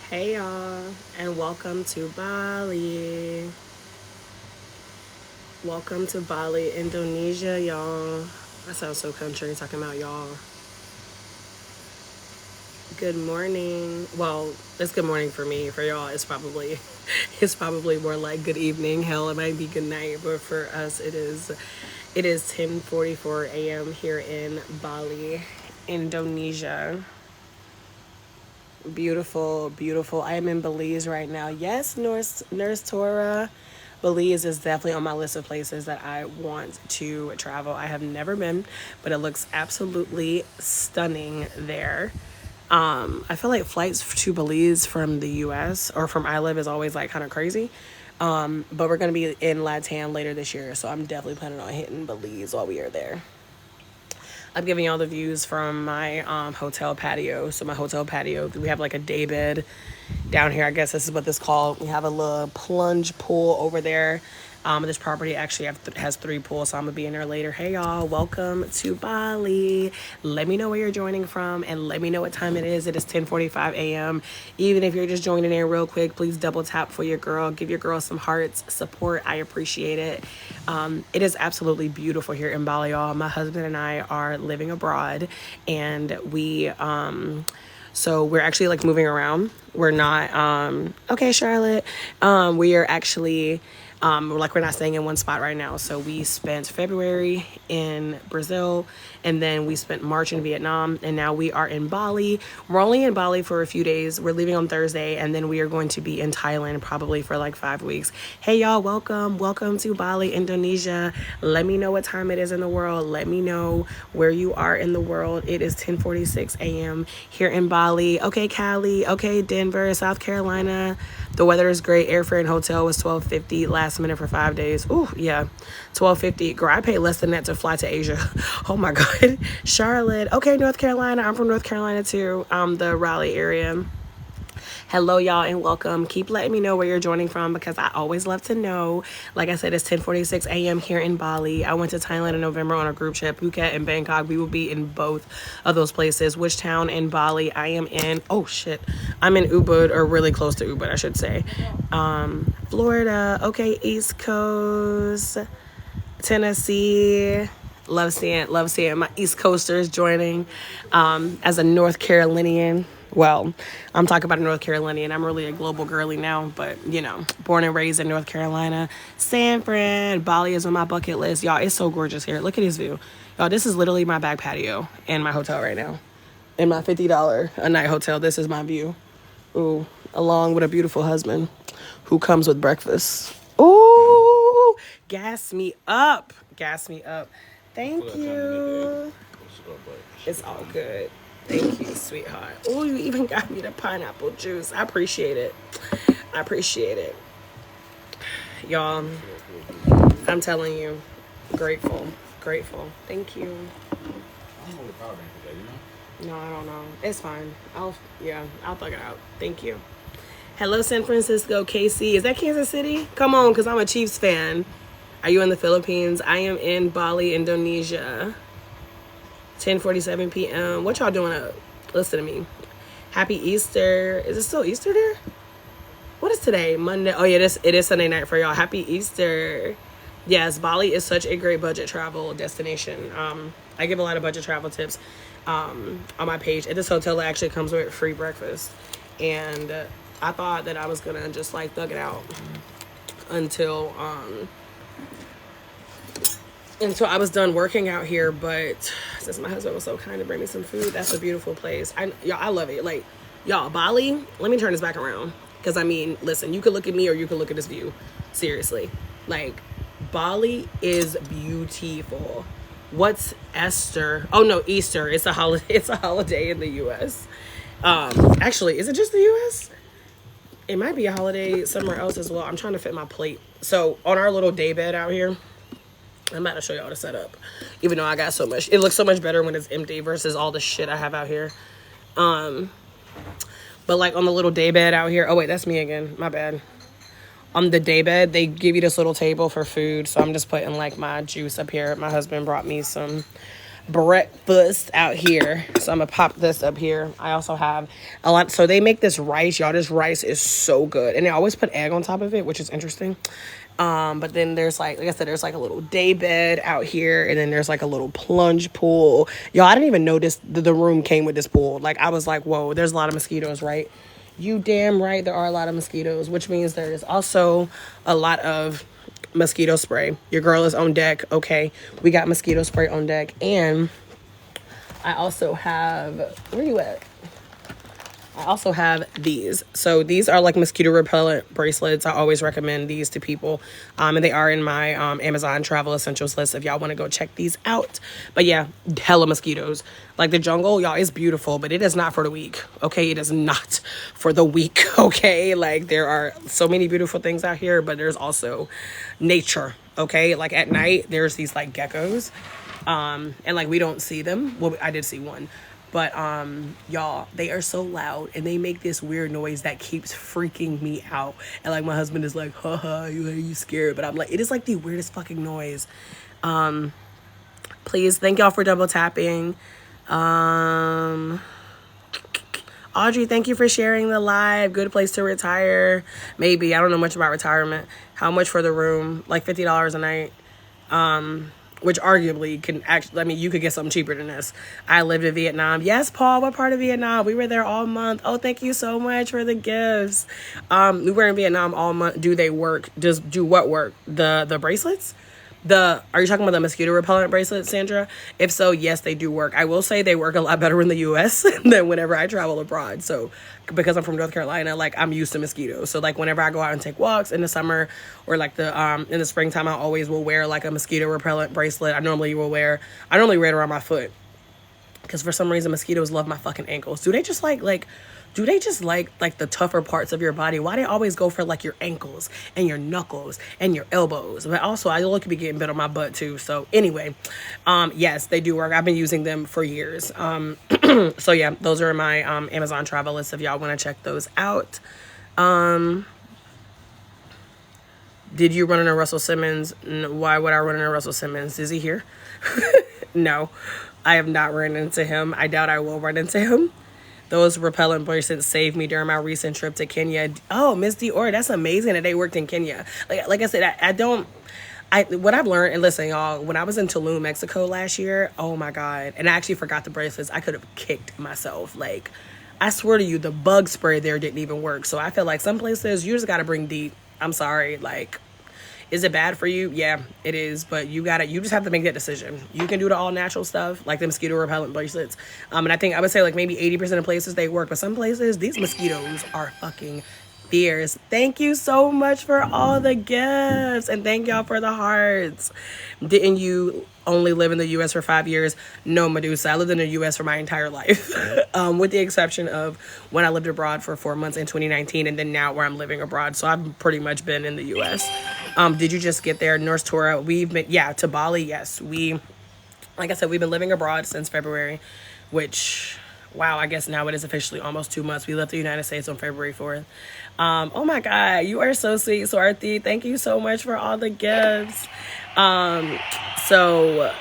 Hey y'all, and welcome to Bali. Welcome to Bali, Indonesia, y'all. I sound so country talking about y'all. Good morning. Well, it's good morning for me. For y'all, it's probably it's probably more like good evening. Hell, it might be good night, but for us, it is 10:44 a.m. here in Bali, Indonesia. Beautiful, beautiful. I am in Belize right now. Yes, Nurse Tora. Belize is definitely on my list of places that I want to travel. I have never been, but it looks absolutely stunning there. I feel like flights to Belize from the US or from I live is always like kind of crazy. But we're going to be in LATAM later this year, so I'm definitely planning on hitting Belize while we are there. I'm giving y'all the views from my hotel patio. So my hotel patio, we have like a day bed down here. I guess this is what this is called. We have a little plunge pool over there. This property actually has three pools, so I'm gonna be in there later. Hey y'all, welcome to Bali. Let me know where you're joining from, and let me know what time it is. It is 10:45 a.m. Even if you're just joining in real quick, please double tap for your girl. Give your girl some hearts, support. I appreciate it. It is absolutely beautiful here in Bali, y'all. My husband and I are living abroad, and so we're actually like moving around. We're not okay, Charlotte. We are actually we're not staying in one spot right now. So we spent February in Brazil, and then we spent March in Vietnam, and now we are in Bali. We're only in Bali for a few days. We're leaving on Thursday, and then we are going to be in Thailand probably for like 5 weeks. Hey y'all, welcome to Bali, Indonesia. Let me know what time it is in the world. Let me know where you are in the world. It is 10:46 a.m. here in Bali. Okay, Cali. Okay, Denver, South Carolina. The weather is great. Airfare and hotel was $12.50 last minute for 5 days. Ooh, yeah, $12.50. Girl, I paid less than that to fly to Asia. Oh my God, Charlotte. Okay, North Carolina. I'm from North Carolina too. The Raleigh area. Hello, y'all, and welcome. Keep letting me know where you're joining from because I always love to know. Like I said, it's 10:46 a.m. here in Bali. I went to Thailand in November on a group trip. Phuket and Bangkok. We will be in both of those places. Which town in Bali I am in? Oh shit, I'm in Ubud, or really close to Ubud, I should say. Florida. Okay, East Coast, Tennessee. Love seeing my East Coasters joining. As a North Carolinian, well, I'm talking about a North Carolinian. I'm really a global girly now, but born and raised in North Carolina. San Fran, Bali is on my bucket list. Y'all, it's so gorgeous here. Look at this view. Y'all, this is literally my back patio in my hotel right now. In my $50 a night hotel, this is my view. Ooh, along with a beautiful husband who comes with breakfast. Ooh, gas me up. Gas me up. Thank you. It's all good. Thank you, sweetheart. Oh, you even got me the pineapple juice. I appreciate it. I appreciate it. Y'all, I'm telling you, grateful. Grateful. Thank you. No, I don't know. It's fine. I'll thug it out. Thank you. Hello, San Francisco, KC. Is that Kansas City? Come on, because I'm a Chiefs fan. Are you in the Philippines? I am in Bali, Indonesia. 10:47 p.m. What y'all doing up? Listen to me. Happy Easter. Is it still Easter there? What is today? Monday. Oh, yeah, it is Sunday night for y'all. Happy Easter. Yes, Bali is such a great budget travel destination. I give a lot of budget travel tips on my page. At this hotel, it actually comes with free breakfast. And I thought that I was going to just like thug it out until I was done working out here, but since my husband was so kind to bring me some food, that's a beautiful place. I love it. Like, y'all, Bali, let me turn this back around. Because, I mean, listen, you could look at me or you could look at this view. Seriously. Like, Bali is beautiful. What's Easter? Oh, no, Easter. It's a holiday. It's a holiday in the U.S. Actually, is it just the U.S.? It might be a holiday somewhere else as well. I'm trying to fit my plate. So, on our little day bed out here, I'm about to show y'all the setup. Even though I got so much. It looks so much better when it's empty versus all the shit I have out here. But like on the little day bed out here. Oh, wait, that's me again. My bad. On the day bed, they give you this little table for food. So I'm just putting like my juice up here. My husband brought me some breakfast out here. So I'm gonna pop this up here. I also have a lot. So they make this rice, y'all. This rice is so good, and they always put egg on top of it, which is interesting. But then there's like I said, there's like a little day bed out here, and then there's like a little plunge pool. Y'all, I didn't even notice the room came with this pool. Like I was like, whoa, there's a lot of mosquitoes, right? You damn right, there are a lot of mosquitoes, which means there is also a lot of mosquito spray. Your girl is on deck. Okay, we got mosquito spray on deck, and I also have, where you at? I also have these. So these are like mosquito repellent bracelets. I always recommend these to people. And they are in my Amazon travel essentials list if y'all want to go check these out. But yeah, hella mosquitoes. Like the jungle, y'all, is beautiful, but it is not for the weak. Okay, it is not for the weak. Okay, like there are so many beautiful things out here, but there's also nature. Okay, like at night, there's these like geckos. And like we don't see them. Well, I did see one. But y'all, they are so loud and they make this weird noise that keeps freaking me out. And like my husband is like, haha, you scared. But I'm like, it is like the weirdest fucking noise. Please, thank y'all for double tapping. Audrey, thank you for sharing the live. Good place to retire. Maybe. I don't know much about retirement. How much for the room? Like $50 a night. Which arguably can actually, I mean, you could get something cheaper than this. I lived in Vietnam. Yes, Paul, what part of Vietnam? We were there all month. Oh, thank you so much for the gifts. We were in Vietnam all month. Do they work? Just do what work? The bracelets? Are you talking about the mosquito repellent bracelets, Sandra? If so, yes, they do work. I will say they work a lot better in the US than whenever I travel abroad. So because I'm from North Carolina, like I'm used to mosquitoes. So like whenever I go out and take walks in the summer or like in the springtime, I always will wear like a mosquito repellent bracelet. I normally wear it around my foot. Because for some reason mosquitoes love my fucking ankles. Do they just like the tougher parts of your body? Why they always go for like your ankles and your knuckles and your elbows? But also I look to be getting bit on my butt too. So anyway, yes, they do work. I've been using them for years. So yeah, those are my Amazon travel list if y'all want to check those out. Did you run into Russell Simmons? Why would I run into Russell Simmons? Is he here? No, I have not run into him. I doubt I will run into him. Those repellent bracelets saved me during my recent trip to Kenya. Oh, Miss Dior, that's amazing that they worked in Kenya. Like I said, what I've learned, and listen, y'all, when I was in Tulum, Mexico last year, oh my God, and I actually forgot the bracelets. I could have kicked myself. Like, I swear to you, the bug spray there didn't even work. So I feel like some places, you just got to bring deep. I'm sorry, like, is it bad for you? Yeah, it is. But you just have to make that decision. You can do the all natural stuff, like the mosquito repellent bracelets. And I would say like maybe 80% of places they work, but some places, these mosquitoes are fucking fierce. Thank you so much for all the gifts. And thank y'all for the hearts. Didn't you only live in the U.S. for 5 years? No, Medusa. I lived in the U.S. for my entire life, with the exception of when I lived abroad for 4 months in 2019, and then now where I'm living abroad. So I've pretty much been in the U.S. Did you just get there, Nurse Tora? We've been, to Bali. Yes, like I said, we've been living abroad since February, which, wow, I guess now it is officially almost 2 months. We left the United States on February 4th. Oh my God, you are so sweet, Swarthi. Thank you so much for all the gifts. So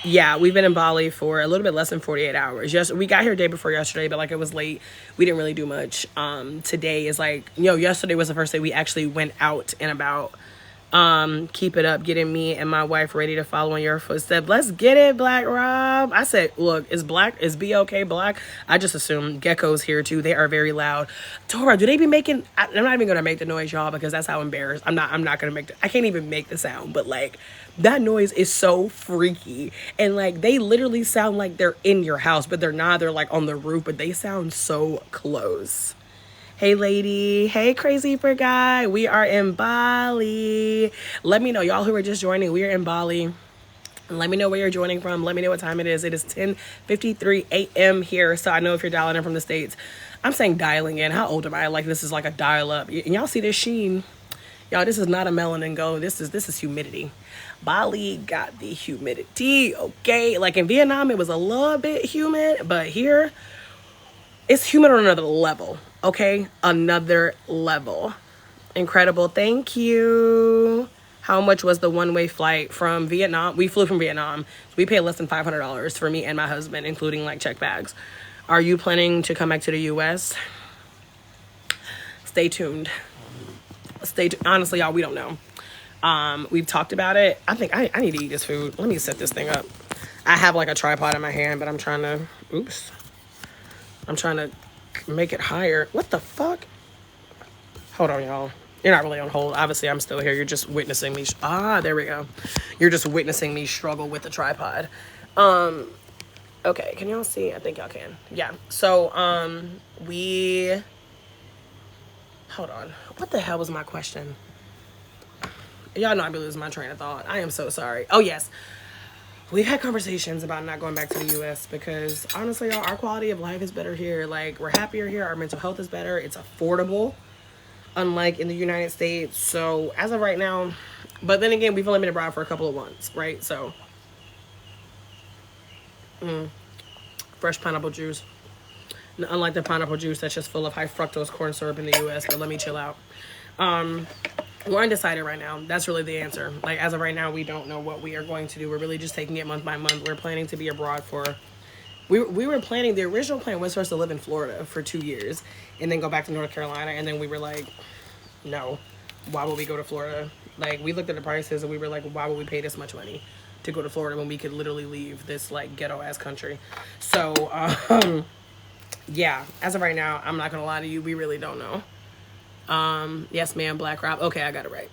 yeah, we've been in Bali for a little bit less than 48 hours. Yes, we got here day before yesterday, but like it was late. We didn't really do much. Today is like, yesterday was the first day we actually went out and about. Keep it up, getting me and my wife ready to follow in your footsteps. Let's get it, Black Rob. I said, look, is B-OK black? I just assume Gecko's here too. They are very loud. Tora, do they be making, I'm not even gonna make the noise, y'all, because that's how embarrassed. I'm not gonna I can't even make the sound, but like that noise is so freaky. And like they literally sound like they're in your house, but they're not. They're like on the roof, but they sound so close. Hey lady, hey crazy for guy, we are in Bali. Let me know, y'all who are just joining, we are in Bali. Let me know where you're joining from. Let me know what time it is. It is 10:53 a.m. here, so I know if you're dialing in from the States. I'm saying dialing in. How old am I? Like this is like a dial up. And y'all see this sheen? Y'all, this is not a melanin go. This is humidity. Bali got the humidity, okay? Like in Vietnam, it was a little bit humid, but here, it's humid on another level. Okay, another level. Incredible. Thank you. How much was the one-way flight from Vietnam? We flew from Vietnam. We paid less than $500 for me and my husband, including like check bags. Are you planning to come back to the US? Stay tuned. Honestly, y'all, we don't know. We've talked about it. I think I need to eat this food. Let me set this thing up. I have like a tripod in my hand, but I'm trying to make it higher. What the fuck? Hold on, y'all. You're not really on hold. Obviously, I'm still here. You're just witnessing me. There we go. You're just witnessing me struggle with the tripod. Okay, can y'all see? I think y'all can. Yeah. So, hold on. What the hell was my question? Y'all know I be losing my train of thought. I am so sorry. Oh, yes. We've had conversations about not going back to the U.S. because, honestly, y'all, our quality of life is better here. Like, we're happier here. Our mental health is better. It's affordable, unlike in the United States. So, as of right now, but then again, we've only been abroad for a couple of months, right? So, fresh pineapple juice. Unlike the pineapple juice that's just full of high fructose corn syrup in the U.S., but let me chill out. We're undecided right now. That's really the answer. Like, as of right now, we don't know what we are going to do. We're really just taking it month by month. We're planning to be abroad for... We were planning... The original plan was for us to live in Florida for 2 years and then go back to North Carolina. And then we were like, no. Why would we go to Florida? Like, we looked at the prices and we were like, why would we pay this much money to go to Florida when we could literally leave this, like, ghetto-ass country? So, yeah. As of right now, I'm not going to lie to you. We really don't know. Yes, ma'am, Black Rob. Okay, I got it right.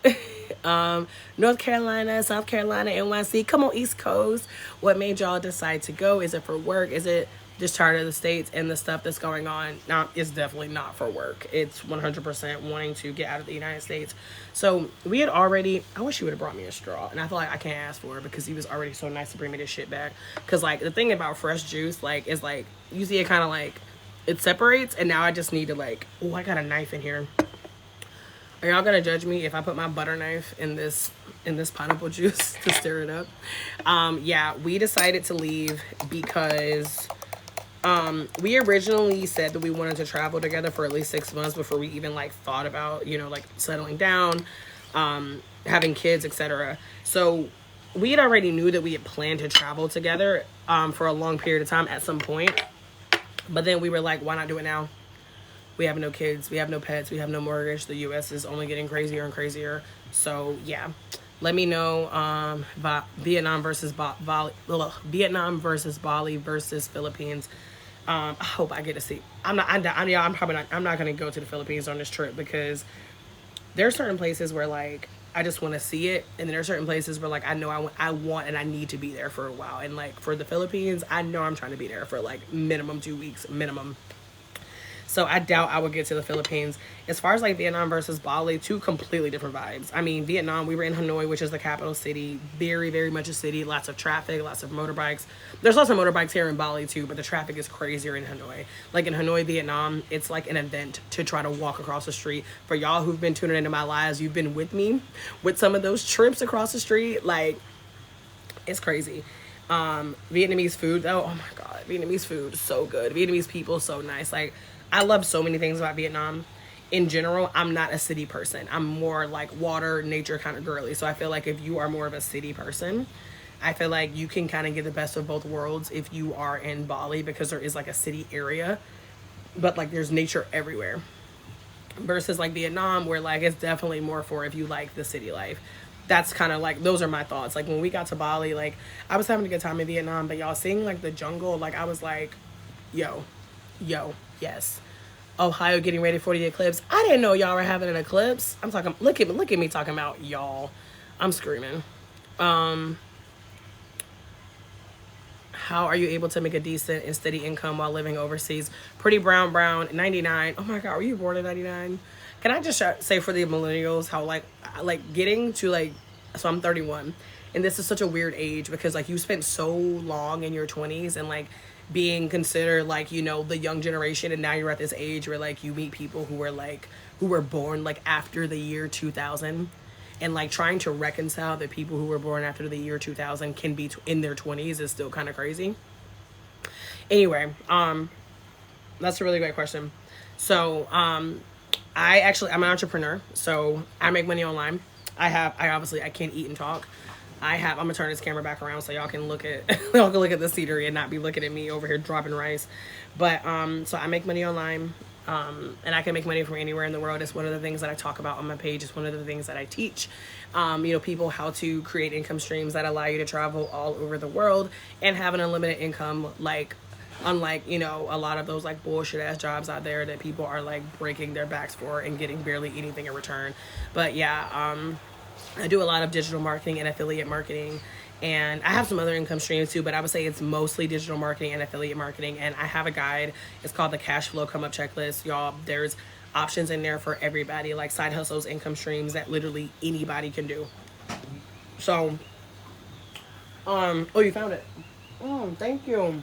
North Carolina, South Carolina, NYC. Come on, East Coast. What made y'all decide to go? Is it for work? Is it just tired of the States and the stuff that's going on? No, it's definitely not for work. It's 100% wanting to get out of the United States. So we had already, I wish you would have brought me a straw. And I feel like I can't ask for it because he was already so nice to bring me this shit back. Because, like, the thing about fresh juice, like, is like, you see it kind of like, it separates. And now I just need to, like, oh, I got a knife in here. Are y'all gonna judge me if I put my butter knife in this pineapple juice to stir it up? Yeah, we decided to leave because we originally said that we wanted to travel together for at least 6 months before we even like thought about, you know, like settling down, having kids, etc. So we had already knew that we had planned to travel together for a long period of time at some point. But then we were like, why not do it now? We have no kids, we have no pets, we have no mortgage. The U.S. is only getting crazier and crazier. So, yeah. Let me know Vietnam versus Bali versus Philippines. I hope I get to see. I'm not going to go to the Philippines on this trip because there are certain places where, like, I just want to see it. And then there are certain places where, like, I know I want and I need to be there for a while. And, like, for the Philippines, I know I'm trying to be there for, like, minimum 2 weeks, minimum. So I doubt I would get to the Philippines. As far as like Vietnam versus Bali, two completely different vibes. I mean, Vietnam, we were in Hanoi, which is the capital city. Very, very much a city. Lots of traffic, lots of motorbikes. There's lots of motorbikes here in Bali too, but the traffic is crazier in Hanoi. Like in Hanoi, Vietnam, it's like an event to try to walk across the street. For y'all who've been tuning into my lives, you've been with me with some of those trips across the street. Like, it's crazy. Vietnamese food though, oh my God, Vietnamese food, so good. Vietnamese people, so nice. Like, I love so many things about Vietnam. In general, I'm not a city person. I'm more like water, nature kind of girly. So I feel like if you are more of a city person, I feel like you can kind of get the best of both worlds if you are in Bali because there is like a city area, but like there's nature everywhere. Versus like Vietnam where like it's definitely more for if you like the city life. That's kind of like, those are my thoughts. Like when we got to Bali, like I was having a good time in Vietnam, but y'all seeing like the jungle, like I was like, yo, yes. Ohio getting ready for the eclipse. I didn't know y'all were having an eclipse. I'm talking, look at me talking about y'all. I'm screaming. How are you able to make a decent and steady income while living overseas? Pretty brown, 99. Oh my God, were you born in 99? Can I just say for the millennials how like getting to like, so I'm 31 and this is such a weird age because like you spent so long in your 20s and like being considered like, you know, the young generation, and now you're at this age where like you meet people who were born like after the year 2000, and like trying to reconcile that people who were born after the year 2000 can be in their 20s is still kind of crazy. Anyway, that's a really great question. So I'm an entrepreneur, so I make money online. I obviously I can't eat and talk. I'm gonna turn this camera back around so y'all can look at y'all can look at the scenery and not be looking at me over here dropping rice. But so I make money online. And I can make money from anywhere in the world. It's one of the things that I talk about on my page. It's one of the things that I teach, people how to create income streams that allow you to travel all over the world and have an unlimited income, like unlike a lot of those like bullshit ass jobs out there that people are like breaking their backs for and getting barely anything in return. But yeah, I do a lot of digital marketing and affiliate marketing, and I have some other income streams too, but I would say it's mostly digital marketing and affiliate marketing. And I have a guide. It's called the Cash Flow Come Up Checklist. Y'all, there's options in there for everybody, like side hustles, income streams that literally anybody can do. So, oh, you found it. Thank you.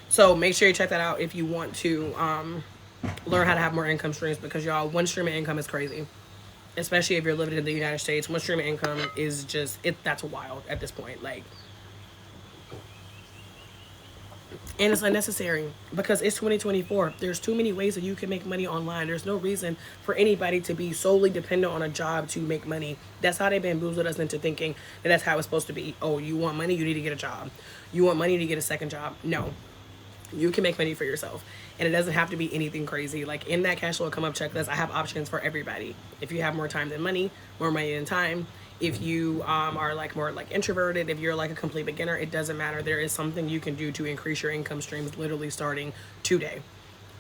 So make sure you check that out if you want to learn how to have more income streams, because y'all, one stream of income is crazy. Especially if you're living in the United States, one stream of income is just that's wild at this point. Like, and it's unnecessary because it's 2024. There's too many ways that you can make money online. There's no reason for anybody to be solely dependent on a job to make money. That's how they bamboozled us into thinking that that's how it's supposed to be. Oh, you want money? You need to get a job. You want money to get a second job? No. You can make money for yourself, and it doesn't have to be anything crazy. Like in that cash flow come up checklist, I have options for everybody. If you have more time than money, more money than time, if you are like more like introverted, if you're like a complete beginner, it doesn't matter. There is something you can do to increase your income streams literally starting today.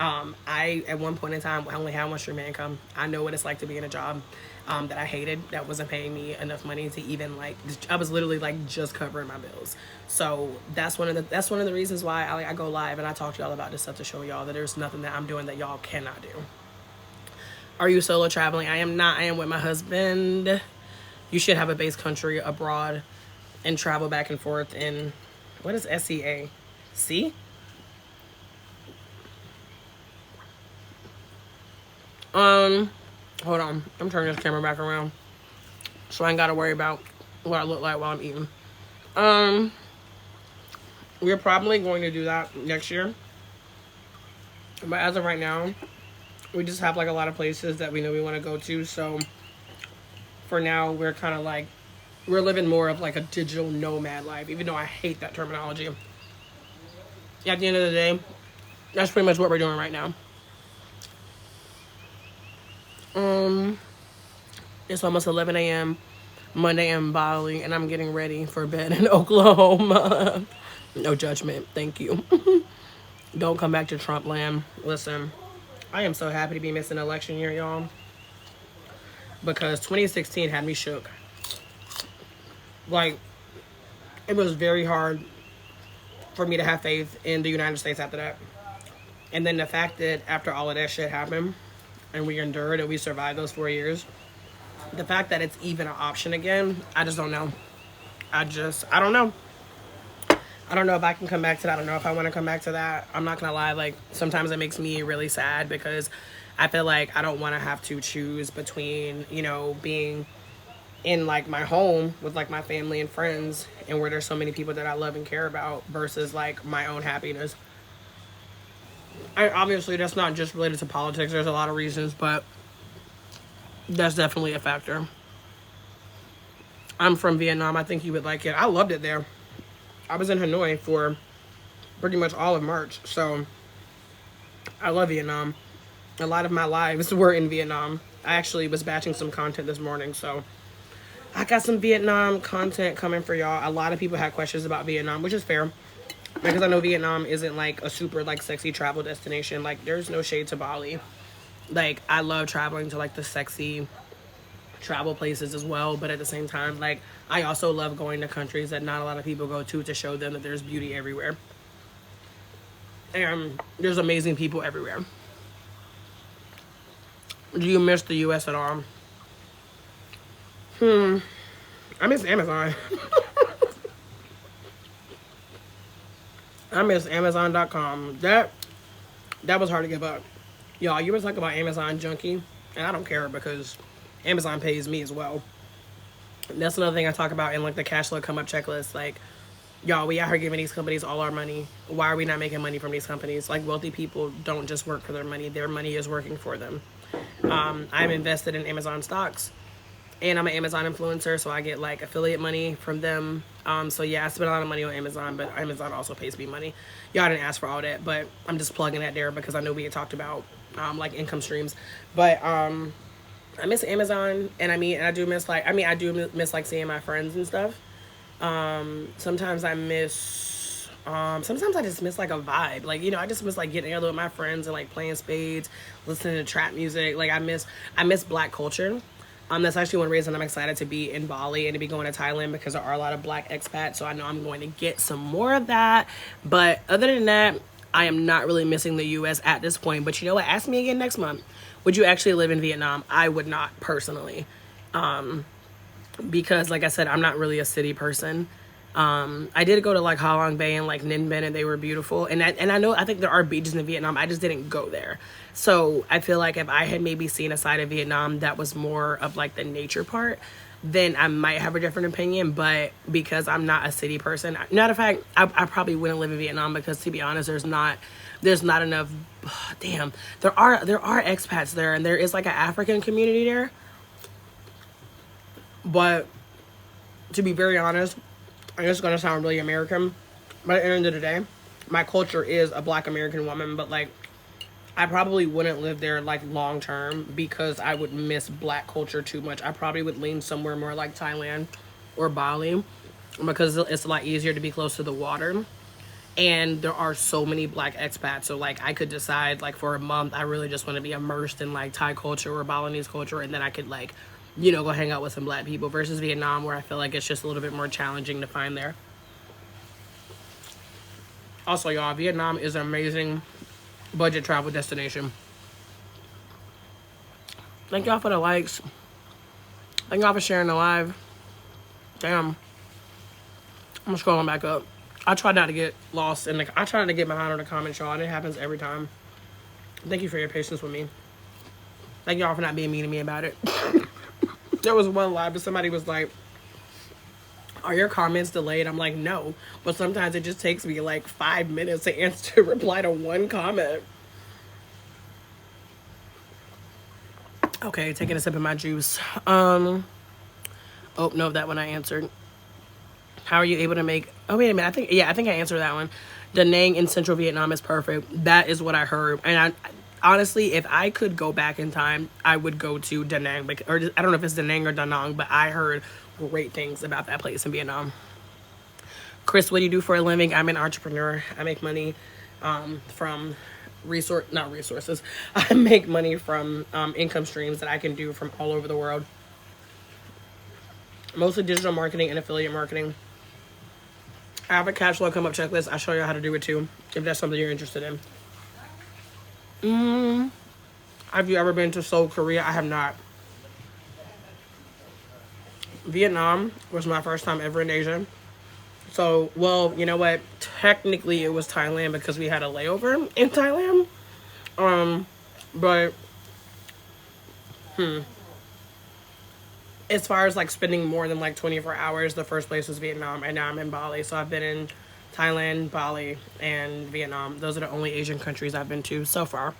I at one point in time I only had one stream of income. I know what it's like to be in a job that I hated, that wasn't paying me enough money to even like, I was literally like just covering my bills. So that's one of the reasons why I go live and I talk to y'all about this stuff, to show y'all that there's nothing that I'm doing that y'all cannot do. Are you solo traveling? I am not. I am with my husband. You should have a base country abroad and travel back and forth in, what is SEA? See? Hold on. I'm turning this camera back around so I ain't gotta worry about what I look like while I'm eating. We're probably going to do that next year. But as of right now, we just have like a lot of places that we know we want to go to. So for now, we're kind of like, we're living more of like a digital nomad life, even though I hate that terminology. At the end of the day, that's pretty much what we're doing right now. It's almost 11 a.m. Monday in Bali, and I'm getting ready for bed in Oklahoma. No judgment, thank you. Don't come back to Trump land. Listen, I am so happy to be missing election year, y'all, because 2016 had me shook. Like, it was very hard for me to have faith in the United States after that. And then the fact that after all of that shit happened, and we endured and we survived those 4 years, the fact that it's even an option again, I just don't know. I don't know. I don't know if I can come back to that. I don't know if I want to come back to that. I'm not gonna lie, like sometimes it makes me really sad because I feel like I don't want to have to choose between, being in like my home with like my family and friends and where there's so many people that I love and care about versus like my own happiness. And obviously that's not just related to politics. There's a lot of reasons, but that's definitely a factor. I'm from Vietnam. I think you would like it. I loved it there. I was in Hanoi for pretty much all of March, so I love Vietnam. A lot of my lives were in Vietnam. I actually was batching some content this morning, so I got some Vietnam content coming for y'all. A lot of people had questions about Vietnam, which is fair, because I know Vietnam isn't like a super like sexy travel destination. Like, there's no shade to Bali. Like, I love traveling to like the sexy travel places as well, but at the same time, like, I also love going to countries that not a lot of people go to show them that there's beauty everywhere. And there's amazing people everywhere. Do you miss the US at all? I miss Amazon. I miss Amazon.com. That was hard to give up. Y'all, you were talking about Amazon junkie, and I don't care because Amazon pays me as well. That's another thing I talk about in like the cash flow come up checklist. Like, y'all, we out here giving these companies all our money. Why are we not making money from these companies? Like, wealthy people don't just work for their money is working for them. I'm invested in Amazon stocks, and I'm an Amazon influencer, so I get like affiliate money from them. So yeah, I spend a lot of money on Amazon, but Amazon also pays me money. Y'all didn't ask for all that, but I'm just plugging that there because I know we had talked about like income streams. But I miss Amazon, and I do miss like I do miss like seeing my friends and stuff. Sometimes I miss. Sometimes I just miss like a vibe. Like, I just miss like getting together with my friends and like playing spades, listening to trap music. Like I miss black culture. That's actually one reason I'm excited to be in Bali and to be going to Thailand because there are a lot of black expats. So I know I'm going to get some more of that. But other than that, I am not really missing the U.S. at this point. But you know what? Ask me again next month. Would you actually live in Vietnam? I would not personally. Because like I said, I'm not really a city person. I did go to like Ha Long Bay and like Ninh Binh, and they were beautiful. And I think there are beaches in Vietnam. I just didn't go there. So I feel like if I had maybe seen a side of Vietnam that was more of like the nature part, then I might have a different opinion. But because I'm not a city person, matter of fact, I probably wouldn't live in Vietnam because, to be honest, there's not enough. Damn, there are expats there, and there is like an African community there. But to be very honest, and it's gonna sound really American, but at the end of the day, my culture is a black American woman, but like I probably wouldn't live there like long term because I would miss black culture too much. I probably would lean somewhere more like Thailand or Bali because it's a lot easier to be close to the water. And there are so many black expats, so like I could decide like for a month I really just want to be immersed in like Thai culture or Balinese culture, and then I could like go hang out with some black people, versus Vietnam where I feel like it's just a little bit more challenging to find there. Also, y'all, Vietnam is an amazing budget travel destination. Thank y'all for the likes. Thank y'all for sharing the live. Damn. I'm scrolling back up. I try not to get lost and I try not to get behind on the comments, y'all, and it happens every time. Thank you for your patience with me. Thank y'all for not being mean to me about it. There was one live but somebody was like, are your comments delayed? I'm like, no. But sometimes it just takes me like 5 minutes to answer to reply to one comment. Okay, taking a sip of my juice. Oh no, that one I answered. How are you able to make... Oh, wait a minute. I think I answered that one. Da Nang in central Vietnam is perfect. That is what I heard. And honestly, if I could go back in time, I would go to Da Nang. Or I don't know if it's Da Nang or Da Nang, but I heard great things about that place in Vietnam. Chris, what do you do for a living? I'm an entrepreneur. I make money from not resources. I make money from income streams that I can do from all over the world. Mostly digital marketing and affiliate marketing. I have a cash flow come up checklist. I'll show you how to do it too, if that's something you're interested in. Have you ever been to Seoul, Korea? I have not. Vietnam was my first time ever in Asia. So, well, you know what? Technically, it was Thailand because we had a layover in Thailand. But, as far as like spending more than like 24 hours, the first place was Vietnam, and now I'm in Bali. So I've been in Thailand, Bali, and Vietnam. Those are the only Asian countries I've been to so far.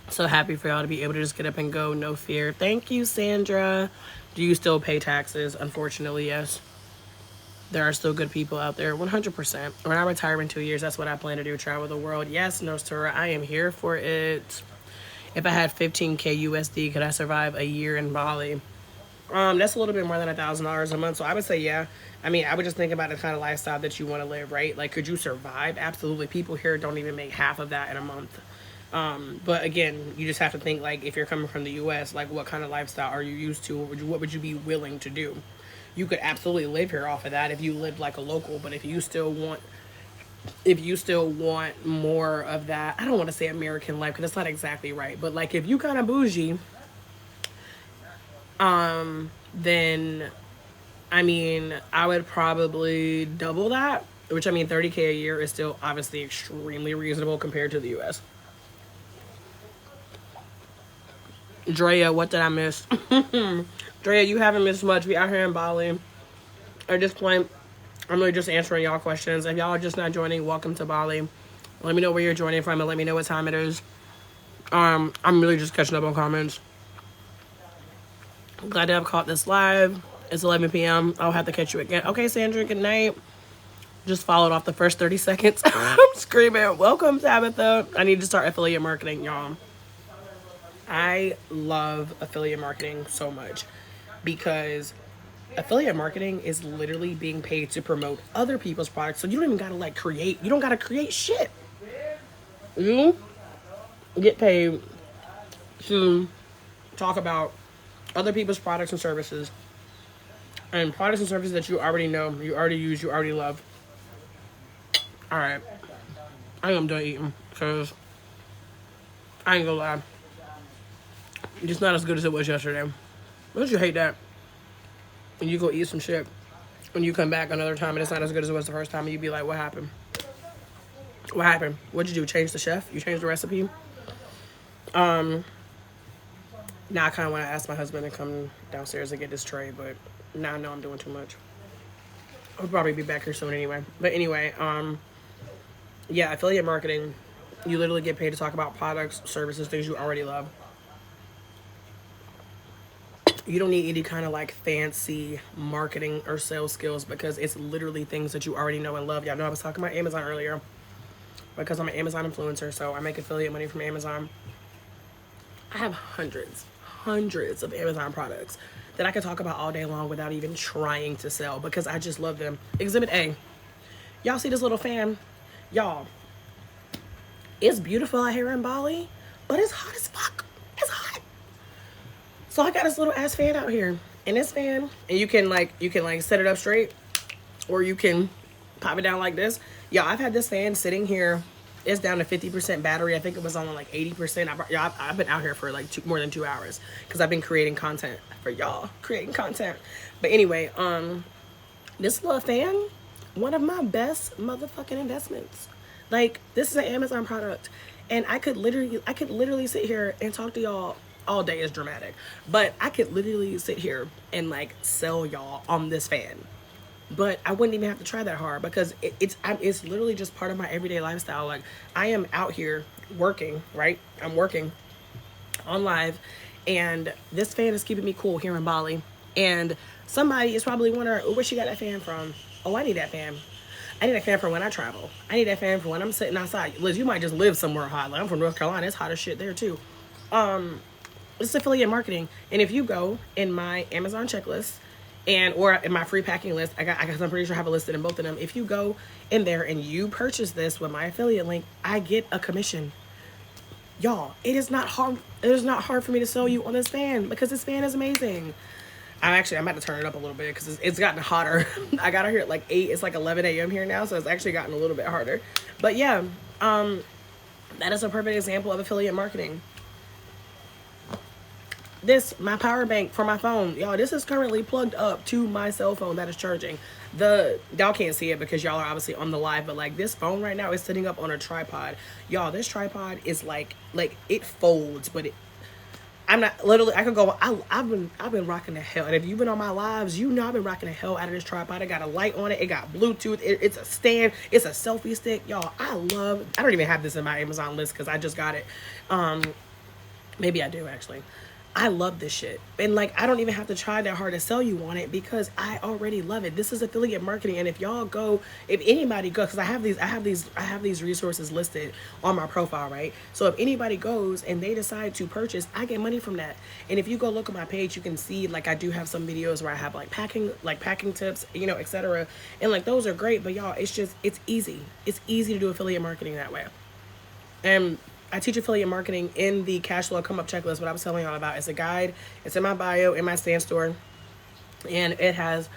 So happy for y'all to be able to just get up and go, no fear. Thank you, Sandra. Do you still pay taxes? Unfortunately, yes. There are still good people out there, 100%. When I retire in 2 years, that's what I plan to do, travel the world. Yes, Nostra, I am here for it. If I had 15K USD, could I survive a year in Bali? That's a little bit more than $1,000 a month. So I would say, yeah. I mean, I would just think about the kind of lifestyle that you want to live, right? Like, could you survive? Absolutely. People here don't even make half of that in a month. But again, you just have to think, like, if you're coming from the U.S., like, what kind of lifestyle are you used to? What would you be willing to do? You could absolutely live here off of that if you lived like a local. But if you still want more of that, I don't want to say American life because that's not exactly right, but like if you kind of bougie, then I mean I would probably double that, which I mean 30K a year is still obviously extremely reasonable compared to the US. Drea, what did I miss? Drea, you haven't missed much. We out here in Bali. At this point, I'm really just answering y'all questions. If y'all are just not joining, welcome to Bali. Let me know where you're joining from and let me know what time it is. I'm really just catching up on comments. Glad to have caught this live. It's 11 p.m. I'll have to catch you again. Okay, Sandra, good night. Just followed off the first 30 seconds. I'm screaming, welcome, Tabitha. I need to start affiliate marketing, y'all. I love affiliate marketing so much because affiliate marketing is literally being paid to promote other people's products. So you don't even gotta like create, you don't gotta create shit. You get paid to talk about other people's products and services and products and services that you already know, you already use, you already love. All right, I am done eating because I ain't gonna lie, it's not as good as it was yesterday. Don't you hate that? And you go eat some shit, when you come back another time and it's not as good as it was the first time, and you be like, what happened? What happened? What'd you do? Change the chef? You changed the recipe? Now I kind of want to ask my husband to come downstairs and get this tray, but now I know I'm doing too much. I'll probably be back here soon anyway. But anyway, yeah, affiliate marketing, you literally get paid to talk about products, services, things you already love. You don't need any kind of like fancy marketing or sales skills because it's literally things that you already know and love. Y'all know I was talking about Amazon earlier because I'm an Amazon influencer, so I make affiliate money from Amazon. I have hundreds of Amazon products that I could talk about all day long without even trying to sell because I just love them. Exhibit A. Y'all see this little fan? Y'all, it's beautiful out here in Bali, but it's hot as fuck. It's hot. So I got this little ass fan out here. And this fan, and you can like set it up straight or you can pop it down like this. Y'all, I've had this fan sitting here. It's down to 50% battery. I think it was on like 80%. I've been out here for like more than 2 hours because I've been creating content for y'all. But anyway, this little fan, one of my best motherfucking investments. Like, this is an Amazon product. And I could literally sit here and talk to y'all all day. Is dramatic. But I could literally sit here and like sell y'all on this fan. But I wouldn't even have to try that hard because it's literally just part of my everyday lifestyle. Like, I am out here working, right? I'm working on live, and this fan is keeping me cool here in Bali. And somebody is probably wondering, where she got that fan from? Oh, I need that fan. I need that fan for when I travel. I need that fan for when I'm sitting outside. Liz, you might just live somewhere hot. Like, I'm from North Carolina. It's hot as shit there too. It's affiliate marketing. And if you go in my Amazon checklist, or in my free packing list, I'm pretty sure I have it listed in both of them. If you go in there and you purchase this with my affiliate link, I get a commission. Y'all, it is not hard. It is not hard for me to sell you on this fan because this fan is amazing. I'm about to turn it up a little bit because it's gotten hotter. I got out here at like 8. It's like 11 a.m. here now, so it's actually gotten a little bit harder. But yeah, that is a perfect example of affiliate marketing. This, my power bank for my phone, y'all, this is currently plugged up to my cell phone that is charging. Y'all can't see it because y'all are obviously on the live, but like this phone right now is sitting up on a tripod. Y'all, this tripod is like it folds, but I'm not literally, I could go, I've been rocking the hell. And if you've been on my lives, you know I've been rocking the hell out of this tripod. It got a light on it. It got Bluetooth. It's a stand. It's a selfie stick. Y'all, I don't even have this in my Amazon list because I just got it. Maybe I do actually. I love this shit. And like, I don't even have to try that hard to sell you on it because I already love it. This is affiliate marketing. And if anybody goes, because I have these resources listed on my profile, right? So if anybody goes and they decide to purchase, I get money from that. And if you go look at my page, you can see like I do have some videos where I have like packing tips, etc. And like those are great, but y'all, it's easy. It's easy to do affiliate marketing that way. And I teach affiliate marketing in the cash flow come up checklist. What I was telling y'all about, it's a guide. It's in my bio in my stand store, and it has,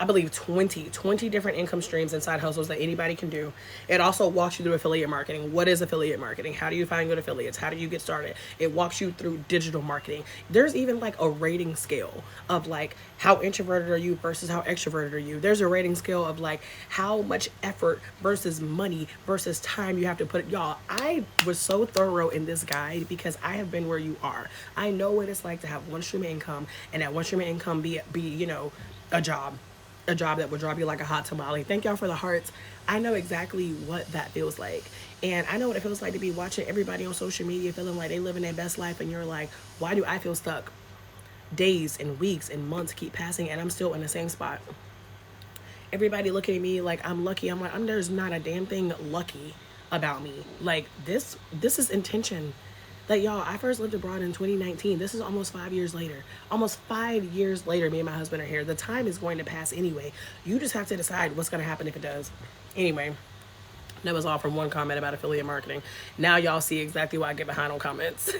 I believe, 20 different income streams and side hustles that anybody can do. It also walks you through affiliate marketing. What is affiliate marketing? How do you find good affiliates? How do you get started? It walks you through digital marketing. There's even like a rating scale of like how introverted are you versus how extroverted are you. There's a rating scale of like how much effort versus money versus time you have to put. Y'all, I was so thorough in this guide because I have been where you are. I know what it's like to have one stream of income and that one stream of income be a job. a job that would drop you like a hot tamale. Thank y'all for the hearts. I know exactly what that feels like. And I know what it feels like to be watching everybody on social media feeling like they living their best life, and you're like, why do I feel stuck? Days and weeks and months keep passing and I'm still in the same spot. Everybody looking at me like I'm lucky. I'm like, there's not a damn thing lucky about me. Like this is intention. Like, y'all, I first lived abroad in 2019. This is almost 5 years later. Almost 5 years later, me and my husband are here. The time is going to pass anyway. You just have to decide what's going to happen if it does. Anyway, that was all from one comment about affiliate marketing. Now y'all see exactly why I get behind on comments.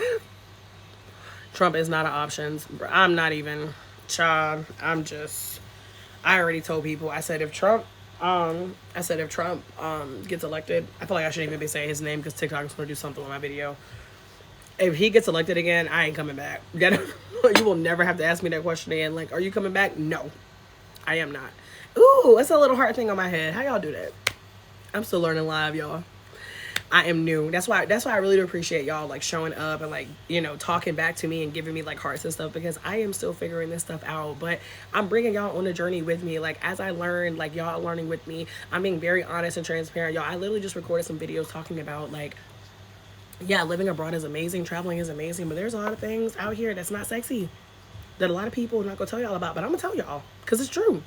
Trump is not an option. I'm not even, child. I already told people. I said if Trump gets elected, I feel like I shouldn't even be saying his name because TikTok is going to do something with my video. If he gets elected again, I ain't coming back. You will never have to ask me that question again. Like, are you coming back? No, I am not. Ooh, that's a little heart thing on my head. How y'all do that? I'm still learning live, y'all. I am new. That's why I really do appreciate y'all like showing up and like, you know, talking back to me and giving me like hearts and stuff, because I am still figuring this stuff out. But I'm bringing y'all on a journey with me. Like, as I learn, like, y'all are learning with me. I'm being very honest and transparent, y'all. I literally just recorded some videos talking about like, yeah, living abroad is amazing, traveling is amazing, but there's a lot of things out here that's not sexy that a lot of people are not gonna tell y'all about. But I'm gonna tell y'all because it's true.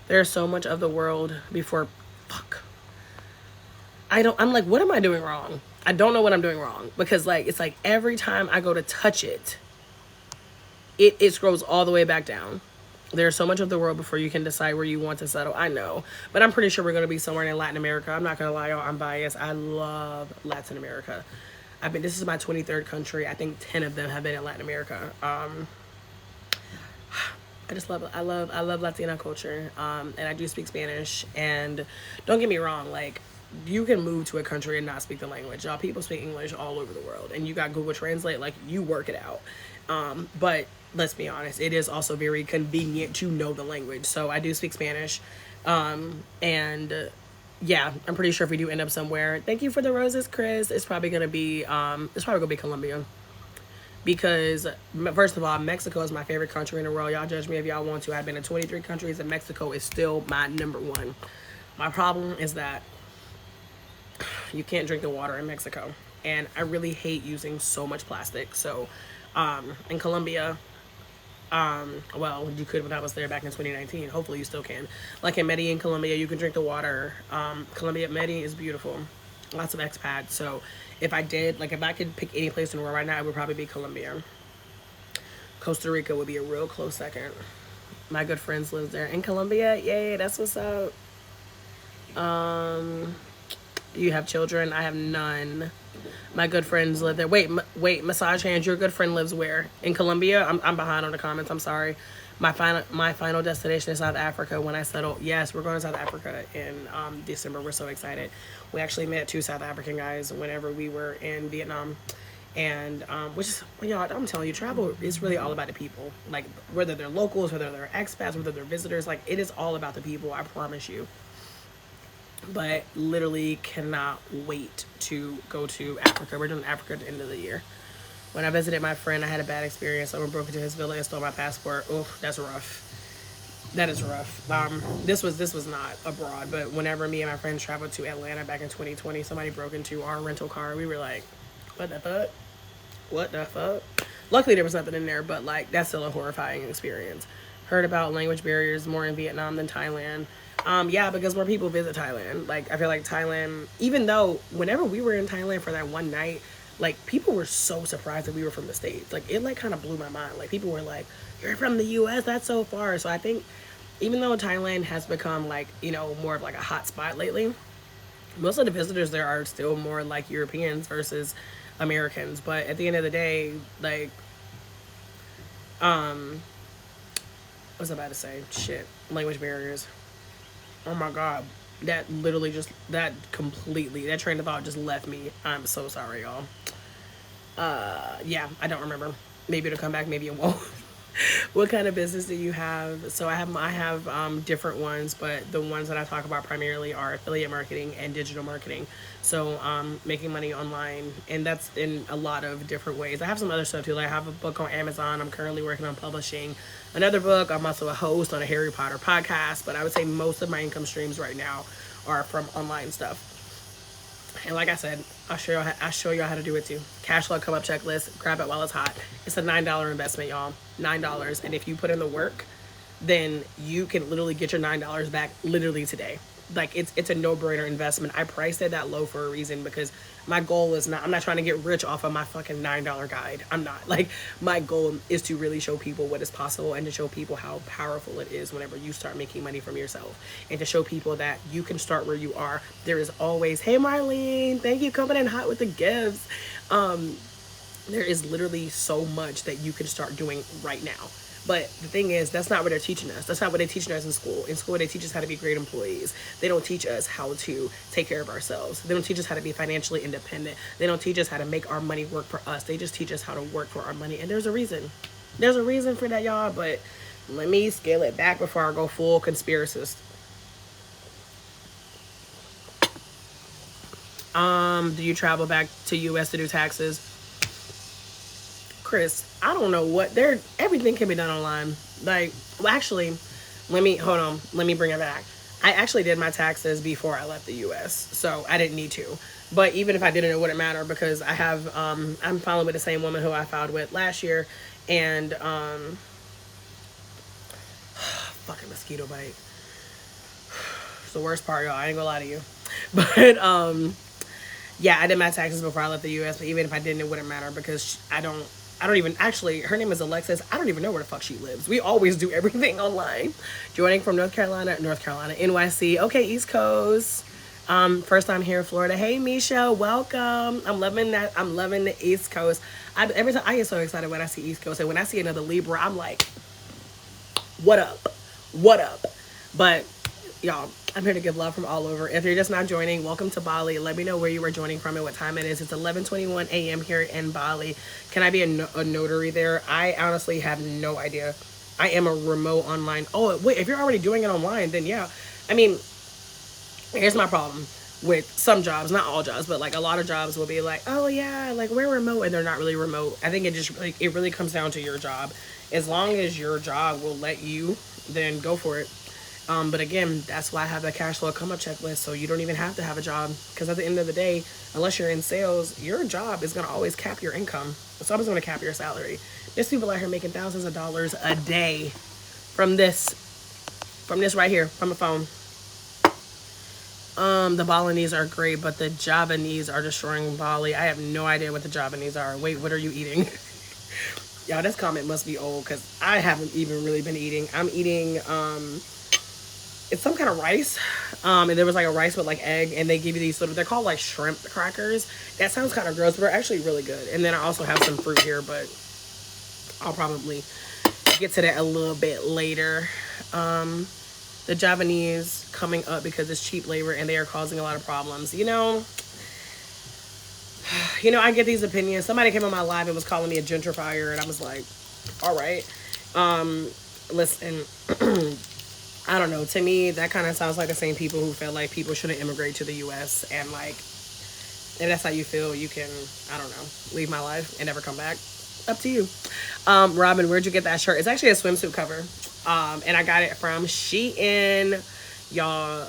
There's so much of the world before. I'm like, what am I doing wrong? I don't know what I'm doing wrong, because like, it's like every time I go to touch it, it scrolls all the way back down. There's so much of the world before you can decide where you want to settle. I know, but I'm pretty sure we're going to be somewhere in Latin America. I'm not going to lie, y'all, I'm biased. I love Latin America. This is my 23rd country. I think 10 of them have been in Latin America. I love Latina culture. And I do speak Spanish, and don't get me wrong, like, you can move to a country and not speak the language. Y'all, people speak English all over the world, and you got Google Translate, like, you work it out. But let's be honest, it is also very convenient to know the language. So I do speak Spanish. And yeah, I'm pretty sure if we do end up somewhere, thank you for the roses, Chris. It's probably gonna be Colombia. Because first of all, Mexico is my favorite country in the world. Y'all judge me if y'all want to. I've been to 23 countries, and Mexico is still my number one. My problem is that you can't drink the water in Mexico, and I really hate using so much plastic. So in Colombia, well, you could when I was there back in 2019. Hopefully you still can. Like in Medellin, Colombia, you can drink the water. Medellin is beautiful. Lots of expats. So if I could pick any place in the world right now, it would probably be Colombia. Costa Rica would be a real close second. My good friends live there. In Colombia, yay, that's what's up. You have children? I have none. My good friends live there. Wait, Massage Hands, your good friend lives where? In Colombia? I'm behind on the comments. I'm sorry. My final destination is South Africa when I settle. Yes, we're going to South Africa in December. We're so excited. We actually met 2 South African guys whenever we were in Vietnam. And which is, y'all, I'm telling you, travel is really all about the people. Like, whether they're locals, whether they're expats, whether they're visitors, like, it is all about the people, I promise you. But literally cannot wait to go to Africa. We're doing Africa at the end of the year. When I visited my friend, I had a bad experience. Someone broke into his villa and stole my passport. Oh, that's rough. That is rough. This was not abroad, but whenever me and my friends traveled to Atlanta back in 2020, somebody broke into our rental car. We were like, what the fuck? What the fuck? Luckily, there was nothing in there, but like, that's still a horrifying experience. Heard about language barriers more in Vietnam than Thailand. Yeah, because more people visit Thailand. Like, I feel like Thailand, even though whenever we were in Thailand for that one night, like, people were so surprised that we were from the States. Like, it like kind of blew my mind. Like, people were like, you're from the US, that's so far. So I think even though Thailand has become like, you know, more of like a hot spot lately, most of the visitors there are still more like Europeans versus Americans. But at the end of the day, like, what was I about to say? Shit. Language barriers. Oh my God. That train of thought just left me. I'm so sorry, y'all. Yeah, I don't remember. Maybe it'll come back, maybe it won't. What kind of business do you have? So I have different ones, but the ones that I talk about primarily are affiliate marketing and digital marketing. So making money online, and that's in a lot of different ways. I have some other stuff too. Like I have a book on Amazon. I'm currently working on publishing another book. I'm also a host on a Harry Potter podcast. But I would say most of my income streams right now are from online stuff. And like I said, I'll show y'all how to do it too. Cash flow come up checklist. Grab it while it's hot. It's a $9 investment, y'all. $9, and if you put in the work, then you can literally get your $9 back literally today. Like it's a no brainer investment. I priced it that low for a reason because my goal is not. I'm not trying to get rich off of my fucking $9 guide. I'm not. Like my goal is to really show people what is possible and to show people how powerful it is whenever you start making money from yourself, and to show people that you can start where you are. There is always, hey Marlene, thank you coming in hot with the gifts. There is literally so much that you can start doing right now. But the thing is, that's not what they're teaching us. That's not what they're teaching us in school. In school, they teach us how to be great employees. They don't teach us how to take care of ourselves. They don't teach us how to be financially independent. They don't teach us how to make our money work for us. They just teach us how to work for our money. And there's a reason. There's a reason for that, y'all. But let me scale it back before I go full conspiracist. Do you travel back to US to do taxes? Chris, I don't know what they're everything can be done online. Like, well, actually, hold on, let me bring it back. I actually did my taxes before I left the US, so I didn't need to. But even if I didn't, it wouldn't matter because I have I'm filing with the same woman who I filed with last year, and fucking mosquito bite. It's the worst part, y'all. I ain't gonna lie to you. But yeah, I did my taxes before I left the US, but even if I didn't, it wouldn't matter because I don't even, actually, her name is Alexis. I don't even know where the fuck she lives. We always do everything online. Joining from North Carolina, NYC. Okay, East Coast. First time here in Florida. Hey, Misha, welcome. I'm loving that. I'm loving the East Coast. Every time I get so excited when I see East Coast, and when I see another Libra, I'm like, what up? What up? But y'all, I'm here to give love from all over. If you're just not joining, welcome to Bali. Let me know where you are joining from and what time it is. It's 11:21 a.m. here in Bali. Can I be a notary there? I honestly have no idea. I am a remote online. Oh, wait, if you're already doing it online, then yeah. I mean, here's my problem with some jobs, not all jobs, but like a lot of jobs will be like, oh yeah, like we're remote, and they're not really remote. I think it really comes down to your job. As long as your job will let you, then go for it. But again, that's why I have a cash flow come up checklist, so you don't even have to have a job. Because at the end of the day, unless you're in sales, your job is going to always cap your income. It's always going to cap your salary. There's people out here making thousands of dollars a day from this right here, from a phone. The Balinese are great, but the Javanese are destroying Bali. I have no idea what the Javanese are. Wait, what are you eating? Y'all, this comment must be old because I haven't even really been eating. I'm eating, it's some kind of rice. And there was like a rice with like egg, and they give you these they're called like shrimp crackers. That sounds kind of gross, but they're actually really good. And then I also have some fruit here, but I'll probably get to that a little bit later. The Javanese coming up because it's cheap labor and they are causing a lot of problems. You know, I get these opinions. Somebody came on my live and was calling me a gentrifier, and I was like, all right. Listen, I don't know. To me, that kind of sounds like the same people who feel like people shouldn't immigrate to the U.S. And like, if that's how you feel, you can, I don't know, leave my life and never come back. Up to you. Robin, where'd you get that shirt? It's actually a swimsuit cover. And I got it from Shein. Y'all,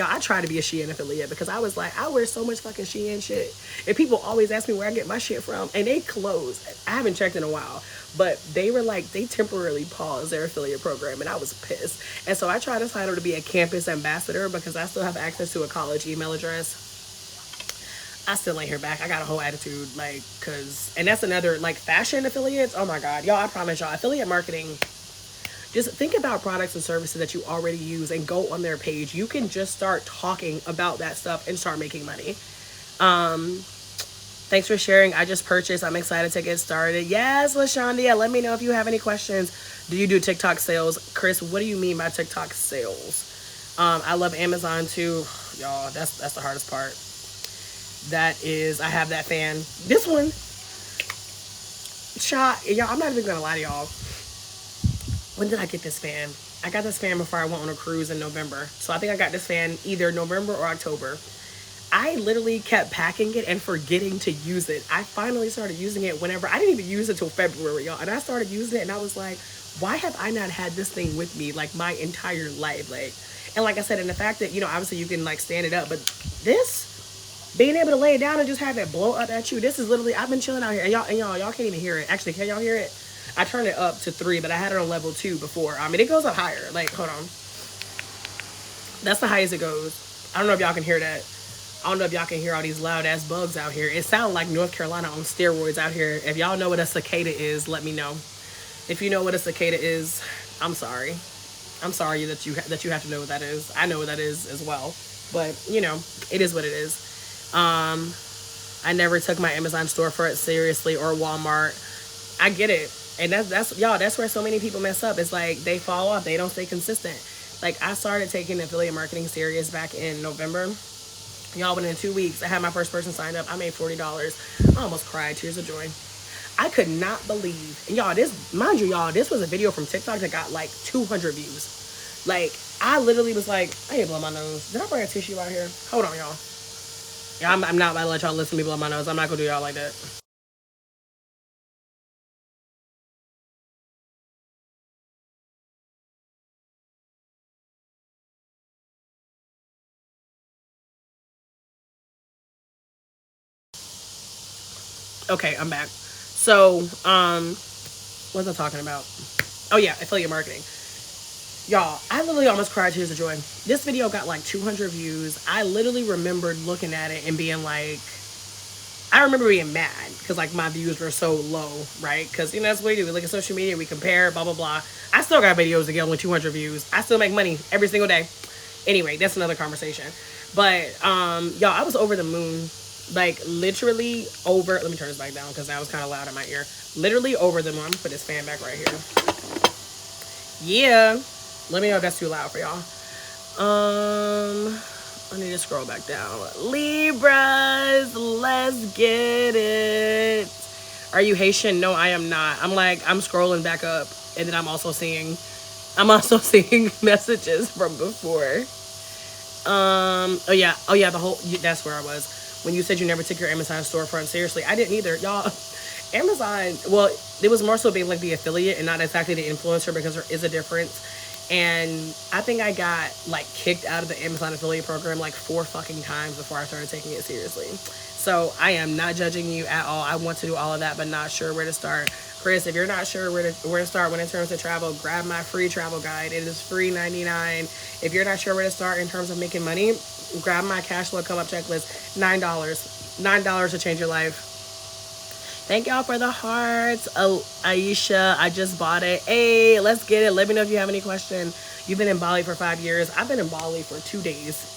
I try to be a Shein affiliate because I was like, I wear so much fucking Shein shit. And people always ask me where I get my shit from. And they closed. I haven't checked in a while. But they were like, they temporarily paused their affiliate program. And I was pissed. And so I tried to sign up to be a campus ambassador because I still have access to a college email address. I still ain't hear back. I got a whole attitude, like, and that's another, like, fashion affiliates. Oh my God. Y'all, I promise y'all, affiliate marketing, just think about products and services that you already use and go on their page. You can just start talking about that stuff and start making money. Thanks for sharing. I just purchased. I'm excited to get started. Yes, LaShondia, let me know if you have any questions. Do you do TikTok sales? Chris, what do you mean by TikTok sales? I love Amazon too. Y'all, that's the hardest part. That is, I have that fan. This one. Shot, y'all, I'm not even gonna lie to y'all. When did I get this fan? I got this fan before I went on a cruise in November. So I think I got this fan either November or October. I literally kept packing it and forgetting to use it. I finally started using it whenever I didn't even use it till February, y'all. And I started using it and I was like, why have I not had this thing with me like my entire life? Like, and like I said, and the fact that, obviously you can like stand it up, but this being able to lay it down and just have it blow up at you, this is literally I've been chilling out here and y'all can't even hear it. Actually, can y'all hear it? I turned it up to 3, but I had it on level 2 before. I mean, it goes up higher. Like, hold on. That's the highest it goes. I don't know if y'all can hear that. I don't know if y'all can hear all these loud ass bugs out here. It sounds like North Carolina on steroids out here. If y'all know what a cicada is, let me know. If you know what a cicada is, I'm sorry. I'm sorry that you have to know what that is. I know what that is as well. But, it is what it is. I never took my Amazon storefront seriously or Walmart. I get it. And that's y'all, that's where so many people mess up. It's like they fall off. They don't stay consistent. Like I started taking affiliate marketing serious back in November. Y'all, within 2 weeks, I had my first person signed up. I made $40. I almost cried, tears of joy. I could not believe, and y'all, mind you, y'all, this was a video from TikTok that got like 200 views. Like, I literally was like, I ain't blow my nose. Did I bring a tissue out here? Hold on, y'all. Yeah, I'm not about to let y'all listen to me blow my nose. I'm not gonna do y'all like that. Okay, I'm back. So, what was I talking about? Oh yeah, affiliate marketing. Y'all, I literally almost cried tears of joy. This video got like 200 views. I literally remembered looking at it and being like, I remember being mad because like my views were so low, right? Because that's what we do. We look at social media, we compare, blah blah blah. I still got videos that get only 200 views. I still make money every single day. Anyway, that's another conversation. But y'all, I was over the moon. Like literally over. Let me turn this back down because that was kind of loud in my ear. Literally over the moon. I'm gonna put this fan back right here. Yeah. Let me know if that's too loud for y'all. I need to scroll back down. Libras, let's get it. Are you Haitian? No, I am not. I'm scrolling back up, and then I'm also seeing messages from before. Oh yeah, that's where I was. When you said you never took your Amazon storefront seriously, I didn't either. Y'all, Amazon, well, it was more so being like the affiliate and not exactly the influencer because there is a difference. And I think I got like kicked out of the Amazon affiliate program like 4 fucking times before I started taking it seriously. So I am not judging you at all. I want to do all of that, but not sure where to start. Chris, if you're not sure where to start when in terms of travel, grab my free travel guide. It is free $99. If you're not sure where to start in terms of making money, grab my cash flow come up checklist. $9. $9 to change your life. Thank y'all for the hearts. Oh, Aisha, I just bought it. Hey, let's get it. Let me know if you have any questions. You've been in Bali for 5 years. I've been in Bali for 2 days.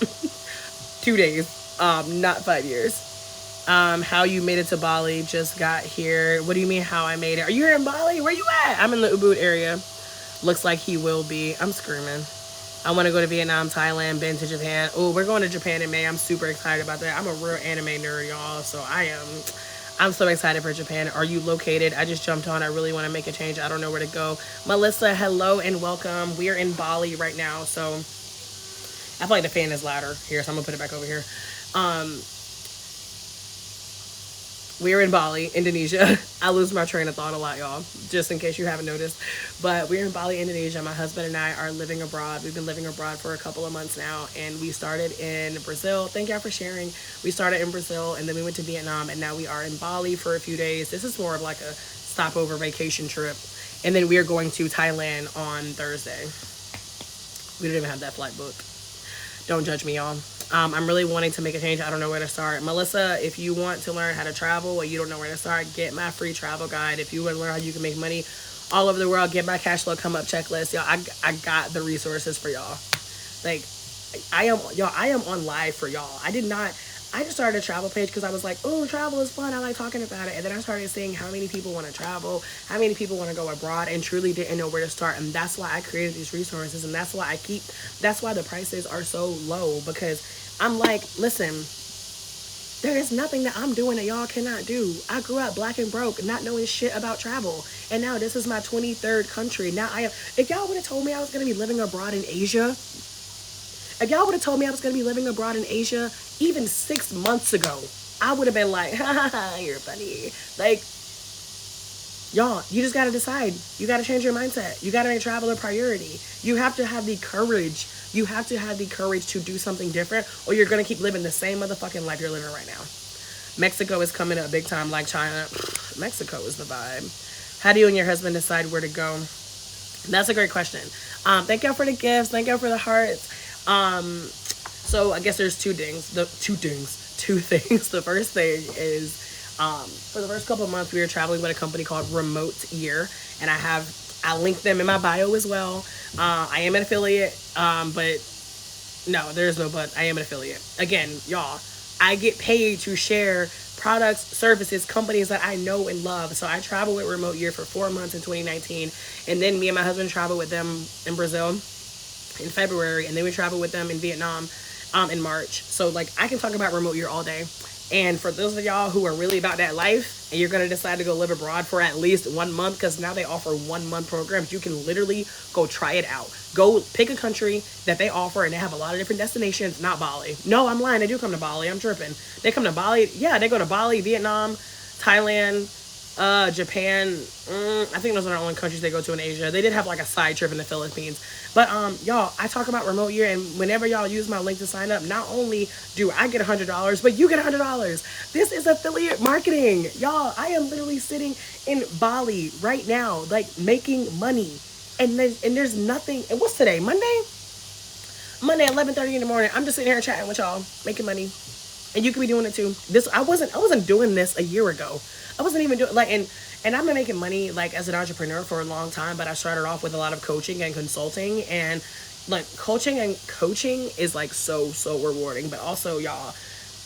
2 days. Not 5 years. How you made it to Bali, just got here. What do you mean how I made it? Are you here in Bali? Where you at? I'm in the Ubud area. Looks like he will be. I'm screaming. I want to go to Vietnam, Thailand, been to Japan. Oh, we're going to Japan in May. I'm super excited about that. I'm a real anime nerd, y'all. So I'm so excited for Japan. Are you located? I just jumped on. I really want to make a change. I don't know where to go. Melissa, hello and welcome. We are in Bali right now. So I feel like the fan is louder here. So I'm going to put it back over here. We're in Bali, Indonesia. I lose my train of thought a lot, y'all, just in case you haven't noticed. But we're in Bali, Indonesia. My husband and I are living abroad. We've been living abroad for a couple of months now, and we started in Brazil. Thank y'all for sharing. We started in Brazil, and then we went to Vietnam, and now we are in Bali for a few days. This is more of like a stopover vacation trip. And then we are going to Thailand on Thursday. We don't even have that flight booked. Don't judge me, y'all. I'm really wanting to make a change. I don't know where to start. Melissa, if you want to learn how to travel or you don't know where to start, get my free travel guide. If you want to learn how you can make money all over the world, get my cash flow come up checklist. Y'all, I got the resources for y'all. Like, I am on live for y'all. I just started a travel page because I was like, oh, travel is fun. I like talking about it. And then I started seeing how many people want to travel, how many people want to go abroad, and truly didn't know where to start. And that's why I created these resources. And that's why the prices are so low, because I'm like, listen, There is nothing that I'm doing that y'all cannot do. I grew up black and broke, not knowing shit about travel. And now this is my 23rd country. Now I am, if y'all would have told me I was going to be living abroad in Asia, if y'all would have told me I was going to be living abroad in Asia even 6 months ago, I would have been like, ha ha ha, you're funny. Like, y'all, you just got to decide. You got to change your mindset. You got to make travel a priority. You have to have the courage. You have to have the courage to do something different, or you're going to keep living the same motherfucking life you're living right now. Mexico is coming up big time like China. Mexico is the vibe. How do you and your husband decide where to go? That's a great question. Thank y'all for the gifts. Thank y'all for the hearts. So I guess there's two things. Two things. The first thing is, for the first couple of months, we were traveling with a company called Remote Year, and I linked them in my bio as well. I am an affiliate, but no, there's no but. I am an affiliate. Again, y'all, I get paid to share products, services, companies that I know and love. So I traveled with Remote Year for 4 months in 2019, and then me and my husband traveled with them in Brazil in February, and then we traveled with them in Vietnam in March. So like, I can talk about Remote Year all day. And for those of y'all who are really about that life and you're going to decide to go live abroad for at least 1 month, because now they offer 1 month programs, you can literally go try it out. Go pick a country that they offer, and they have a lot of different destinations. Not Bali. No, I'm lying. They do come to Bali. I'm tripping. They come to Bali. Yeah, they go to Bali, Vietnam, Thailand, Japan. I think those are the only countries they go to in Asia. They did have like a side trip in the Philippines. But y'all, I talk about Remote Year, and whenever y'all use my link to sign up, not only do I get $100, but you get $100. This is affiliate marketing. Y'all, I am literally sitting in Bali right now, like making money. And there's nothing. And what's today? Monday 11:30 in the morning. I'm just sitting here chatting with y'all, making money. And you could be doing it too. I wasn't doing this a year ago. I wasn't even doing like, and I've been making money like as an entrepreneur for a long time, but I started off with a lot of coaching and consulting, and like coaching is like so rewarding, but also y'all,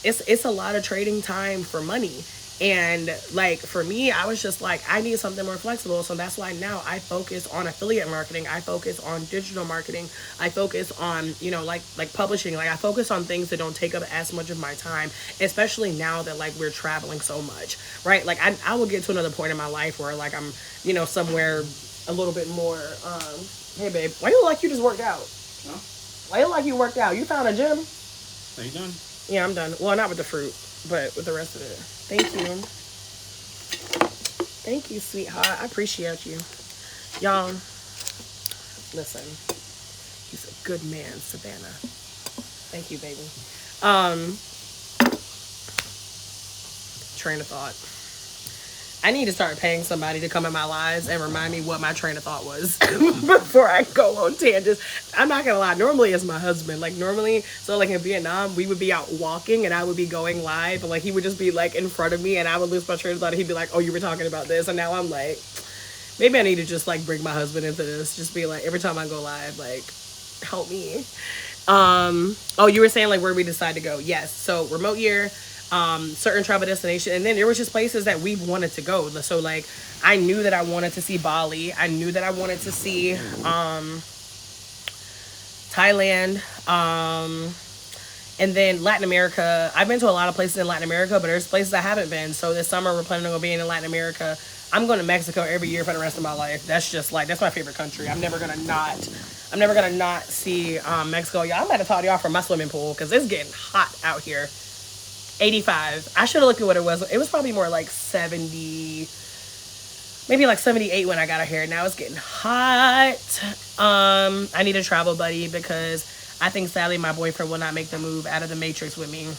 it's a lot of trading time for money. And like for me, I was just like, I need something more flexible. So that's why now I focus on affiliate marketing. I focus on digital marketing. I focus on, like publishing. Like I focus on things that don't take up as much of my time, especially now that like we're traveling so much, right? Like I will get to another point in my life where like I'm, somewhere a little bit more, hey babe, why you look like you just worked out? Huh? Why you look like you worked out? You found a gym? Are you done? Yeah, I'm done. Well, not with the fruit, but with the rest of it. Thank you. Thank you, sweetheart. I appreciate you. Y'all, listen. He's a good man, Savannah. Thank you, baby. Train of thought. I need to start paying somebody to come in my lives and remind me what my train of thought was before I go on tangents. I'm not gonna lie. Normally it's my husband. Like normally, so like in Vietnam, we would be out walking and I would be going live, and like he would just be like in front of me and I would lose my train of thought and he'd be like, oh, you were talking about this. And now I'm like, maybe I need to just like bring my husband into this. Just be like, every time I go live, like, help me. Oh, you were saying like where we decide to go. Yes. So Remote Year, certain travel destination, and then there was just places that we wanted to go. So like I knew that I wanted to see Bali. I knew that I wanted to see Thailand, and then Latin America. I've been to a lot of places in Latin America, but there's places I haven't been. So this summer we're planning on being in Latin America. I'm going to Mexico every year for the rest of my life. That's just like, that's my favorite country. I'm never gonna not see Mexico. Y'all, I'm about to talk to y'all from my swimming pool because it's getting hot out here. 85. I should have looked at what it was. It was probably more like 70, maybe like 78 when I got here. Now it's getting hot. I need a travel buddy because I think sadly my boyfriend will not make the move out of the matrix with me.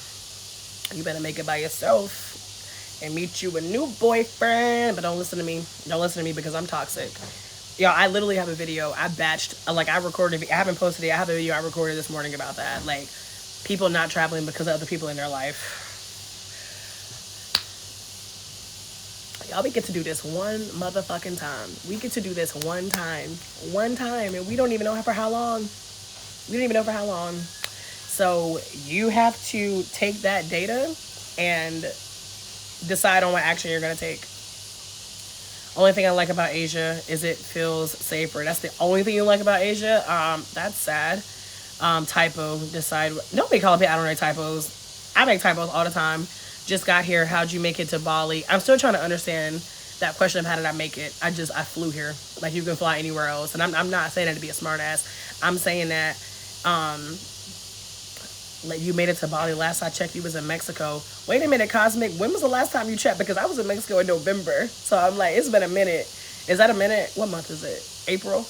You better make it by yourself and meet you a new boyfriend. But don't listen to me. Don't listen to me because I'm toxic. Yo, I literally have a video. I recorded. I haven't posted it. I have a video I recorded this morning about that. Like people not traveling because of other people in their life. Y'all, we get to do this one motherfucking time. We get to do this one time, and we don't even know for how long. So you have to take that data and decide on what action you're going to take. Only thing I like about Asia is it feels safer. That's the only thing you like about Asia. That's sad. Typo, decide. Nobody call it, I don't write typos. I make typos all the time. Just got here. How'd you make it to Bali? I'm still trying to understand that question of how did I make it. I flew here. Like, you can fly anywhere else. And I'm not saying that to be a smart ass. I'm saying that like, you made it to Bali. Last I checked, you was in Mexico. Wait a minute, Cosmic. When was the last time you checked? Because I was in Mexico in November. So I'm like, it's been a minute. Is that a minute? What month is it? April?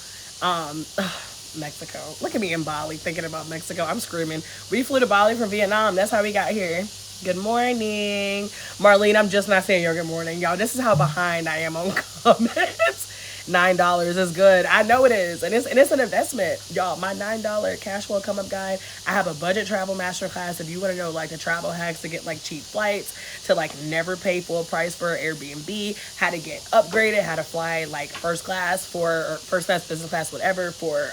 Mexico. Look at me in Bali thinking about Mexico. I'm screaming. We flew to Bali from Vietnam. That's how we got here. Good morning. Marlene, I'm just not saying your good morning. Y'all, this is how behind I am on comments. $9 is good. I know it is. And it's an investment. Y'all, my $9 cash flow come up guide. I have a budget travel masterclass. If you want to know like the travel hacks to get like cheap flights, to like never pay full price for Airbnb, how to get upgraded, how to fly like first class, business class, whatever, for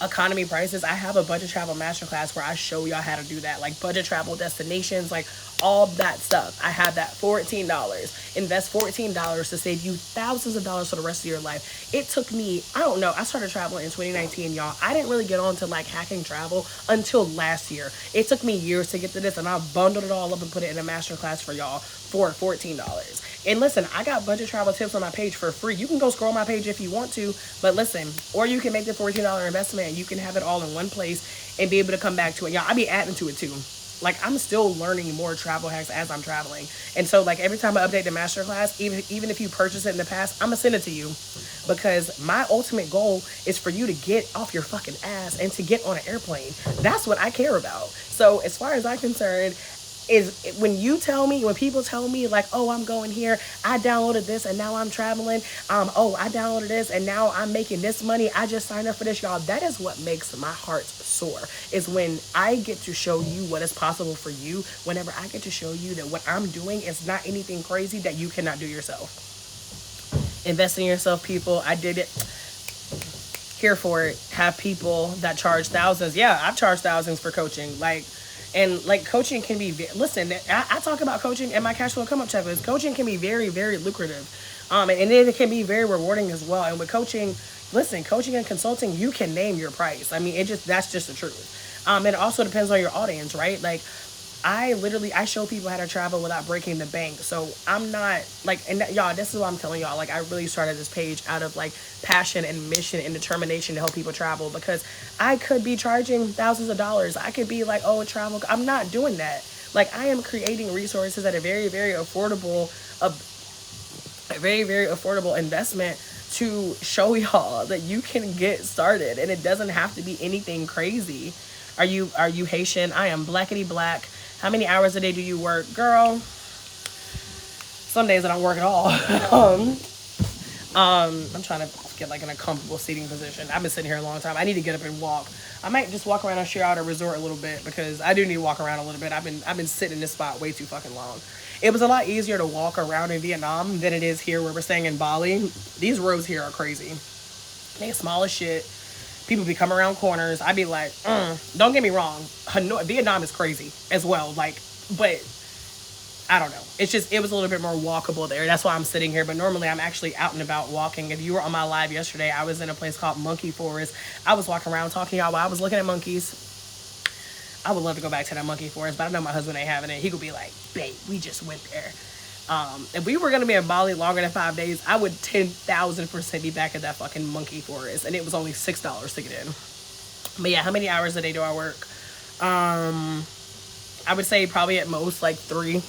economy prices. I have a budget travel masterclass where I show y'all how to do that, like budget travel destinations, like all that stuff. I have that $14. Invest $14 to save you thousands of dollars for the rest of your life. It took me, I don't know, I started traveling in 2019, y'all. I didn't really get on to like hacking travel until last year. It took me years to get to this, and I bundled it all up and put it in a masterclass for y'all for $14. And listen, I got budget travel tips on my page for free. You can go scroll my page if you want to, but listen, or you can make the $14 investment and you can have it all in one place and be able to come back to it. Y'all, I be adding to it too. Like, I'm still learning more travel hacks as I'm traveling. And so, like, every time I update the masterclass, even if you purchased it in the past, I'm going to send it to you. Because my ultimate goal is for you to get off your fucking ass and to get on an airplane. That's what I care about. So, as far as I'm concerned, is when people tell me like, oh, I'm going here, I downloaded this and now I'm traveling, oh, I downloaded this and now I'm making this money, I just signed up for this, y'all. That is what makes my heart soar, is when I get to show you what is possible for you, whenever I get to show you that what I'm doing is not anything crazy that you cannot do yourself. Invest in yourself, people. I did it. Here for it. Have people that charge thousands. Yeah, I've charged thousands for coaching. And like coaching can be, listen, I talk about coaching in my cash flow come up checklist. Coaching can be very, very lucrative. And it can be very rewarding as well. And with coaching, listen, coaching and consulting, you can name your price. I mean, that's just the truth. And it also depends on your audience, right? Like, I show people how to travel without breaking the bank. So I'm not like, and y'all, this is what I'm telling y'all. Like, I really started this page out of like passion and mission and determination to help people travel, because I could be charging thousands of dollars. I could be like, oh, travel. I'm not doing that. Like, I am creating resources at a very, very affordable investment to show y'all that you can get started, and it doesn't have to be anything crazy. Are you Haitian? I am blackity black. How many hours a day do you work? Girl, some days I don't work at all. I'm trying to get like in a comfortable seating position. I've been sitting here a long time. I need to get up and walk. I might just walk around and share out a resort a little bit, because I do need to walk around a little bit. I've been sitting in this spot way too fucking long. It was a lot easier to walk around in Vietnam than it is here where we're staying in Bali. These roads here are crazy. They're small as shit. People be coming around corners. I be like, don't get me wrong. Vietnam is crazy as well. Like, but I don't know. It was a little bit more walkable there. That's why I'm sitting here. But normally I'm actually out and about walking. If you were on my live yesterday, I was in a place called Monkey Forest. I was walking around talking to y'all while I was looking at monkeys. I would love to go back to that monkey forest, but I know my husband ain't having it. He could be like, babe, we just went there. If we were going to be in Bali longer than 5 days, I would 10,000% be back at that fucking monkey forest. And it was only $6 to get in. But yeah, how many hours a day do I work? I would say probably at most like 3.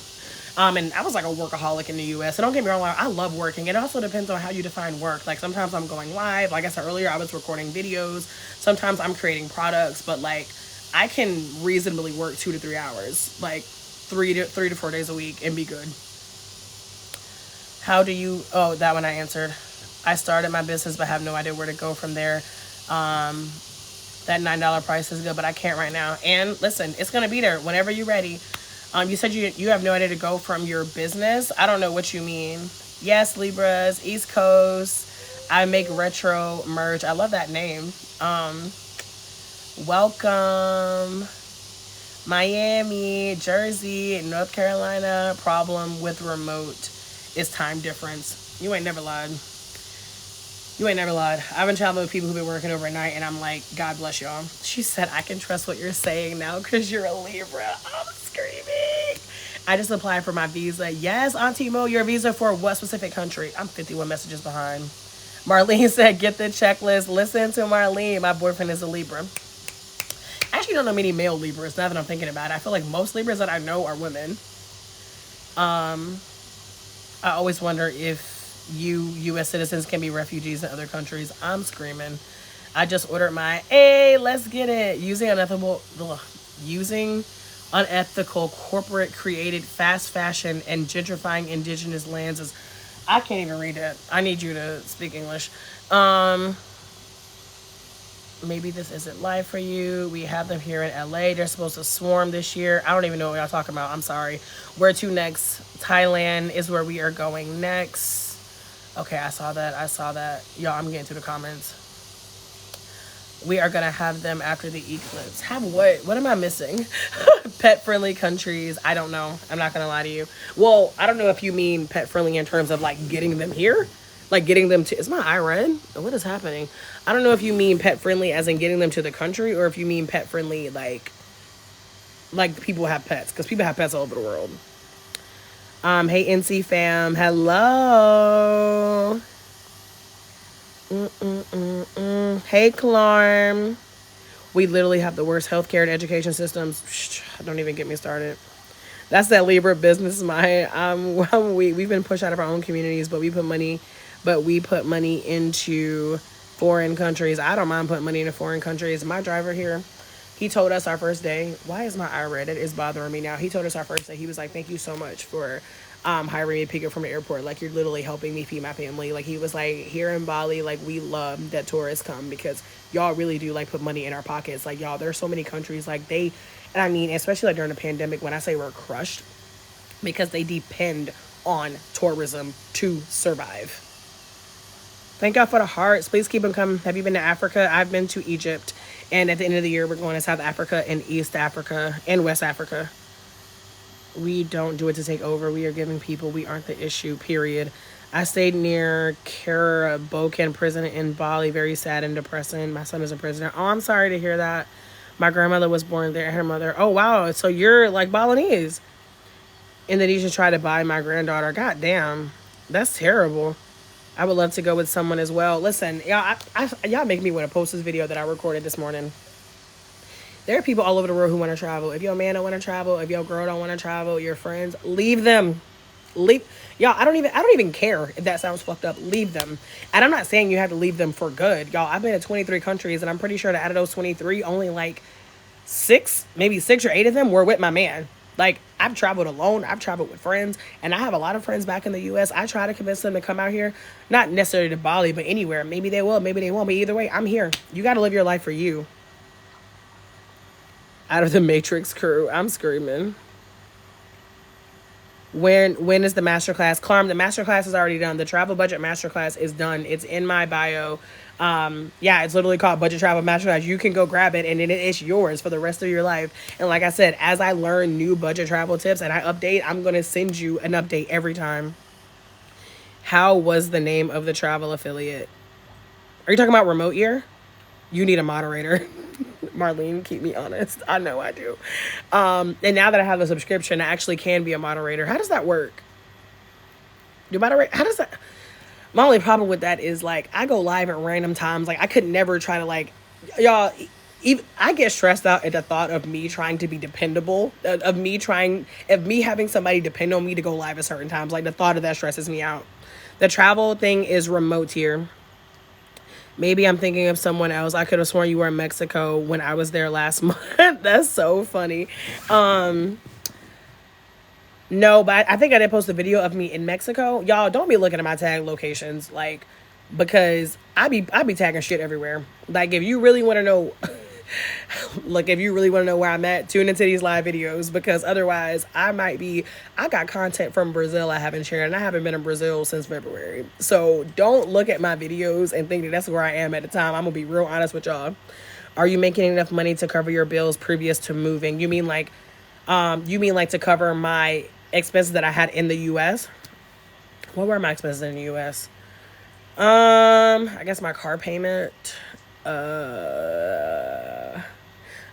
And I was like a workaholic in the US. So don't get me wrong, I love working. It also depends on how you define work. Like, sometimes I'm going live. Like I said earlier, I was recording videos. Sometimes I'm creating products. But like, I can reasonably work 2 to 3 hours. Like 3 to 4 days a week and be good. How do you, oh, that one I answered. I started my business but have no idea where to go from there. That $9 price is good, but I can't right now. And listen, it's going to be there whenever you're ready. You said you have no idea to go from your business. I don't know what you mean. Yes, Libras, East Coast. I make retro merch. I love that name. Welcome. Miami, Jersey, North Carolina. Problem with remote is time difference. You ain't never lied. You ain't never lied. I've been traveling with people who've been working overnight, and I'm like, God bless y'all. She said, I can trust what you're saying now because you're a Libra. I'm screaming. I just applied for my visa. Yes, Auntie Mo, your visa for what specific country? I'm 51 messages behind. Marlene said, get the checklist. Listen to Marlene. My boyfriend is a Libra. I actually don't know many male Libras now that I'm thinking about it. I feel like most Libras that I know are women. I always wonder if U.S. citizens can be refugees in other countries. I'm screaming. I just ordered my, hey, let's get it. Using unethical corporate created fast fashion and gentrifying indigenous lands is, I can't even read it. I need you to speak English. Maybe this isn't live for you. We have them here in LA. They're supposed to swarm this year. I don't even know what y'all talking about. I'm sorry. Where to next? Thailand is where we are going next. Okay, I saw that. Y'all, I'm getting to the comments. We are going to have them after the eclipse. Have what? What am I missing? Pet-friendly countries. I don't know. I'm not going to lie to you. Well, I don't know if you mean pet-friendly in terms of, like, getting them here. Like, getting them to... Is my eye red? What is happening? I don't know if you mean pet-friendly as in getting them to the country, or if you mean pet-friendly, like people have pets. Because people have pets all over the world. Hey, NC fam. Hello. Hey, Clarm. We literally have the worst healthcare and education systems. Don't even get me started. That's that Libra business mind. We've been pushed out of our own communities, but we put money into foreign countries. I don't mind putting money into foreign countries. My driver here, he told us our first day. Why is my eye red? It is bothering me now. He told us our first day. He was like, "Thank you so much for hiring me to pick up from the airport. Like, you're literally helping me feed my family." Like, he was like, here in Bali, like, we love that tourists come because y'all really do, like, put money in our pockets. Like, y'all, there's so many countries, like, and I mean, especially, like, during the pandemic, when I say we're crushed, because they depend on tourism to survive. Thank God for the hearts. Please keep them coming. Have you been to Africa? I've been to Egypt. And at the end of the year, we're going to South Africa and East Africa and West Africa. We don't do it to take over. We are giving people. We aren't the issue, period. I stayed near Karabokan prison in Bali. Very sad and depressing. My son is a prisoner. Oh, I'm sorry to hear that. My grandmother was born there. Her mother. Oh, wow. So you're like Balinese. Indonesia tried to buy my granddaughter. God damn. That's terrible. I would love to go with someone as well. Listen, y'all, y'all make me want to post this video that I recorded this morning. There are people all over the world who want to travel. If your man don't want to travel, if your girl don't want to travel, your friends, leave them. Leave. Y'all, I don't even care if that sounds fucked up. Leave them. And I'm not saying you have to leave them for good. Y'all, I've been to 23 countries, and I'm pretty sure that out of those 23, only like 6 or 8 of them were with my man. Like, I've traveled alone. I've traveled with friends. And I have a lot of friends back in the U.S. I try to convince them to come out here. Not necessarily to Bali, but anywhere. Maybe they will. Maybe they won't. But either way, I'm here. You got to live your life for you. Out of the Matrix crew. I'm screaming. When is the masterclass? Clarm, the masterclass is already done. The travel budget masterclass is done. It's in my bio. Yeah, it's literally called Budget Travel Masterclass. You can go grab it, and then it's yours for the rest of your life. And like I said, as I learn new budget travel tips and I update, I'm going to send you an update every time. How was the name of the travel affiliate? Are you talking about remote year? You need a moderator. Marlene, keep me honest. I know I do. And now that I have a subscription, I actually can be a moderator. How does that work? How does that... My only problem with that is, like, I go live at random times. Like, I could never try to, like... Y'all, even, I get stressed out at the thought of me trying to be dependable. Of me having somebody depend on me to go live at certain times. Like, the thought of that stresses me out. The travel thing is remote here. Maybe I'm thinking of someone else. I could have sworn you were in Mexico when I was there last month. That's so funny. No, but I think I did post a video of me in Mexico. Y'all, don't be looking at my tag locations, like, because I be tagging shit everywhere. Like, if you really want to know, where I'm at, tune into these live videos, because otherwise I got content from Brazil I haven't shared, and I haven't been in Brazil since February. So don't look at my videos and think that that's where I am at the time. I'm gonna be real honest with y'all. Are you making enough money to cover your bills previous to moving? You mean like to cover my expenses that I had in the U.S.? What were my expenses in the U.S.? I guess my car payment. Uh,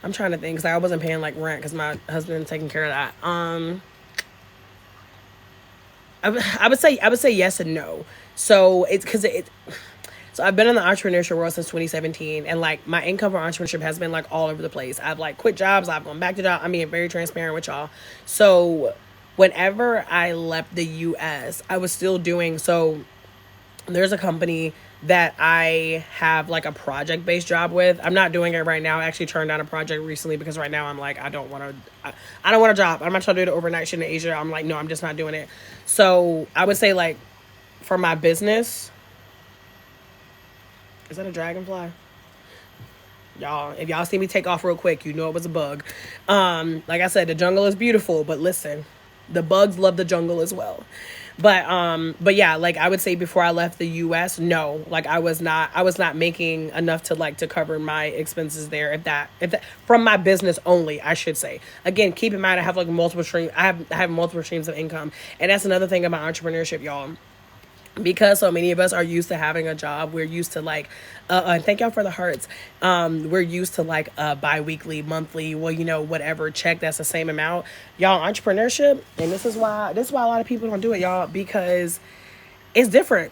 I'm trying to think because I wasn't paying like rent because my husband taking care of that. I would say yes and no. So it's because it. So I've been in the entrepreneurship world since 2017, and like my income for entrepreneurship has been like all over the place. I've like quit jobs, I've gone back to jobs. I'm being very transparent with y'all. So whenever I left the U.S., I was still doing so. There's a company that I have like a project based job with. I'm not doing it right now. I actually turned down a project recently because right now I'm like I don't want to. I don't want a job. I'm not trying to do the overnight shit in Asia. I'm like no, I'm just not doing it. So I would say like for my business. Is that a dragonfly? Y'all, if y'all see me take off real quick, you know it was a bug. Like I said, the jungle is beautiful, but listen, the bugs love the jungle as well. But yeah, like I would say before I left the US, no, like I was not making enough to like to cover my expenses there. If that from my business only, I should say. Again, keep in mind I have like multiple streams. I have multiple streams of income, and that's another thing about entrepreneurship, y'all. Because so many of us are used to having a job, we're used to like thank y'all for the hearts. We're used to like bi-weekly, monthly, well, whatever check that's the same amount. Y'all, entrepreneurship, and this is why a lot of people don't do it, y'all, because it's different.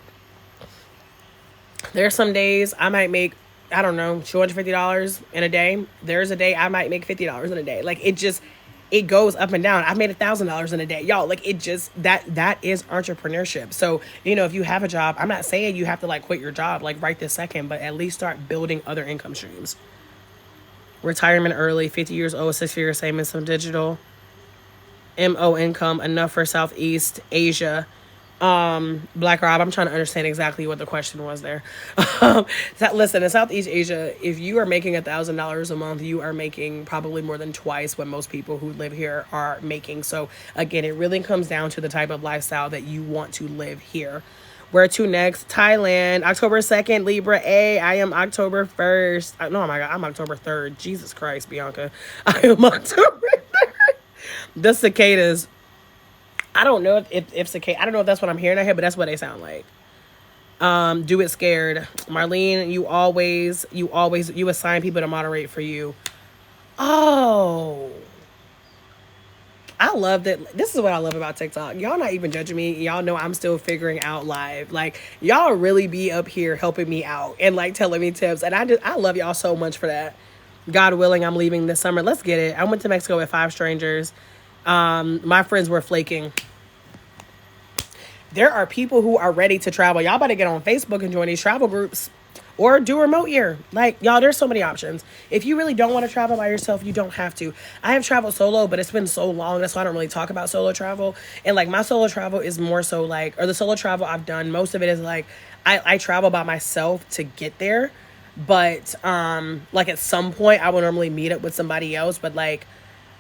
There's some days I might make, I don't know, $250 in a day. There's a day I might make $50 in a day. Like it goes up and down. I've made $1,000 in a day, y'all. Like it just that is entrepreneurship. So if you have a job, I'm not saying you have to like quit your job like right this second, but at least start building other income streams. Retirement early, 50 years old, 6-figure savings, some digital, MO income enough for Southeast Asia. Black Rob, I'm trying to understand exactly what the question was there. Listen, in Southeast Asia, if you are making $1,000 a month, you are making probably more than twice what most people who live here are making. So again, it really comes down to the type of lifestyle that you want to live here. Where to next? Thailand, October 2nd, Libra A. I am October 1st. No, oh my God, I'm October 3rd. Jesus Christ, Bianca. I am October 3rd. The cicadas. I don't know if cicada. I don't know if that's what I'm hearing out here, but that's what they sound like. Do it scared. Marlene, you assign people to moderate for you. Oh. I love that. This is what I love about TikTok. Y'all not even judging me. Y'all know I'm still figuring out live. Like, y'all really be up here helping me out and like telling me tips. And I love y'all so much for that. God willing, I'm leaving this summer. Let's get it. I went to Mexico with 5 strangers. My friends were flaking. There are people who are ready to travel. Y'all better get on Facebook and join these travel groups or do remote year. Like, y'all, there's so many options. If you really don't want to travel by yourself, you don't have to. I have traveled solo, but it's been so long. That's why I don't really talk about solo travel. And like my solo travel is more so like, or the solo travel I've done, most of it is like, I travel by myself to get there. But like at some point I would normally meet up with somebody else. But like,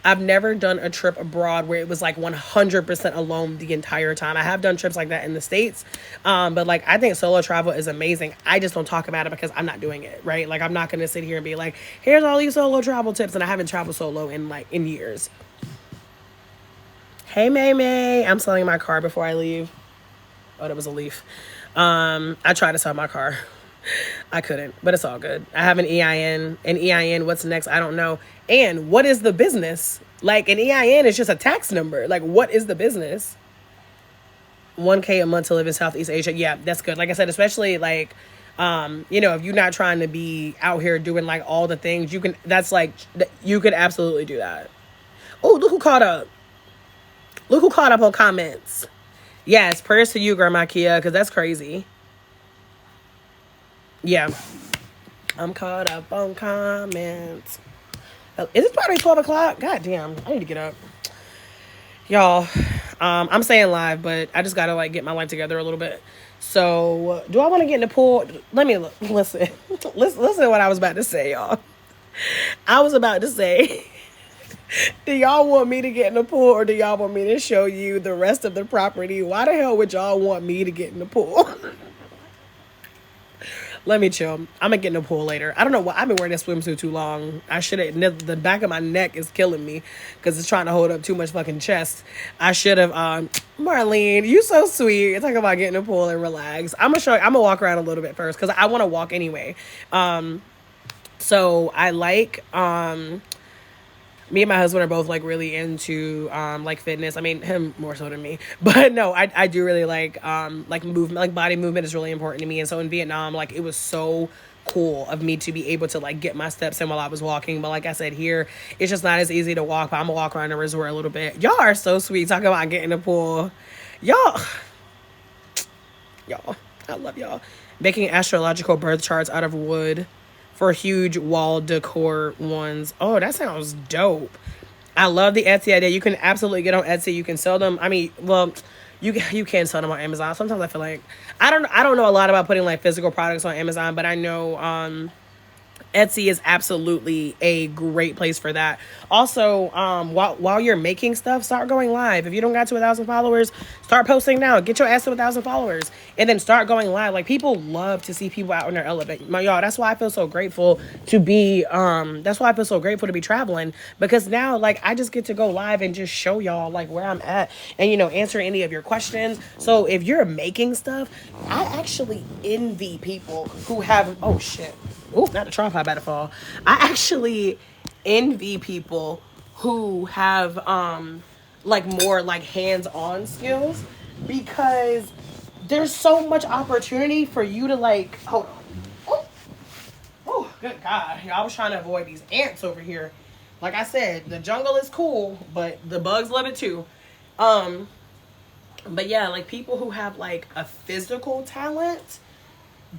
I've never done a trip abroad where it was like 100% alone the entire time. I have done trips like that in the States. But like, I think solo travel is amazing. I just don't talk about it because I'm not doing it, right? Like, I'm not going to sit here and be like, here's all these solo travel tips. And I haven't traveled solo in years. Hey, May. I'm selling my car before I leave. Oh, that was a leaf. I tried to sell my car. I couldn't, but it's all good. I have an EIN. An EIN, what's next? I don't know. And what is the business? Like, an EIN is just a tax number. Like, what is the business? 1K a month to live in Southeast Asia. Yeah, that's good. Like I said, especially like, if you're not trying to be out here doing like all the things, you could absolutely do that. Oh, look who caught up. Look who caught up on comments. Yes, prayers to you, Grandma Kia, because that's crazy. Yeah. I'm caught up on comments. Is it probably 12 o'clock? God damn. I need to get up. Y'all, I'm saying live, but I just got to like get my life together a little bit. So, do I want to get in the pool? Let me listen. Listen to what I was about to say, y'all. I was about to say, do y'all want me to get in the pool or do y'all want me to show you the rest of the property? Why the hell would y'all want me to get in the pool? Let me chill. I'm gonna get in the pool later. I don't know what I've been wearing this swimsuit too long. I should have. The back of my neck is killing me because it's trying to hold up too much fucking chest. I should have. Marlene, you so sweet. You're talking about getting in the pool and relax. I'm gonna show. I'm gonna walk around a little bit first because I want to walk anyway. So I like. Me and my husband are both like really into like fitness. I mean, him more so than me, but no, I do really like movement. Like body movement is really important to me. And so in Vietnam, like it was so cool of me to be able to like get my steps in while I was walking. But like I said, here it's just not as easy to walk. But I'm gonna walk around the resort a little bit. Y'all are so sweet. Talking about getting in the pool, y'all, I love y'all. Making astrological birth charts out of wood for huge wall decor ones. Oh, that sounds dope. I love the Etsy idea. You can absolutely get on Etsy. You can sell them. I mean, well, you can sell them on Amazon. Sometimes I feel like I don't know a lot about putting like physical products on Amazon, but I know Etsy is absolutely a great place for that. Also, while you're making stuff, start going live. If you don't got to 1,000 followers, start posting now. Get your ass to 1,000 followers, and then start going live. Like people love to see people out in their element. Y'all, that's why I feel so grateful to be. That's why I feel so grateful to be traveling, because now like I just get to go live and just show y'all like where I'm at, and answer any of your questions. So if you're making stuff, I actually envy people who have. Oh shit. Oh, not the tripod about to fall. I actually envy people who have like more like hands-on skills, because there's so much opportunity for you to like hold on. Oh, good God. I was trying to avoid these ants over here. Like I said, the jungle is cool, but the bugs love it too. But yeah, like people who have like a physical talent,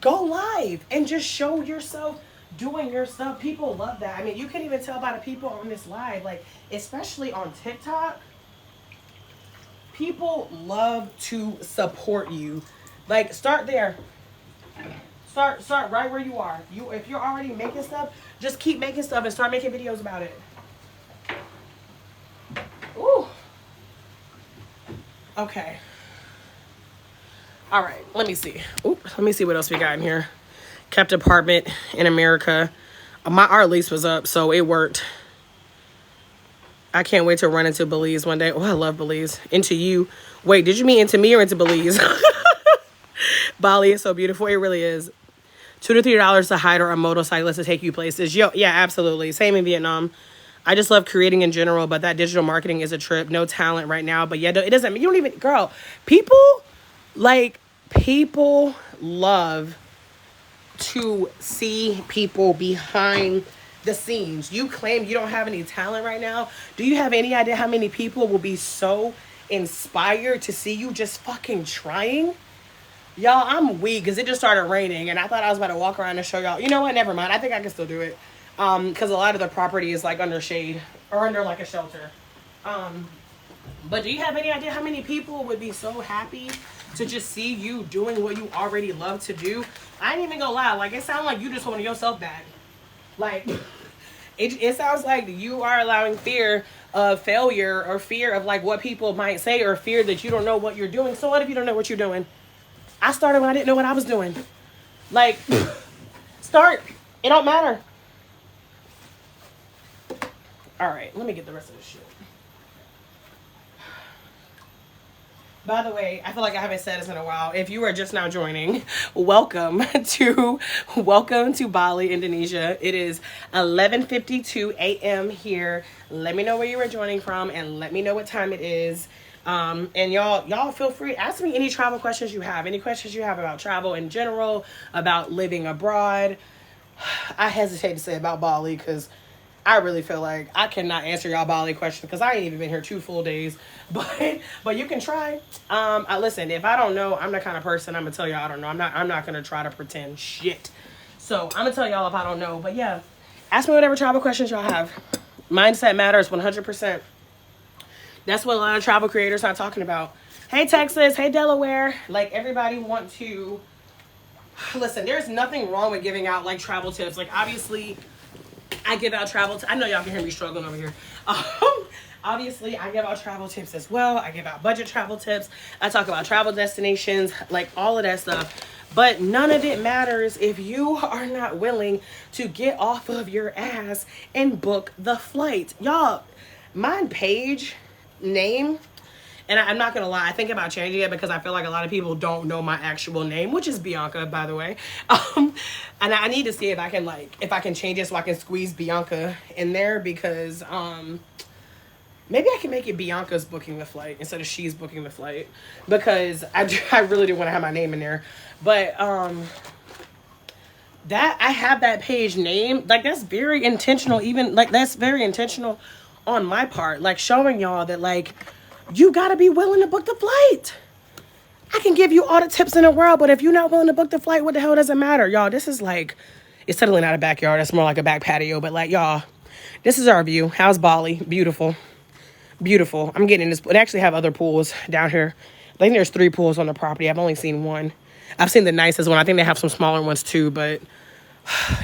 go live and just show yourself doing your stuff. People love that. I mean, you can even tell by the people on this live, like especially on TikTok, people love to support you. Like start there. Start right where you are. If you're already making stuff, just keep making stuff and start making videos about it. Ooh. Okay. All right, let me see. Let me see what else we got in here. Kept apartment in America. Our lease was up, so it worked. I can't wait to run into Belize one day. Oh, I love Belize. Into you. Wait, did you mean into me or into Belize? Bali is so beautiful. It really is. $2 to $3 to hire a motorcyclist to take you places. Yo, yeah, absolutely. Same in Vietnam. I just love creating in general, but that digital marketing is a trip. No talent right now, but yeah, it doesn't. You don't even, girl. People love to see people behind the scenes. You claim you don't have any talent right now. Do you have any idea how many people will be so inspired to see you just fucking trying? Y'all, I'm weak because it just started raining and I thought I was about to walk around and show y'all. You know what? Never mind. I think I can still do it. Because a lot of the property is like under shade or under like a shelter. But do you have any idea how many people would be so happy to just see you doing what you already love to do? I ain't even gonna lie. Like, it sounds like you just holding yourself back. Like, it sounds like you are allowing fear of failure or fear of like what people might say or fear that you don't know what you're doing. So what if you don't know what you're doing? I started when I didn't know what I was doing. Like, start. It don't matter. All right, let me get the rest of this shit. By the way, I feel like I haven't said this in a while. If you are just now joining, welcome to Bali, Indonesia. It is 11:52 a.m. here. Let me know where you are joining from and let me know what time it is. And y'all feel free to ask me any travel questions you have. Any questions you have about travel in general, about living abroad. I hesitate to say about Bali because I really feel like I cannot answer y'all Bali questions because I ain't even been here 2 full days. But you can try. Listen, if I don't know, I'm the kind of person I'm gonna tell y'all I don't know. I'm not gonna try to pretend shit. So I'm gonna tell y'all if I don't know. But yeah, ask me whatever travel questions y'all have. Mindset matters 100%. That's what a lot of travel creators are talking about. Hey Texas, hey Delaware. Like everybody want to listen. There's nothing wrong with giving out like travel tips. Like obviously, I give out travel. I know y'all can hear me struggling over here. Obviously, I give out travel tips as well. I give out budget travel tips. I talk about travel destinations, like all of that stuff. But none of it matters if you are not willing to get off of your ass and book the flight. Y'all, my page name, and I'm not gonna lie, I think about changing it because I feel like a lot of people don't know my actual name, which is Bianca, by the way. And I need to see if I can change it so I can squeeze Bianca in there, because maybe I can make it Bianca's booking the flight instead of she's booking the flight, because I really do want to have my name in there. But that I have that page name, like that's very intentional. Even like that's very intentional on my part, like showing y'all that like you gotta be willing to book the flight. I can give you all the tips in the world, but if you're not willing to book the flight, what the hell does it matter, y'all? This is like, it's totally not a backyard. It's more like a back patio. But like y'all, this is our view. How's Bali? Beautiful. Beautiful. I'm getting this. They actually have other pools down here. I think there's 3 pools on the property. I've only seen one. I've seen the nicest one. I think they have some smaller ones too, but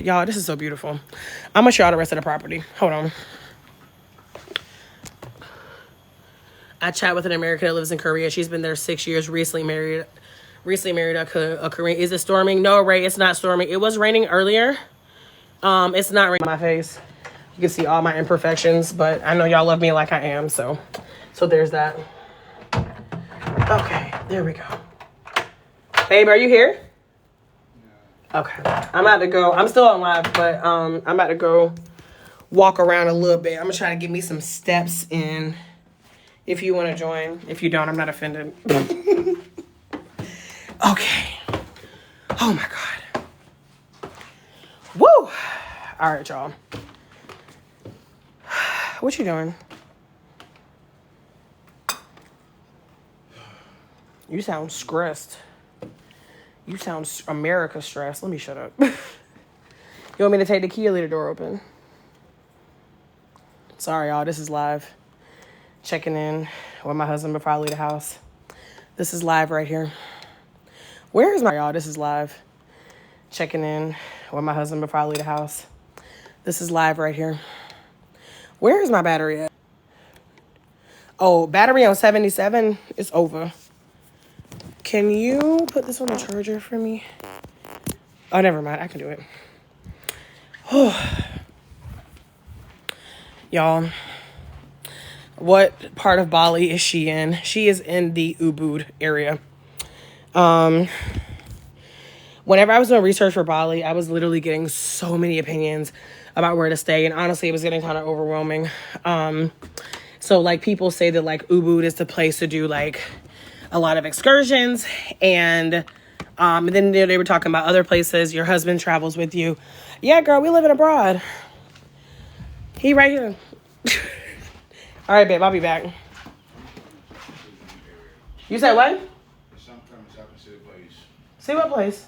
y'all, this is so beautiful. I'm gonna show y'all the rest of the property. Hold on. I chat with an American that lives in Korea. She's been there 6 years, recently married a Korean. Is it storming? No, Ray, it's not storming. It was raining earlier. It's not raining on my face. You can see all my imperfections, but I know y'all love me like I am, so there's that. Okay, there we go. Babe, are you here? Okay, I'm about to go. I'm still on live, but I'm about to go walk around a little bit. I'm gonna try to get me some steps in. If you want to join. If you don't, I'm not offended. Okay. Oh my God. Woo! All right, y'all. What you doing? You sound stressed. You sound America stressed. Let me shut up. You want me to take the key or leave the door open? Sorry, y'all. This is live. Checking in with my husband before I leave the house. This is live right here. Where is my y'all? This is live. Checking in with my husband before I leave the house. This is live right here. Where is my battery at? Oh, battery on 77 is over. Can you put this on the charger for me? Oh, never mind. I can do it. Y'all, what part of Bali is she in? She is in the Ubud area. Whenever I was doing research for Bali, I was literally getting so many opinions about where to stay, and honestly, it was getting kind of overwhelming. So like people say that like Ubud is the place to do like a lot of excursions, and then they were talking about other places. Your husband travels with you. Yeah, girl, we living abroad. He right here. All right, babe, I'll be back. You said what? See what place?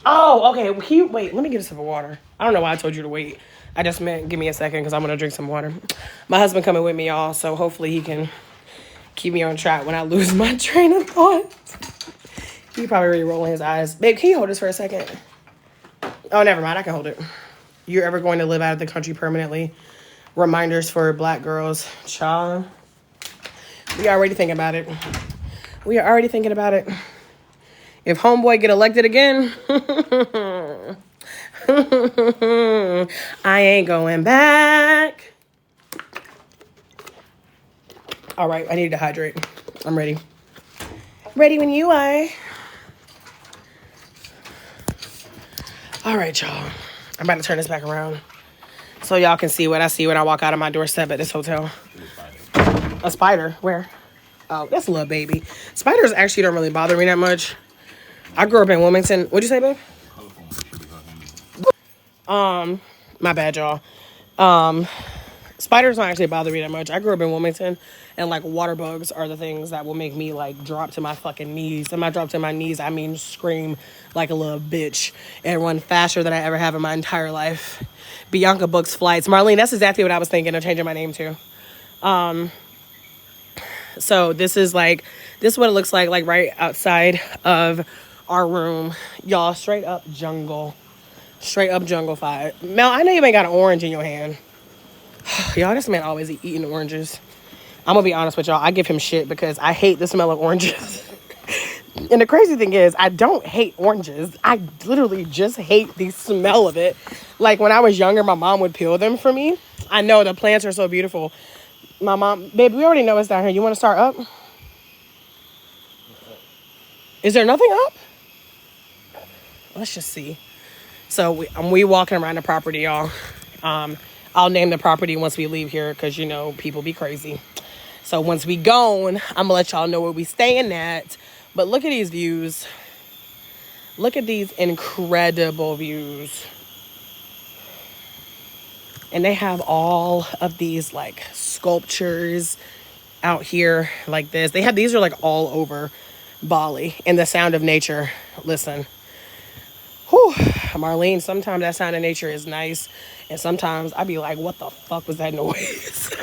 Oh, okay. Wait, let me get a sip of water. I don't know why I told you to wait. I just meant give me a second because I'm going to drink some water. My husband coming with me, y'all, so hopefully he can keep me on track when I lose my train of thought. He probably already rolling his eyes. Babe, can you hold this for a second? Oh, never mind. I can hold it. You're ever going to live out of the country permanently? Reminders for black girls. Child. We already thinking about it. We are already thinking about it. If homeboy get elected again, I ain't going back. All right, I need to hydrate. I'm ready. Ready when you are. All right, y'all. I'm about to turn this back around so y'all can see what I see when I walk out of my doorstep at this hotel. A spider? Where? Oh, that's a little baby. Spiders actually don't really bother me that much. I grew up in Wilmington. What'd you say, babe? My bad, y'all. Spiders don't actually bother me that much. I grew up in Wilmington, and like water bugs are the things that will make me like drop to my fucking knees. And by drop to my knees, I mean scream like a little bitch and run faster than I ever have in my entire life. Bianca books flights. Marlene, that's exactly what I was thinking of changing my name to. So this is what it looks like right outside of our room. Y'all, straight up jungle. Straight up jungle fire. Mel, I know you ain't got an orange in your hand. Y'all, this man always eating oranges. I'm gonna be honest with y'all. I give him shit because I hate the smell of oranges. And the crazy thing is, I don't hate oranges. I literally just hate the smell of it. Like when I was younger, my mom would peel them for me. I know the plants are so beautiful. My mom, babe, we already know it's down here. You want to start up? Is there nothing up? Let's just see. So we walking around the property, y'all. I'll name the property once we leave here because, you know, people be crazy. So once we gone, I'm going to let y'all know where we staying at. But look at these views. Look at these incredible views. And they have all of these, like, sculptures out here like this. These are, like, all over Bali. And the sound of nature. Listen. Whew, Marlene, sometimes that sound of nature is nice. And sometimes I be like, what the fuck was that noise?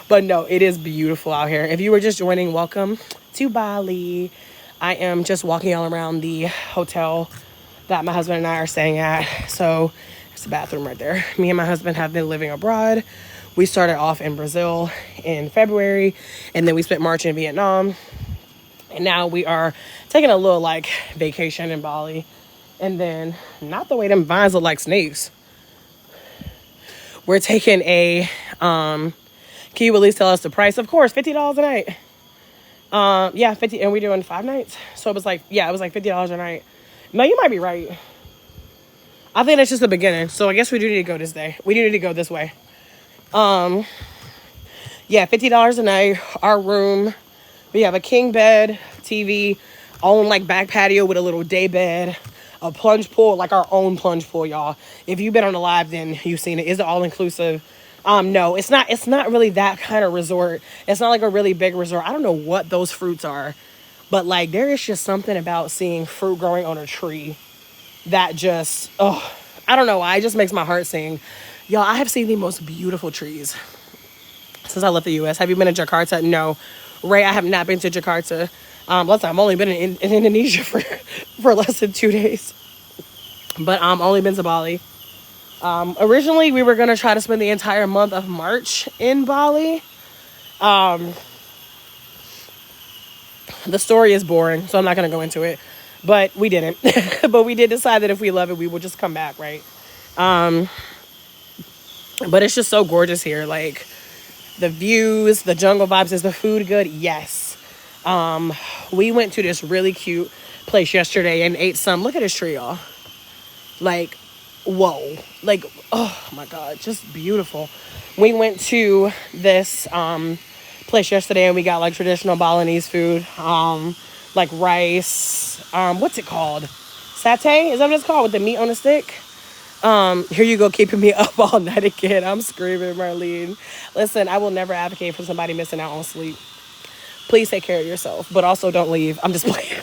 But no, it is beautiful out here. If you were just joining, welcome to Bali. I am just walking all around the hotel that my husband and I are staying at. So it's a bathroom right there. Me and my husband have been living abroad. We started off in Brazil in February. And then we spent March in Vietnam. And now we are taking a little, like, vacation in Bali. And then, not the way them vines look like snakes. We're taking a, can you at least tell us the price? Of course, $50 a night. Yeah, 50, and we're doing 5 nights. So it was like, yeah, it was like $50 a night. No, you might be right. I think that's just the beginning. So I guess we do need to go this day. We do need to go this way. Yeah, $50 a night. Our room. We have a king bed, TV, own like back patio with a little day bed, a plunge pool, like our own plunge pool, y'all. If you've been on the live, then you've seen it. Is it all inclusive? No, it's not. It's not really that kind of resort. It's not like a really big resort. I don't know what those fruits are, but like there is just something about seeing fruit growing on a tree that just, oh, I don't know why. It just makes my heart sing. Y'all, I have seen the most beautiful trees since I left the U.S. Have you been to Jakarta? No. Ray, I have not been to Jakarta. Listen, I've only been in Indonesia for less than 2 days. But only been to Bali. Originally, we were going to try to spend the entire month of March in Bali. The story is boring, so I'm not going to go into it. But we didn't. But we did decide that if we love it, we will just come back, right? But it's just so gorgeous here. Like, the views, the jungle vibes. Is the food good? Yes. We went to this really cute place yesterday and ate some. Look at this tree, y'all. Like, whoa. Like, oh my God, just beautiful. We went to this place yesterday and we got like traditional Balinese food. Like rice. What's it called? Satay? Is that what it's called? With the meat on a stick? Here you go, keeping me up all night again. I'm screaming, Marlene. Listen, I will never advocate for somebody missing out on sleep. Please take care of yourself, but also don't leave. I'm just playing.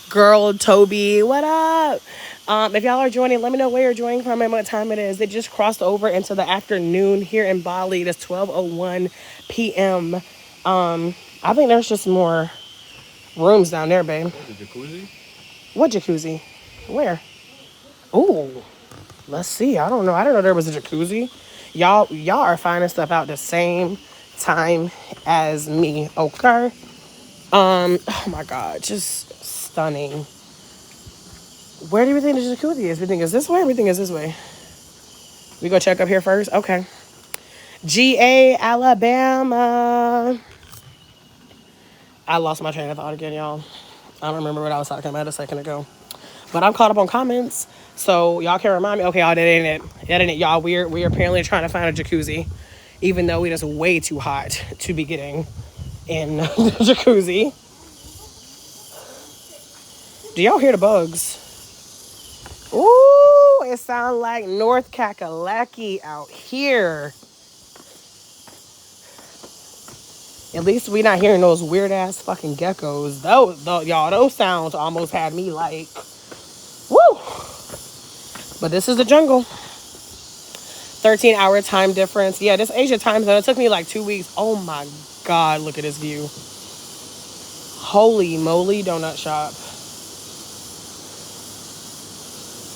Girl, Toby, what up? If y'all are joining, let me know where you're joining from and what time it is. It just crossed over into the afternoon here in Bali. It's 12:01 p.m. I think there's just more rooms down there, babe. The jacuzzi? What jacuzzi? Where? Ooh, let's see. I don't know. I didn't know there was a jacuzzi. Y'all are finding stuff out the same time as me, okay? Oh my God, just stunning. Where do we think the jacuzzi is? We think it's this way? We think it's this way. We go check up here first? Okay. GA, Alabama. I lost my train of thought again, y'all. I don't remember what I was talking about a second ago. But I'm caught up on comments, so y'all can remind me. Okay, y'all, that ain't it. That ain't it, y'all. We're apparently trying to find a jacuzzi, even though it is way too hot to be getting in the jacuzzi. Do y'all hear the bugs? Ooh, it sounds like North Kakalaki out here. At least we not hearing those weird ass fucking geckos. Those sounds almost had me like, woo. But this is the jungle. 13-hour time difference. Yeah, this Asia time zone. It took me like 2 weeks. Oh my God, look at this view. Holy moly, donut shop.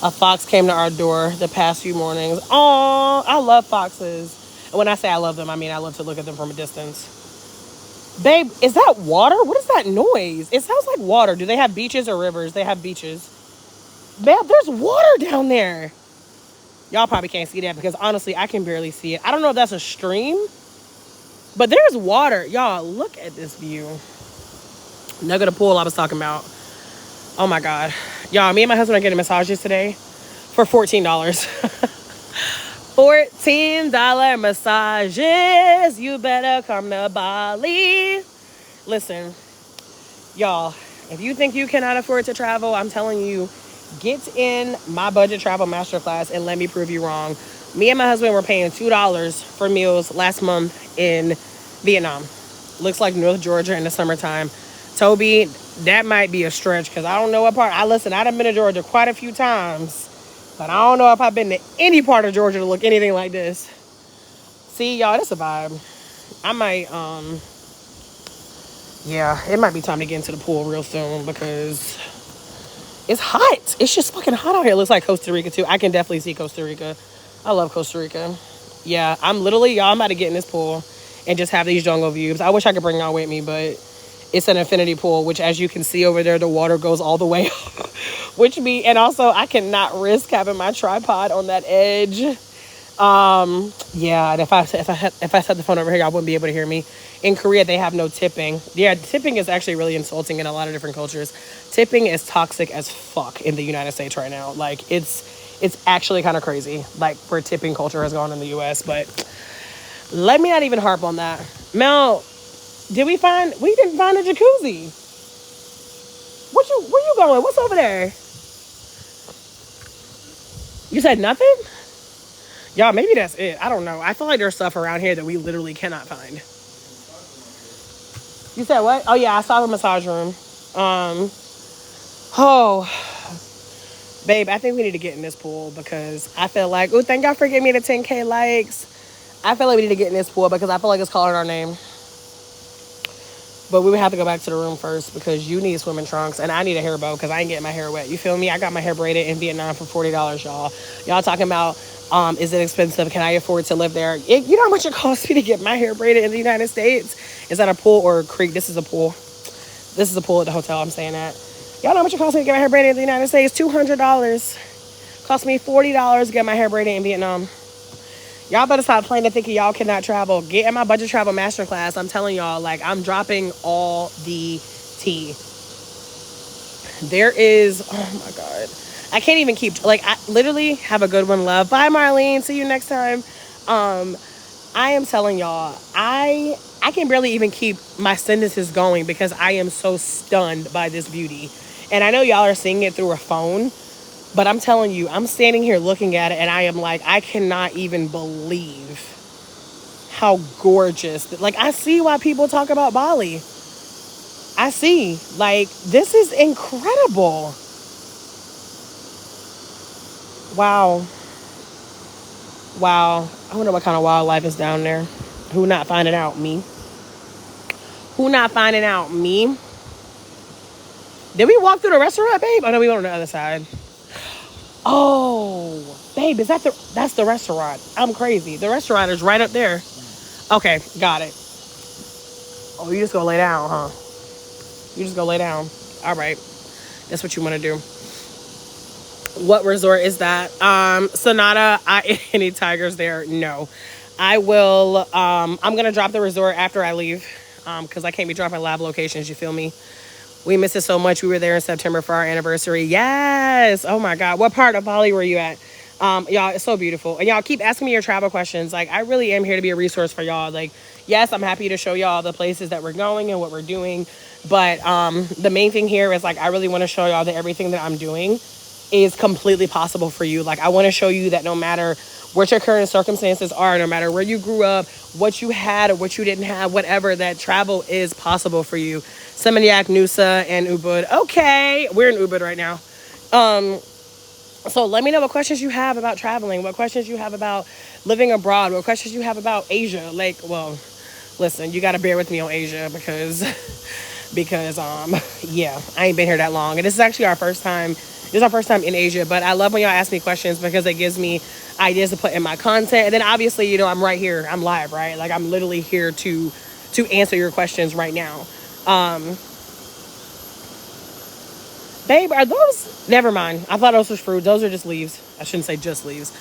A fox came to our door the past few mornings. Oh, I love foxes. And when I say I love them, I mean I love to look at them from a distance. Babe, is that water? What is that noise? It sounds like water. Do they have beaches or rivers? They have beaches. Babe, there's water down there. Y'all probably can't see that because honestly, I can barely see it. I don't know if that's a stream, but there's water. Y'all, look at this view. Nugget of pool I was talking about. Oh my God. Y'all, me and my husband are getting massages today for $14. $14 massages. You better come to Bali. Listen, y'all, if you think you cannot afford to travel, I'm telling you, get in my budget travel masterclass and let me prove you wrong. Me and my husband were paying $2 for meals last month in Vietnam. Looks like North Georgia in the summertime. Toby, that might be a stretch because I don't know what part. I've been to Georgia quite a few times, but I don't know if I've been to any part of Georgia to look anything like this. See, y'all, that's a vibe. I might, yeah, it might be time to get into the pool real soon because it's hot. It's just fucking hot out here. It looks like Costa Rica too. I can definitely see Costa Rica. I love Costa Rica. Yeah, I'm about to get in this pool and just have these jungle views. I wish I could bring y'all with me, but it's an infinity pool, which as you can see over there, the water goes all the way up. And also I cannot risk having my tripod on that edge. Yeah, and if I set the phone over here, y'all wouldn't be able to hear me. In Korea, they have no tipping. Yeah, tipping is actually really insulting in a lot of different cultures. Tipping is toxic as fuck in the United States right now. Like, it's actually kind of crazy, like, where tipping culture has gone in the U.S., but let me not even harp on that. Mel, we didn't find a jacuzzi. Where you going? What's over there? You said nothing? Y'all, maybe that's it. I don't know. I feel like there's stuff around here that we literally cannot find. You said what? Oh, yeah, I saw the massage room. Babe, I think we need to get in this pool because I feel like, oh, thank y'all for giving me the 10K likes. I feel like we need to get in this pool because I feel like it's calling our name. But we would have to go back to the room first because you need swimming trunks and I need a hair bow because I ain't getting my hair wet. You feel me? I got my hair braided in Vietnam for $40, y'all. Y'all talking about, is it expensive? Can I afford to live there? You know how much it costs me to get my hair braided in the United States? Is that a pool or a creek? This is a pool. This is a pool at the hotel I'm staying at. Y'all know how much it costs me to get my hair braided in the United States? $200. Cost me $40 to get my hair braided in Vietnam. Y'all better stop playing and thinking y'all cannot travel. Get in my budget travel masterclass. I'm telling y'all, like, I'm dropping all the tea. There is, oh my God. I can't even keep, like, I literally have a good one, love. Bye, Marlene. See you next time. I am telling y'all, I can barely even keep my sentences going because I am so stunned by this beauty. And I know y'all are seeing it through a phone, but I'm telling you, I'm standing here looking at it and I am like, I cannot even believe how gorgeous. Like, I see why people talk about Bali. I see. Like, this is incredible. Wow. I wonder what kind of wildlife is down there. Who not finding out? Me. Who not finding out? Me. Did we walk through the restaurant, babe? Oh, no, we went on the other side. Oh, babe, that's the restaurant. I'm crazy. The restaurant is right up there. Okay, got it. Oh, you just gonna lay down, huh? You just gonna lay down. All right. That's what you want to do. What resort is that? Sonata. Any tigers there? No. I will, I'm gonna drop the resort after I leave. Because I can't be dropping live locations, you feel me? We miss it so much. We were there in September for our anniversary. Yes. Oh my God. What part of Bali were you at? Y'all, it's so beautiful. And y'all keep asking me your travel questions. Like, I really am here to be a resource for y'all. Like, yes, I'm happy to show y'all the places that we're going and what we're doing. But the main thing here is, like, I really want to show y'all that everything that I'm doing is completely possible for you. Like, I want to show you that no matter what your current circumstances are, no matter where you grew up, what you had or what you didn't have, whatever, that travel is possible for you. Seminyak, Nusa, and Ubud. Okay, we're in Ubud right now. So let me know what questions you have about traveling, what questions you have about living abroad, what questions you have about Asia. Like, well, listen, you got to bear with me on Asia because yeah, I ain't been here that long. And this is actually our first time This is our first time in Asia, but I love when y'all ask me questions because it gives me ideas to put in my content. And then obviously, you know, I'm right here. I'm live, right? Like I'm literally here to answer your questions right now. Babe, are those? Never mind. I thought those was fruit. Those are just leaves. I shouldn't say just leaves.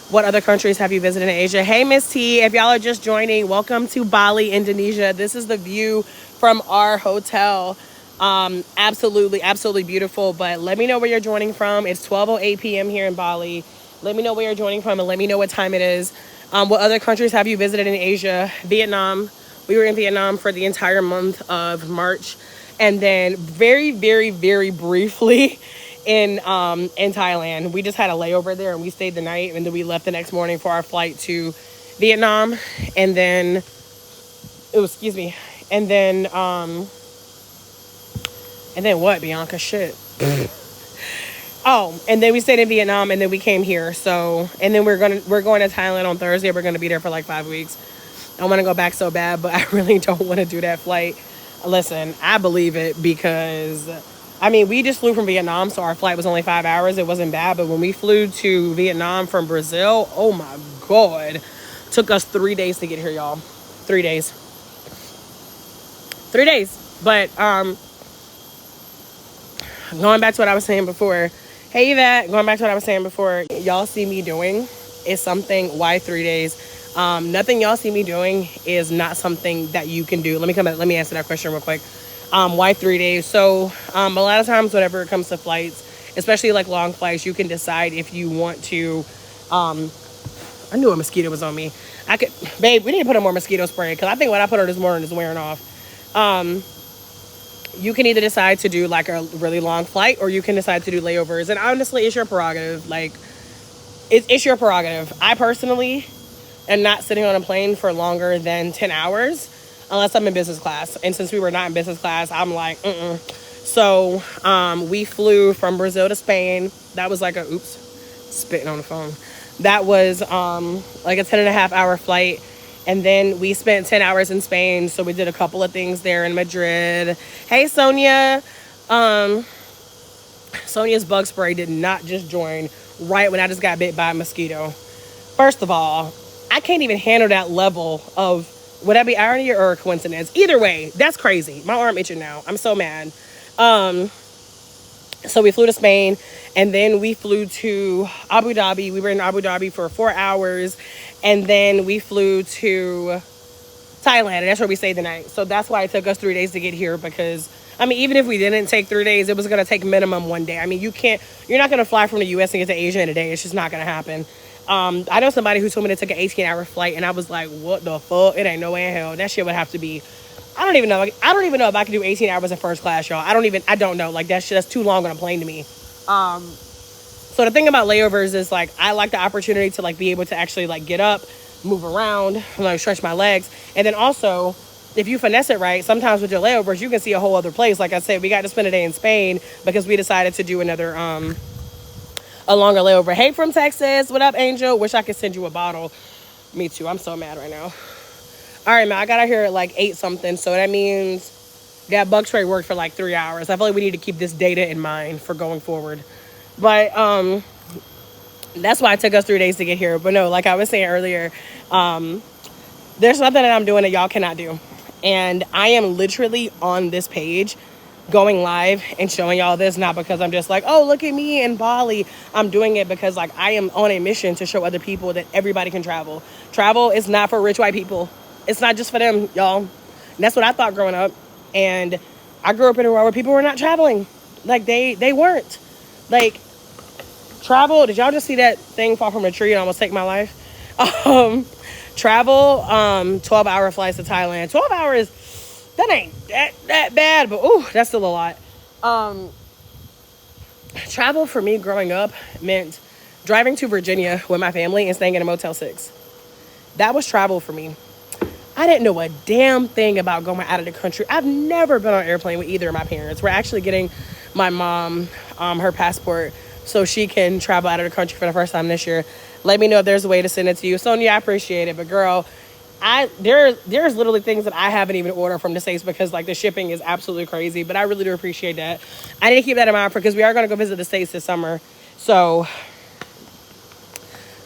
What other countries have you visited in Asia? Hey, Miss T, if y'all are just joining, welcome to Bali, Indonesia. This is the view from our hotel. Absolutely beautiful. But let me know where you're joining from. It's 12:08 p.m. here in Bali. Let me know where you're joining from and let me know what time it is. What other countries have you visited in Asia? Vietnam. We were in Vietnam for the entire month of March. And then very briefly in Thailand. We just had a layover there and we stayed the night, and then we left the next morning for our flight to Vietnam. And then and then what, Bianca? Shit. Oh, and then we stayed in Vietnam, and then we came here. So, and then we're going to Thailand on Thursday. We're going to be there for like 5 weeks. I want to go back so bad, but I really don't want to do that flight. Listen, I believe it because, I mean, we just flew from Vietnam, so our flight was only 5 hours. It wasn't bad, but when we flew to Vietnam from Brazil, oh my God, took us 3 days to get here, y'all. 3 days. 3 days. But going back to what I was saying before. Hey, Yvette, going back to what I was saying before, y'all see me doing is something. Why 3 days? Nothing y'all see me doing is not something that you can do. Let me answer that question real quick. Why 3 days? So a lot of times whenever it comes to flights, especially like long flights, you can decide if you want to. I knew a mosquito was on me. Babe, we need to put on more mosquito spray because I think what I put on this morning is wearing off. You can either decide to do like a really long flight, or you can decide to do layovers. And honestly, it's your prerogative. Like it's your prerogative. I personally am not sitting on a plane for longer than 10 hours unless I'm in business class. And since we were not in business class, I'm like, So we flew from Brazil to Spain. That was like spitting on the phone. That was like a 10.5-hour flight. And then we spent 10 hours in Spain. So we did a couple of things there in Madrid. Hey, Sonia. Sonia's bug spray did not just join right when I just got bit by a mosquito. First of all, I can't even handle that level of, would that be irony or a coincidence? Either way, that's crazy. My arm itching now. I'm so mad. So we flew to Spain, and then we flew to Abu Dhabi. We were in Abu Dhabi for 4 hours, and then we flew to Thailand, and that's where we stayed the night. So that's why it took us 3 days to get here, because I mean, even if we didn't take 3 days, it was going to take minimum 1 day. I mean, you're not going to fly from the U.S. and get to Asia in a day. It's just not going to happen. I know somebody who told me they took an 18-hour flight, and I was like, what the fuck? It ain't no way in hell. That shit would have to be, I don't even know if I could do 18 hours in first class, y'all. I don't know. Like, that's too long on a plane to me. So the thing about layovers is, like, I like the opportunity to, like, be able to actually, like, get up, move around, like, stretch my legs. And then also, if you finesse it right, sometimes with your layovers, you can see a whole other place. Like I said, we got to spend a day in Spain because we decided to do another, a longer layover. Hey, from Texas. What up, Angel? Wish I could send you a bottle. Me too. I'm so mad right now. All right, man. I got out here at like 8 something. So that means that bug spray worked for like 3 hours. I feel like we need to keep this data in mind for going forward. But that's why it took us 3 days to get here. But no, like I was saying earlier, there's something that I'm doing that y'all cannot do. And I am literally on this page going live and showing y'all this, not because I'm just like, oh, look at me in Bali. I'm doing it because, like, I am on a mission to show other people that everybody can travel. Travel is not for rich white people. It's not just for them, y'all. And that's what I thought growing up. And I grew up in a world where people were not traveling. Like, they weren't. Like, travel, did y'all just see that thing fall from a tree and almost take my life? Travel, 12-hour flights to Thailand. 12 hours, that ain't that bad, but ooh, that's still a lot. Travel for me growing up meant driving to Virginia with my family and staying in a Motel 6. That was travel for me. I didn't know a damn thing about going out of the country. I've never been on an airplane with either of my parents. We're actually getting my mom her passport so she can travel out of the country for the first time this year. Let me know if there's a way to send it to you. Sonia, I appreciate it. But girl, there's literally things that I haven't even ordered from the States because like the shipping is absolutely crazy. But I really do appreciate that. I need to keep that in mind because we are going to go visit the States this summer. So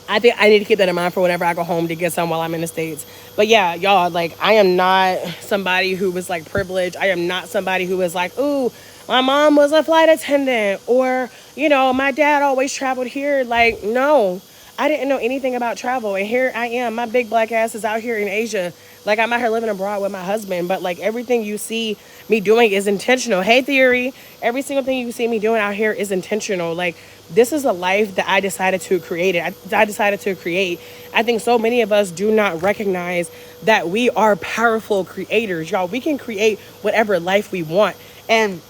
I think I need to keep that in mind for whenever I go home to get some while I'm in the States. But yeah, y'all, like, I am not somebody who was like privileged. I am not somebody who was like, ooh, my mom was a flight attendant, or, you know, my dad always traveled here. Like, no, I didn't know anything about travel. And here I am. My big black ass is out here in Asia. Like, I'm out here living abroad with my husband. But like, everything you see me doing is intentional. Hey, Theory. Every single thing you see me doing out here is intentional. Like, this is a life that I decided to create. I decided to create. I think so many of us do not recognize that we are powerful creators. Y'all, we can create whatever life we want. And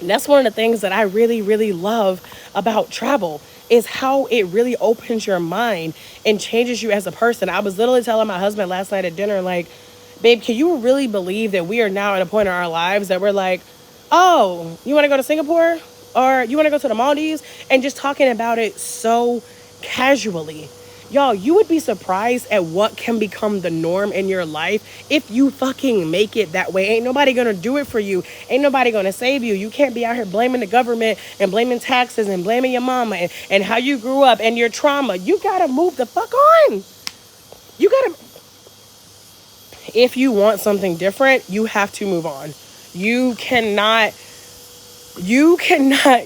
that's one of the things that I really, really love about travel is how it really opens your mind and changes you as a person. I was literally telling my husband last night at dinner, like, babe, can you really believe that we are now at a point in our lives that we're like, oh, you want to go to Singapore? Or you want to go to the Maldives? And just talking about it so casually. Y'all, you would be surprised at what can become the norm in your life if you fucking make it that way. Ain't nobody gonna do it for you. Ain't nobody gonna save you. You can't be out here blaming the government and blaming taxes and blaming your mama and how you grew up and your trauma. You gotta move the fuck on. You gotta, if you want something different, you have to move on. You cannot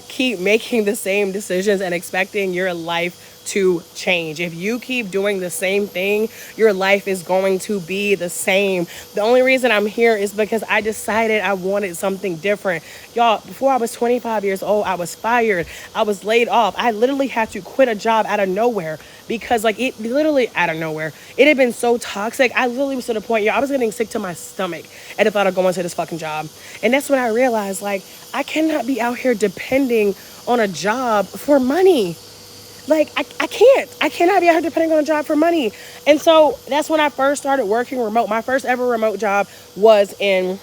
keep making the same decisions and expecting your life to change. If you keep doing the same thing, your life is going to be the same. The only reason I'm here is because I decided I wanted something different. Y'all, before I was 25 years old, I was fired. I was laid off. I literally had to quit a job out of nowhere because like it literally out of nowhere. It had been so toxic. I literally was to the point, I was getting sick to my stomach at the thought of going to this fucking job. And that's when I realized, like, I cannot be out here depending on a job for money. Like, I cannot be out here depending on a job for money. And so that's when I first started working remote. My first ever remote job was in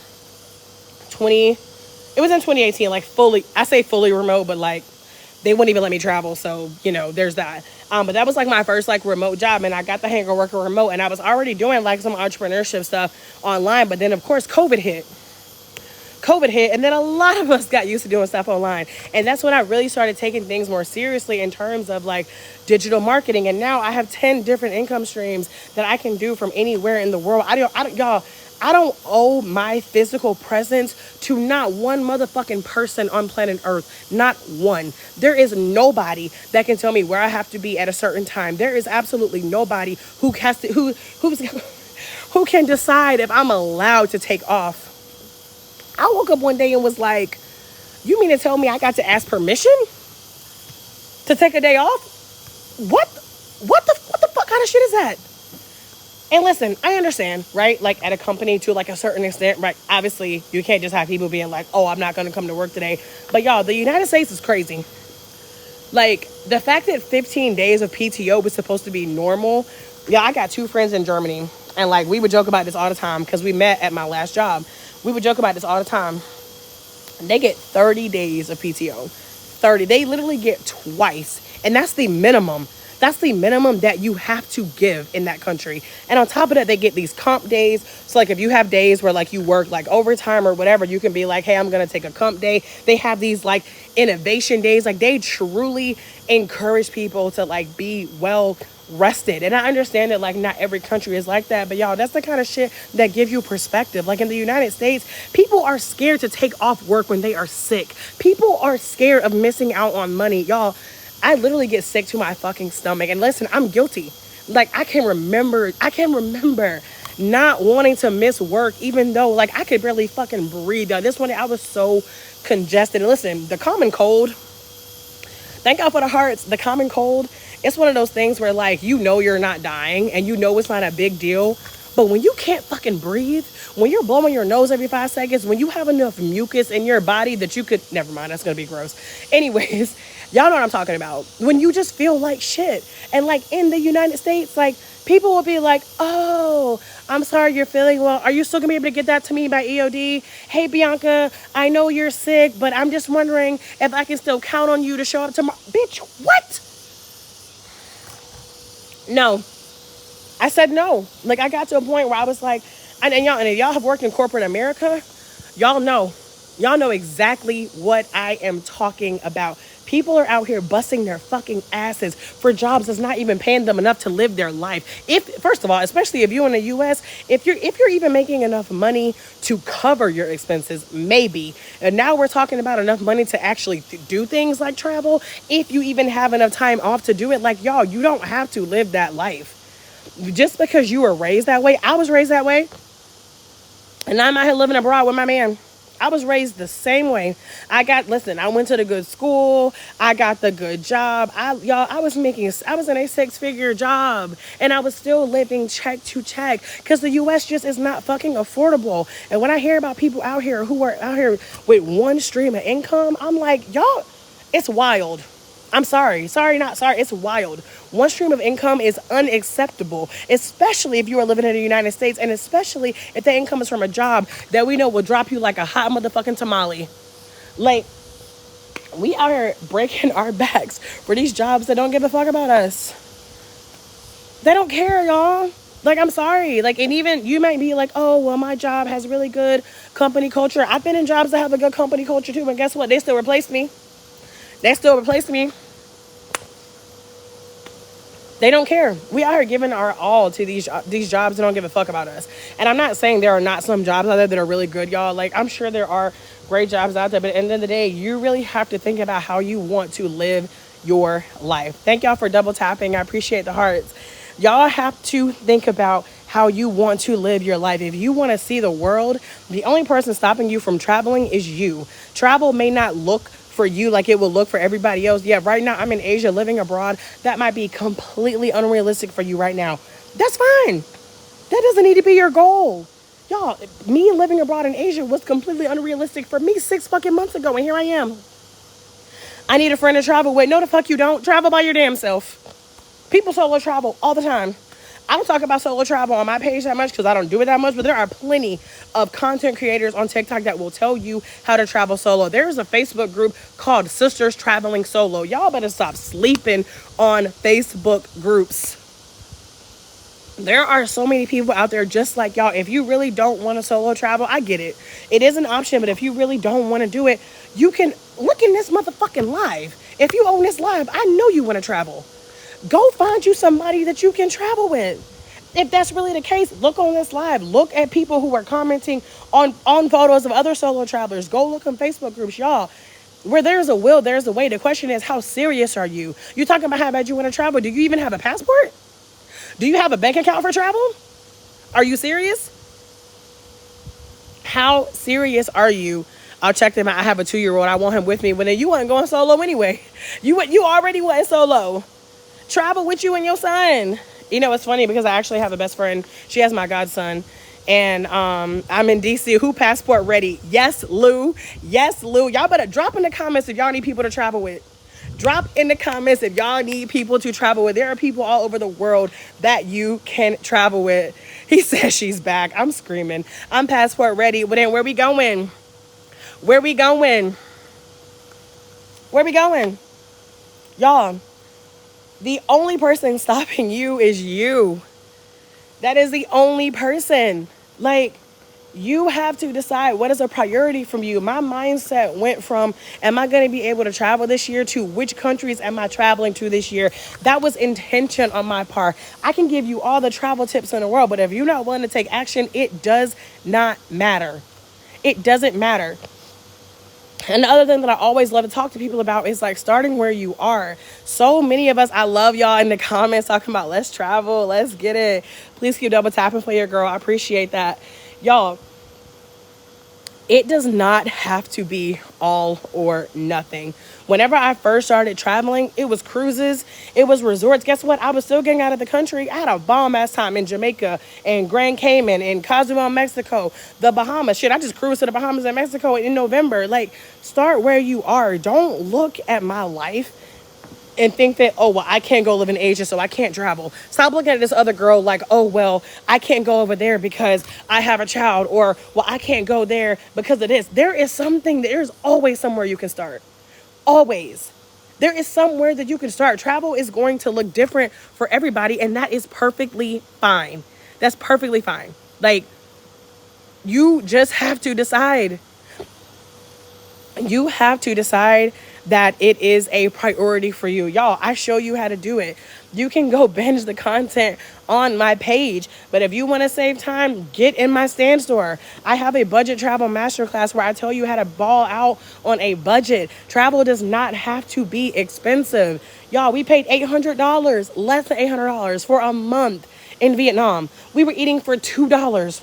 2018, like I say fully remote, but like they wouldn't even let me travel. So, you know, there's that. But that was like my first like remote job, and I got the hang of working remote, and I was already doing like some entrepreneurship stuff online. But then of course COVID hit, and then a lot of us got used to doing stuff online. And that's when I really started taking things more seriously in terms of like digital marketing. And now I have 10 different income streams that I can do from anywhere in the world. I don't owe my physical presence to not one motherfucking person on planet Earth. Not one. There is nobody that can tell me where I have to be at a certain time. There is absolutely nobody who can decide if I'm allowed to take off. I woke up one day and was like, you mean to tell me I got to ask permission to take a day off? What the fuck kind of shit is that? And listen, I understand, right? Like at a company to like a certain extent, right? Obviously, you can't just have people being like, oh, I'm not going to come to work today. But y'all, the United States is crazy. Like the fact that 15 days of PTO was supposed to be normal. Yeah, I got 2 friends in Germany, and like we would joke about this all the time because we met at my last job. We would joke about this all the time. They get 30 days of PTO. 30. They literally get twice. And that's the minimum. That's the minimum that you have to give in that country. And on top of that, they get these comp days. So like if you have days where like you work like overtime or whatever, you can be like, hey, I'm going to take a comp day. They have these like innovation days. Like they truly encourage people to like be well rested. And I understand that like not every country is like that, but y'all, that's the kind of shit that give you perspective. Like in the United States, people are scared to take off work when they are sick. People are scared of missing out on money. Y'all, I literally get sick to my fucking stomach. And listen, I'm guilty. Like I can remember not wanting to miss work, even though like I could barely fucking breathe. This one day I was so congested. And listen, the common cold, thank God for the hearts, the common cold, it's one of those things where like, you know, you're not dying and you know, it's not a big deal. But when you can't fucking breathe, when you're blowing your nose every 5 seconds, when you have enough mucus in your body that you could, never mind, that's going to be gross. Anyways, y'all know what I'm talking about. When you just feel like shit. And like in the United States, like people will be like, oh, I'm sorry you're feeling well. Are you still going to be able to get that to me by EOD? Hey, Bianca, I know you're sick, but I'm just wondering if I can still count on you to show up tomorrow. Bitch, what? No. I said no. Like, I got to a point where I was like, and if y'all have worked in corporate America, y'all know. Y'all know exactly what I am talking about. People are out here busting their fucking asses for jobs that's not even paying them enough to live their life. If first of all, especially if you're in the US, if you're even making enough money to cover your expenses, maybe. And now we're talking about enough money to actually do things like travel. If you even have enough time off to do it, like y'all, you don't have to live that life. Just because you were raised that way, I was raised that way. And I'm out here living abroad with my man. I was raised the same way. I went to the good school. I got the good job. I was in a six-figure job, and I was still living check to check because the U.S. just is not fucking affordable. And when I hear about people out here who are out here with one stream of income, I'm like, y'all, it's wild. I'm sorry. Sorry, not sorry. It's wild. One stream of income is unacceptable, especially if you are living in the United States, and especially if the income is from a job that we know will drop you like a hot motherfucking tamale. Like, we out here breaking our backs for these jobs that don't give a fuck about us. They don't care, y'all. Like, I'm sorry. Like, and even you might be like, oh, well, my job has really good company culture. I've been in jobs that have a good company culture too, and guess what? They still replaced me. They don't care. We are giving our all to these jobs that don't give a fuck about us. And I'm not saying there are not some jobs out there that are really good, y'all. Like, I'm sure there are great jobs out there. But at the end of the day, you really have to think about how you want to live your life. Thank y'all for double tapping. I appreciate the hearts. Y'all have to think about how you want to live your life. If you want to see the world, the only person stopping you from traveling is you. Travel may not look for you like it will look for everybody else. Yeah, right now I'm in Asia living abroad. That might be completely unrealistic for you right now. That's fine. That doesn't need to be your goal. Y'all, me living abroad in Asia was completely unrealistic for me 6 fucking months ago, and here I am. I need a friend to travel with. No, the fuck you don't. Travel by your damn self. People solo travel all the time. I don't talk about solo travel on my page that much because I don't do it that much, but there are plenty of content creators on TikTok that will tell you how to travel solo. There's a Facebook group called Sisters Traveling Solo. Y'all better stop sleeping on Facebook groups. There are so many people out there just like y'all. If you really don't want to solo travel, I get it. It is an option, but if you really don't want to do it, you can look in this motherfucking live. If you own this live, I know you want to travel. Go find you somebody that you can travel with. If that's really the case, look on this live. Look at people who are commenting on photos of other solo travelers. Go look on Facebook groups, y'all. Where there's a will, there's a way. The question is, how serious are you? You talking about how bad you want to travel? Do you even have a passport? Do you have a bank account for travel? Are you serious? How serious are you? I'll check them out. I have a 2-year-old. I want him with me. When you weren't going solo anyway. You already went solo. Travel with you and your son. You know, it's funny because I actually have a best friend. She has my godson. And I'm in DC. Who passport ready? Yes, Lou. Yes, Lou. Y'all better drop in the comments if y'all need people to travel with. Drop in the comments if y'all need people to travel with. There are people all over the world that you can travel with. He says she's back. I'm screaming. I'm passport ready. But then where we going? Where we going? Where we going? Y'all. The only person stopping you is you. That is the only person. Like, you have to decide what is a priority from you. My mindset went from, am I going to be able to travel this year, to which countries am I traveling to this year? That was intention on my part. I can give you all the travel tips in the world, but if you're not willing to take action, it does not matter. It doesn't matter. And the other thing that I always love to talk to people about is like starting where you are. So many of us, I love y'all in the comments talking about let's travel, let's get it. Please keep double tapping for your girl. I appreciate that. Y'all, it does not have to be all or nothing. Whenever I first started traveling, it was cruises, it was resorts. Guess what? I was still getting out of the country. I had a bomb ass time in Jamaica and Grand Cayman and Cozumel, Mexico, the Bahamas. Shit, I just cruised to the Bahamas and Mexico in November. Like, start where you are. Don't look at my life and think that, oh, well, I can't go live in Asia, so I can't travel. Stop looking at this other girl like, oh, well, I can't go over there because I have a child, or, well, I can't go there because of this. There's always somewhere you can start. Always. There is somewhere that you can start. Travel is going to look different for everybody, and that is perfectly fine. That's perfectly fine. Like, you just have to decide. You have to decide that it is a priority for you. Y'all, I show you how to do it. You can go binge the content on my page. But if you want to save time, get in my stand store. I have a budget travel masterclass where I tell you how to ball out on a budget. Travel does not have to be expensive. Y'all, we paid $800, less than $800 for a month in Vietnam. We were eating for $2.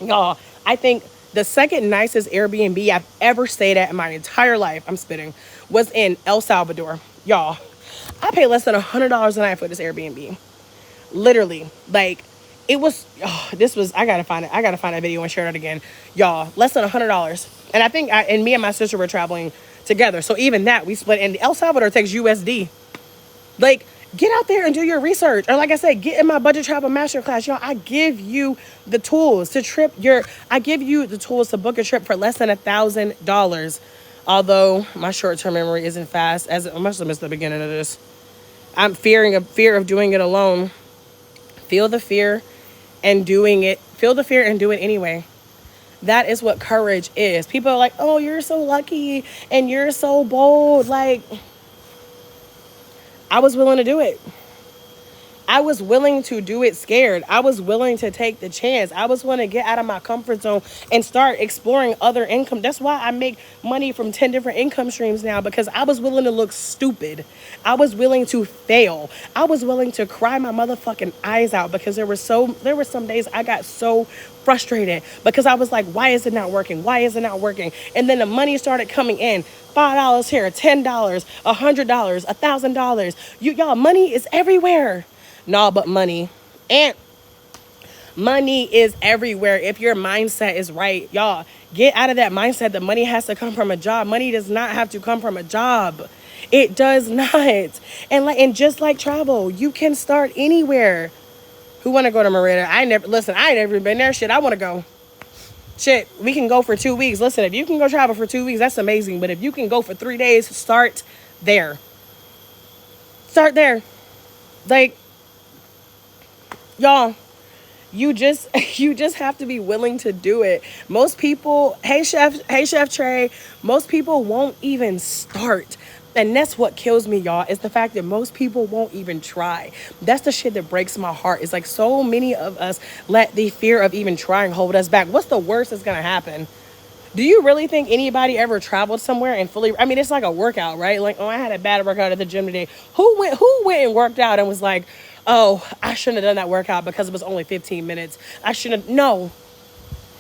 Y'all, I think the second nicest Airbnb I've ever stayed at in my entire life, I'm spitting, was in El Salvador. Y'all, I paid less than $100 a night for this Airbnb. Literally, like, it was, I gotta find it. I gotta find that video and share it again. Y'all, less than $100. And I think, and me and my sister were traveling together. So even that, we split. And El Salvador takes USD. Like, get out there and do your research. Or like I said, get in my budget travel masterclass. Y'all, I give you the tools to I give you the tools to book a trip for less than $1,000. Although my short-term memory isn't fast, as I must have missed the beginning of this. I'm fear of doing it alone. Feel the fear and doing it. Feel the fear and do it anyway. That is what courage is. People are like, oh, you're so lucky and you're so bold. Like, I was willing to do it. I was willing to do it scared. I was willing to take the chance. I was willing to get out of my comfort zone and start exploring other income. That's why I make money from 10 different income streams now, because I was willing to look stupid. I was willing to fail. I was willing to cry my motherfucking eyes out, because there were some days I got so frustrated because I was like, why is it not working? Why is it not working? And then the money started coming in. $5 here, $10, $100, $1,000. Y'all, money is everywhere. No, but money. And money is everywhere if your mindset is right. Y'all, get out of that mindset that money has to come from a job. Money does not have to come from a job. It does not. And just like travel, you can start anywhere. Who want to go to Merida? I ain't never been there. Shit, I want to go. Shit, we can go for 2 weeks. Listen, if you can go travel for 2 weeks, that's amazing. But if you can go for 3 days, start there. Start there. Like, y'all, you just have to be willing to do it. Most people, hey Chef Trey, most people won't even start. And that's what kills me, y'all, is the fact that most people won't even try. That's the shit that breaks my heart. It's like so many of us let the fear of even trying hold us back. What's the worst that's gonna happen? Do you really think anybody ever traveled somewhere and it's like a workout, right? Like, oh, I had a bad workout at the gym today. Who went and worked out and was like, oh, I shouldn't have done that workout because it was only 15 minutes. No.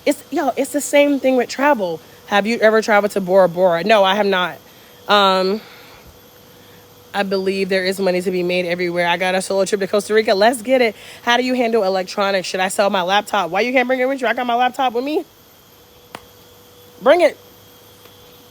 It's the same thing with travel. Have you ever traveled to Bora Bora? No, I have not. I believe there is money to be made everywhere. I got a solo trip to Costa Rica. Let's get it. How do you handle electronics? Should I sell my laptop? Why you can't bring it with you? I got my laptop with me. Bring it.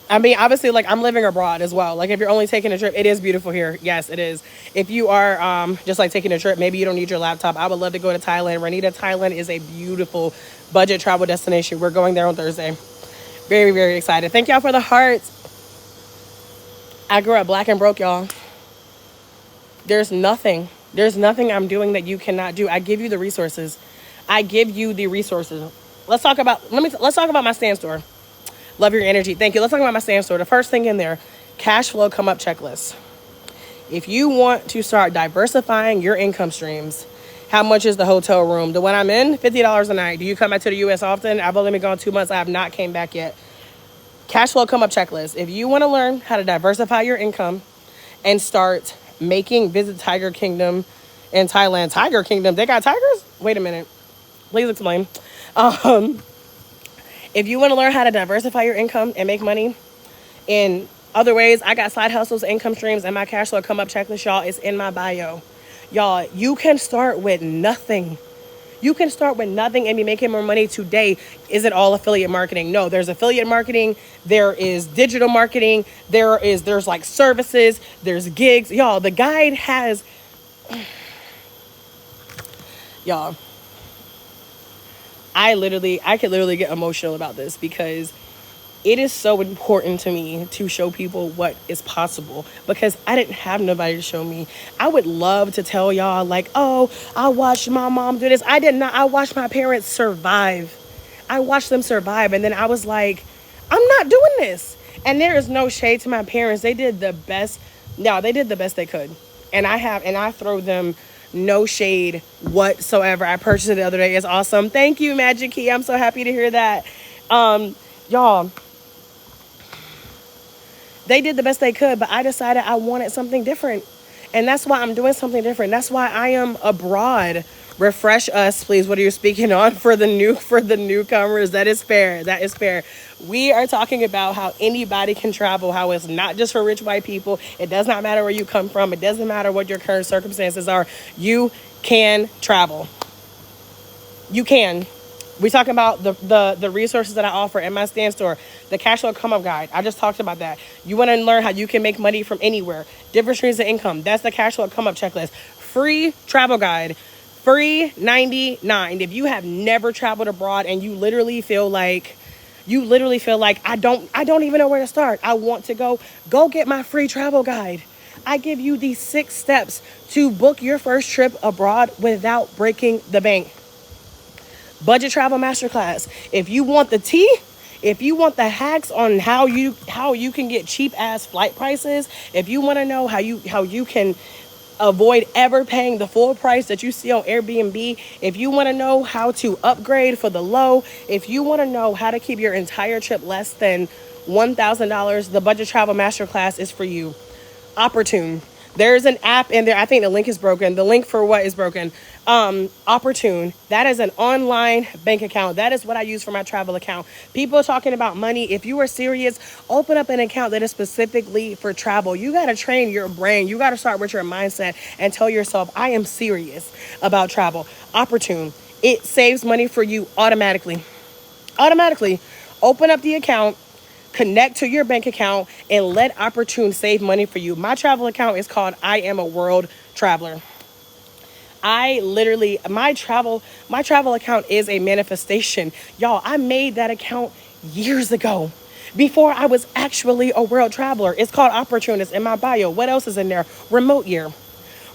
I mean, obviously, like, I'm living abroad as well. Like, if you're only taking a trip, it is beautiful here. Yes, it is. If you are just like taking a trip, maybe you don't need your laptop. I would love to go to Thailand. Ranita, Thailand is a beautiful budget travel destination. We're going there on Thursday. Very, very excited. Thank y'all for the hearts. I grew up black and broke, y'all. There's nothing I'm doing that you cannot do. I give you the resources. Let's talk about my stand store. Love your energy. Thank you. Let's talk about my stand store. The first thing in there, cash flow come up checklist. If you want to start diversifying your income streams, how much is the hotel room? The one I'm in, $50 a night. Do you come back to the U.S. often? I've only been gone 2 months. I have not came back yet. Cash flow come up checklist. If you want to learn how to diversify your income and start making Visit Tiger Kingdom in Thailand. Tiger Kingdom? They got tigers? Wait a minute. Please explain. If you want to learn how to diversify your income and make money in other ways, I got side hustles, income streams, and my cash flow come up checklist, y'all. It's in my bio. Y'all, you can start with nothing. You can start with nothing and be making more money today. Is it all affiliate marketing? No, there's affiliate marketing. There is digital marketing. There's like services. There's gigs. Y'all, the guide has... Y'all, I could literally get emotional about this because it is so important to me to show people what is possible because I didn't have nobody to show me. I would love to tell y'all, like, oh, I watched my mom do this. I did not. I watched my parents survive. I watched them survive. And then I was like, I'm not doing this. And there is no shade to my parents. They did the best. No, they did the best they could. And I throw them no shade whatsoever. I purchased it the other day. It's awesome. Thank you, Magic Key. I'm so happy to hear that. Y'all, they did the best they could, but I decided I wanted something different. And that's why I'm doing something different. That's why I am abroad. Refresh us, please. What are you speaking on for the newcomers? That is fair. That is fair. We are talking about how anybody can travel, how it's not just for rich white people. It does not matter where you come from. It doesn't matter what your current circumstances are. You can travel. You can. We talking about the resources that I offer in my stand store, the cash flow come up guide. I just talked about that. You want to learn how you can make money from anywhere, different streams of income. That's the cash flow come up checklist. Free travel guide, free $99. If you have never traveled abroad and you literally feel like I don't even know where to start. I want to go get my free travel guide. I give you these 6 steps to book your first trip abroad without breaking the bank. Budget travel masterclass. If you want the tea, if you want the hacks on how you can get cheap ass flight prices, if you want to know how you can avoid ever paying the full price that you see on Airbnb, if you want to know how to upgrade for the low, if you want to know how to keep your entire trip less than $1,000, the budget travel masterclass is for you. Opportune. There's an app in there. I think the link is broken. The link for what is broken? Opportune. That is an online bank account. That is what I use for my travel account. People talking about money. If you are serious, open up an account that is specifically for travel. You got to train your brain. You got to start with your mindset and tell yourself, I am serious about travel. Opportune. It saves money for you automatically. Automatically. Open up the account. Connect to your bank account and let Opportune save money for you. My travel account is called I Am a World Traveler. My travel account is a manifestation. Y'all, I made that account years ago before I was actually a world traveler. It's called Opportune. It's in my bio. What else is in there? Remote Year.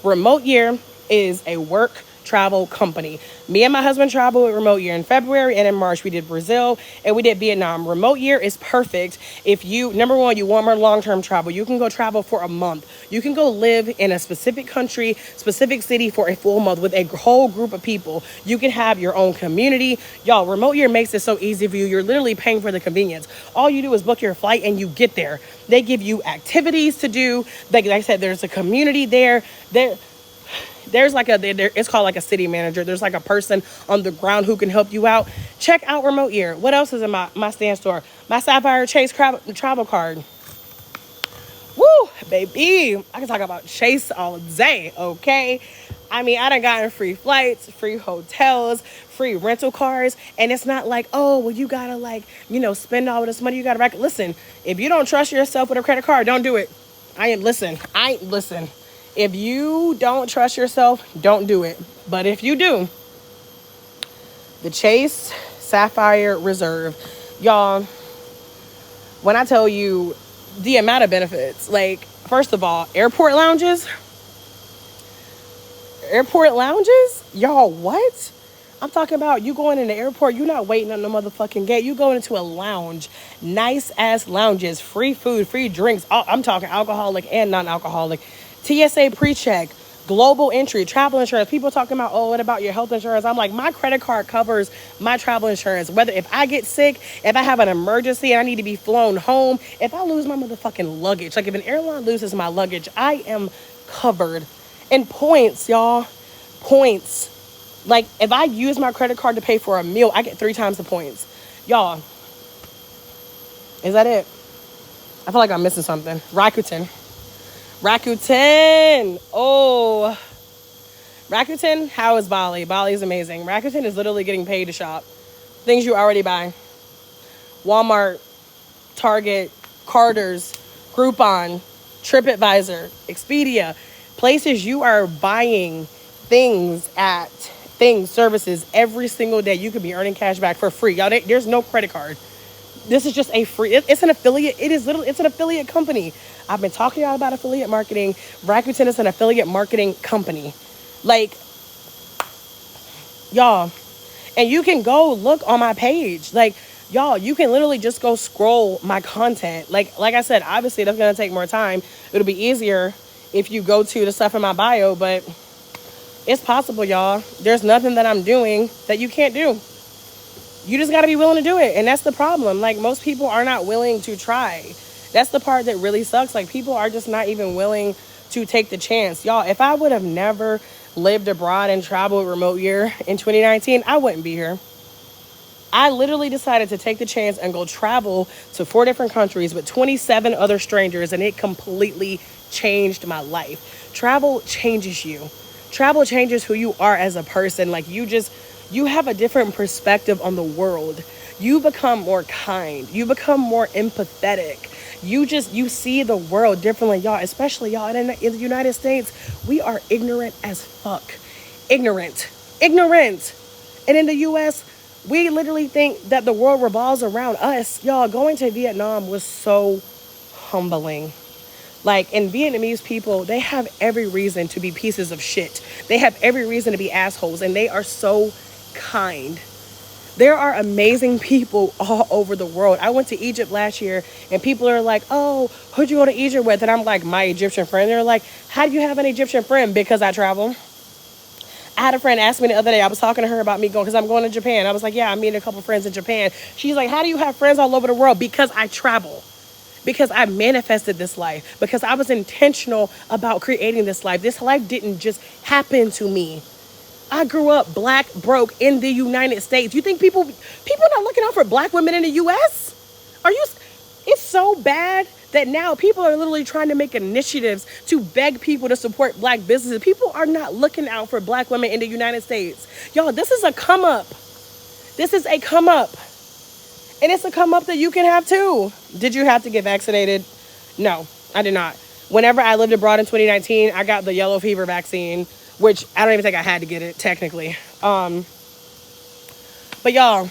Remote Year is a work travel company. Me and my husband traveled with Remote Year in February, and in March we did Brazil and we did Vietnam. Remote Year is perfect if you, number one, you want more long-term travel. You can go travel for a month. You can go live in a specific country, specific city for a full month with a whole group of people. You can have your own community. Y'all, Remote Year makes it so easy for you. You're literally paying for the convenience. All you do is book your flight and you get there. They give you activities to do. Like I said, there's a community there. There's it's called like a city manager. There's like a person on the ground who can help you out. Check out Remote Year. What else is in my stand store? My Sapphire Chase travel card. Woo, baby. I can talk about Chase all day, okay? I mean, I done gotten free flights, free hotels, free rental cars. And it's not like, oh, well, you gotta spend all this money. You gotta listen, if you don't trust yourself with a credit card, don't do it. Listen. If you don't trust yourself, don't do it. But if you do, the Chase Sapphire Reserve, y'all, when I tell you the amount of benefits, like, first of all, airport lounges, y'all, what? I'm talking about you going in the airport, you're not waiting on the motherfucking gate. You going into a lounge, nice ass lounges, free food, free drinks. I'm talking alcoholic and non-alcoholic. TSA pre-check, global entry, travel insurance. People talking about, oh, what about your health insurance? I'm like, my credit card covers my travel insurance. Whether if I get sick, if I have an emergency and I need to be flown home, if I lose my motherfucking luggage, like if an airline loses my luggage, I am covered. And points, y'all, points. Like if I use my credit card to pay for a meal, I get 3 times the points. Y'all, is that it? I feel like I'm missing something. Rakuten. Oh, Rakuten. How is Bali? Bali is amazing. Rakuten is literally getting paid to shop. Things you already buy. Walmart, Target, Carter's, Groupon, TripAdvisor, Expedia. Places you are buying services every single day. You could be earning cash back for free. Y'all, there's no credit card. This is just a free, it's an affiliate. It is literally, it's an affiliate company. I've been talking to y'all about affiliate marketing. Rakuten is an affiliate marketing company. Like, y'all, and you can go look on my page. Like, y'all, you can literally just go scroll my content. Like I said, obviously that's going to take more time. It'll be easier if you go to the stuff in my bio, but it's possible, y'all. There's nothing that I'm doing that you can't do. You just got to be willing to do it. And that's the problem. Like, most people are not willing to try. That's the part that really sucks. Like, people are just not even willing to take the chance. Y'all, if I would have never lived abroad and traveled remote year in 2019, I wouldn't be here. I literally decided to take the chance and go travel to 4 different countries with 27 other strangers, and it completely changed my life. Travel changes you. Travel changes who you are as a person. Like, you have a different perspective on the world. You become more kind. You become more empathetic. You see the world differently, y'all, especially y'all in the United States. We are ignorant as fuck. Ignorant. And in the US, we literally think that the world revolves around us. Y'all, going to Vietnam was so humbling. Like, in Vietnamese people, they have every reason to be pieces of shit. They have every reason to be assholes, and they are so kind. There are amazing people all over the world. I went to Egypt last year, and people are like, oh, who'd you go to Egypt with? And I'm like, my Egyptian friend. They're like, how do you have an Egyptian friend? Because I travel. I had a friend ask me the other day, I was talking to her about me going, because I'm going to Japan. I was like, yeah, I'm meeting a couple friends in Japan. She's like, how do you have friends all over the world? Because I travel. Because I manifested this life. Because I was intentional about creating this life. This life didn't just happen to me. I grew up black, broke in the United States. You think people not looking out for black women in the US? It's so bad that now people are literally trying to make initiatives to beg people to support black businesses. People are not looking out for black women in the United States. Y'all, this is a come up. This is a come up. And it's a come up that you can have too. Did you have to get vaccinated? No, I did not. Whenever I lived abroad in 2019, I got the yellow fever vaccine, which I don't even think I had to get it technically. But y'all,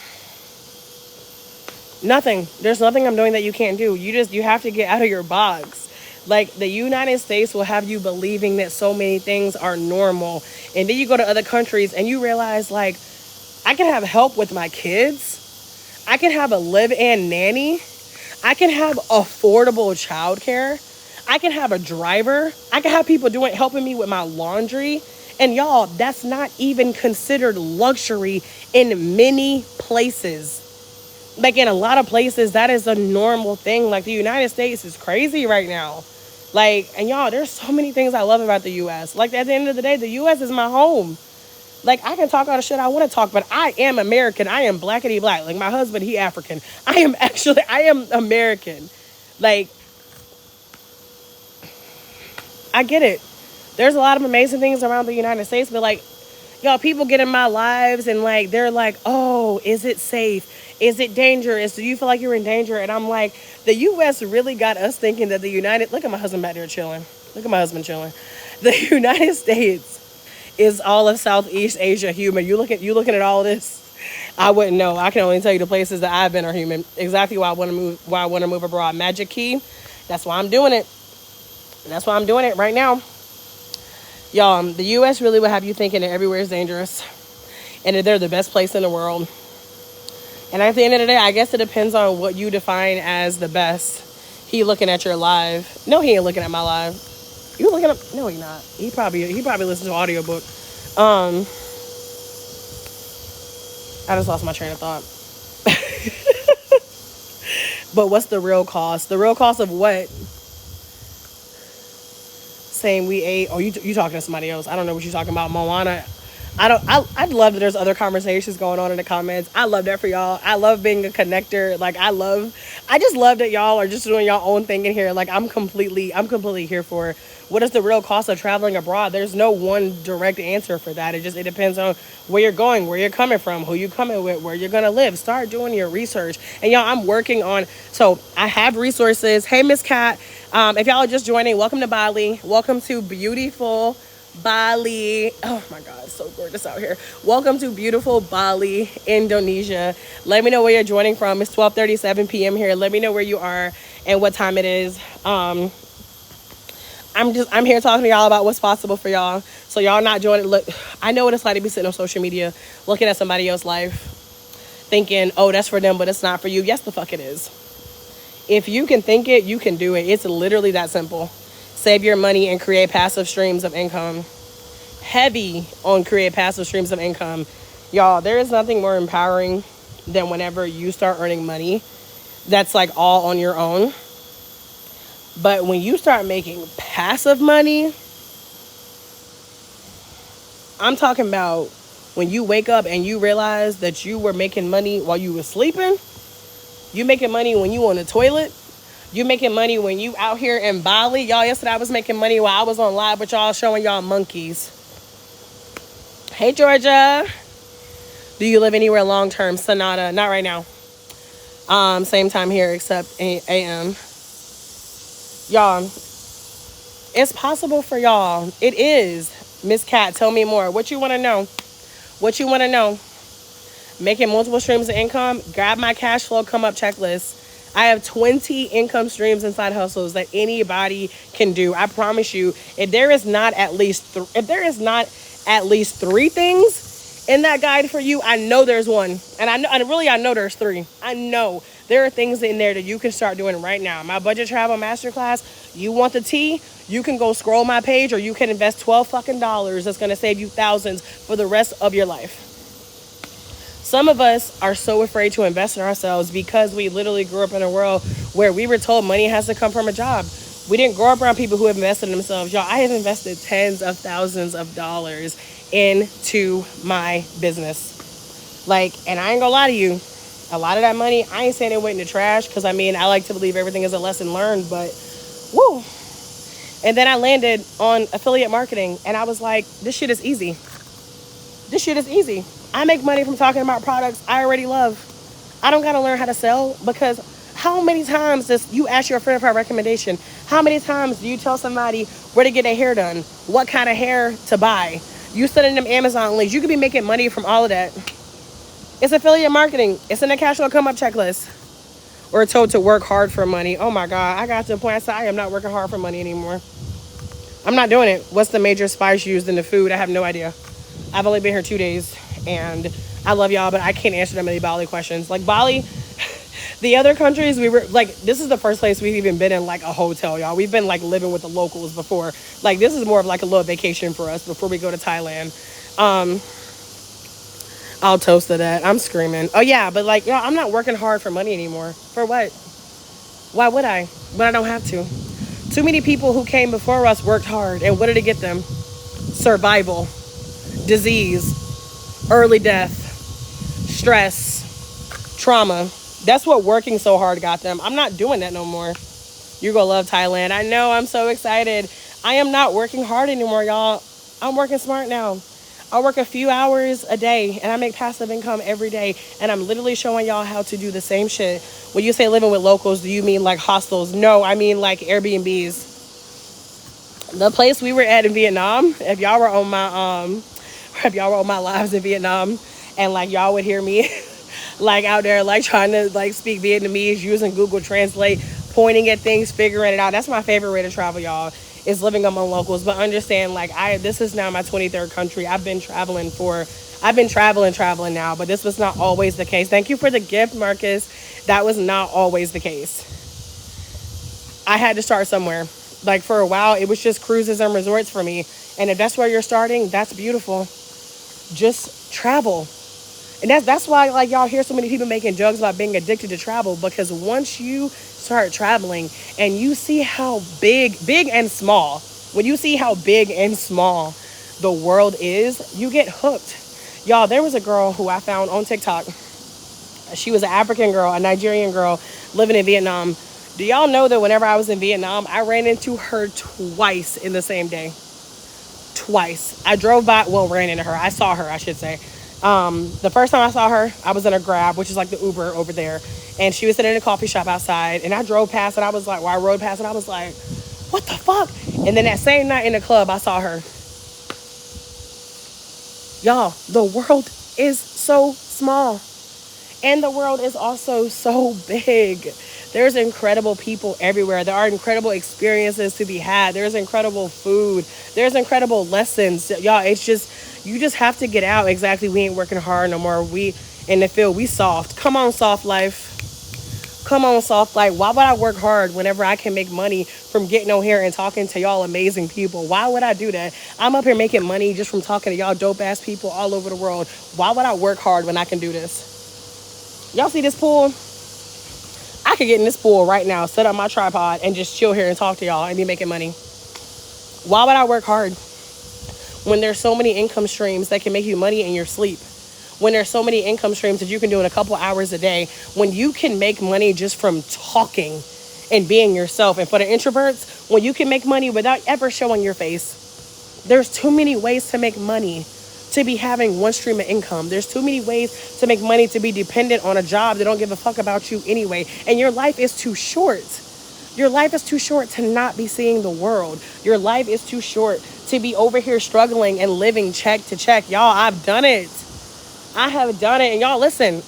there's nothing I'm doing that you can't do. You have to get out of your box. Like, the United States will have you believing that so many things are normal. And then you go to other countries and you realize, like, I can have help with my kids. I can have a live-in nanny. I can have affordable childcare. I can have a driver. I can have people helping me with my laundry. And y'all, that's not even considered luxury in many places. Like, in a lot of places, that is a normal thing. Like, the United States is crazy right now. Like, and y'all, there's so many things I love about the U.S. Like, at the end of the day, the U.S. is my home. Like, I can talk all the shit I want to talk, but I am American. I am blackity black. Like, my husband, he African. I am American. Like, I get it. There's a lot of amazing things around the United States, but, like, y'all, people get in my lives and, like, they're like, oh, is it safe? Is it dangerous? Do you feel like you're in danger? And I'm like, the U.S. really got us thinking that look at my husband back there chilling. Look at my husband chilling. The United States is all of Southeast Asia human. You looking at all this, I wouldn't know. I can only tell you the places that I've been are human. Exactly why I want to move abroad. Magic Key. That's why I'm doing it. That's why I'm doing it right now. Y'all, the U.S. really will have you thinking that everywhere is dangerous and that they're the best place in the world. And at the end of the day, I guess it depends on what you define as the best. He looking at your live. No, he ain't looking at my live. You looking up? No, he not. He probably listens to an audiobook. I just lost my train of thought. But what's the real cost? The real cost of what? Saying we ate. Oh, you talking to somebody else? I don't know what you're talking about, Moana. I'd love that there's other conversations going on in the comments. I love that for y'all. I love being a connector. Like, I just love that y'all are just doing y'all own thing in here. Like, I'm completely here for it. What is the real cost of traveling abroad? There's no one direct answer for that. It depends on where you're going, where you're coming from, who you coming with, where you're going to live. Start doing your research. And y'all, I'm working on, so I have resources. Hey, Miss Cat. If y'all are just joining, welcome to Bali. Welcome to beautiful Bali. Oh my God, it's so gorgeous out here. Welcome to beautiful Bali, Indonesia. Let me know where you're joining from. It's 12:37 p.m. here. Let me know where you are and what time it is. I'm here talking to y'all about what's possible for y'all. So y'all not joining. Look, I know what it's like to be sitting on social media, looking at somebody else's life, thinking, oh, that's for them, but it's not for you. Yes, the fuck it is. If you can think it, you can do it. It's literally that simple. Save your money and create passive streams of income. Heavy on create passive streams of income. Y'all, there is nothing more empowering than whenever you start earning money that's like all on your own. But when you start making passive money, I'm talking about when you wake up and you realize that you were making money while you were sleeping. You making money when you on the toilet. You making money when you out here in Bali. Y'all, yesterday I was making money while I was on live with y'all showing y'all monkeys. Hey, Georgia. Do you live anywhere long term? Sonata. Not right now. Same time here except AM. Y'all, it's possible for y'all. It is. Miss Cat, tell me more. What you want to know? What you want to know? Making multiple streams of income. Grab my cash flow come up checklist. I have 20 income streams and side hustles that anybody can do. I promise you, if there is not at least three things in that guide for you, I know there's one. And I know there's three. I know there are things in there that you can start doing right now. My budget travel masterclass, you want the tea? You can go scroll my page, or you can invest $12 fucking dollars. That's going to save you thousands for the rest of your life. Some of us are so afraid to invest in ourselves because we literally grew up in a world where we were told money has to come from a job. We didn't grow up around people who have invested in themselves. Y'all, I have invested tens of thousands of dollars into my business. And I ain't gonna lie to you, a lot of that money, I ain't saying it went in the trash, because I like to believe everything is a lesson learned, but woo. And then I landed on affiliate marketing, and I was like, this shit is easy. This shit is easy. I make money from talking about products I already love. I don't gotta learn how to sell, because how many times does you ask your friend for a recommendation? How many times do you tell somebody where to get their hair done? What kind of hair to buy? You sending them Amazon links. You could be making money from all of that. It's affiliate marketing. It's in the cash flow come up checklist. We're told to work hard for money. Oh my God, I got to the point I said I am not working hard for money anymore. I'm not doing it. What's the major spice used in the food? I have no idea. I've only been here 2 days, and I love y'all, but I can't answer them any Bali questions. Bali, the other countries, we were this is the first place we've even been in a hotel, y'all. We've been living with the locals before. This is more of a little vacation for us before we go to Thailand. I'll toast to that. I'm screaming. Oh yeah, but y'all, I'm not working hard for money anymore. For what? Why would I? When I don't have to. Too many people who came before us worked hard, and what did it get them? Survival, disease, early death, stress, trauma. That's what working so hard got them. I'm not doing that no more. You're gonna love Thailand. I know, I'm so excited. I am not working hard anymore, y'all. I'm working smart now. I work a few hours a day, and I make passive income every day. And I'm literally showing y'all how to do the same shit. When you say living with locals, do you mean hostels? No, I mean Airbnbs. The place we were at in Vietnam, if y'all were on my lives in Vietnam, and y'all would hear me out there trying to speak Vietnamese, using Google Translate, pointing at things, figuring it out. That's my favorite way to travel, y'all, is living among locals. But understand, this is now my 23rd country. I've been traveling now, but this was not always the case. Thank you for the gift, Marcus. That was not always the case. I had to start somewhere. For a while, it was just cruises and resorts for me. And if that's where you're starting, that's beautiful. Just travel. And that's why y'all hear so many people making jokes about being addicted to travel, because once you start traveling and you see how big and small, when you see how big and small the world is, you get hooked. Y'all, there was a girl who I found on TikTok. She was an African girl, a Nigerian girl living in Vietnam. Do y'all know that whenever I was in Vietnam, I ran into her twice in the same day? Twice. I drove by, ran into her. I saw her, I should say. The first time I saw her, I was in a Grab, which is the Uber over there. And she was sitting in a coffee shop outside. And I drove past and I rode past and I was like, what the fuck? And then that same night in the club, I saw her. Y'all, the world is so small. And the world is also so big. There's incredible people everywhere. There are incredible experiences to be had. There's incredible food. There's incredible lessons. Y'all, it's just, you just have to get out. Exactly. We ain't working hard no more. We in the field, we soft. Come on, soft life. Come on, soft life. Why would I work hard whenever I can make money from getting on here and talking to y'all amazing people? Why would I do that? I'm up here making money just from talking to y'all dope ass people all over the world. Why would I work hard when I can do this? Y'all see this pool? I could get in this pool right now, set up my tripod, and just chill here and talk to y'all and be making money. Why would I work hard when there's so many income streams that can make you money in your sleep? When there's so many income streams that you can do in a couple hours a day, when you can make money just from talking and being yourself. And for the introverts, when you can make money without ever showing your face, there's too many ways to make money to be having one stream of income. There's too many ways to make money to be dependent on a job that don't give a fuck about you anyway. And your life is too short. Your life is too short to not be seeing the world. Your life is too short to be over here struggling and living check to check. Y'all, I've done it. I have done it. And y'all,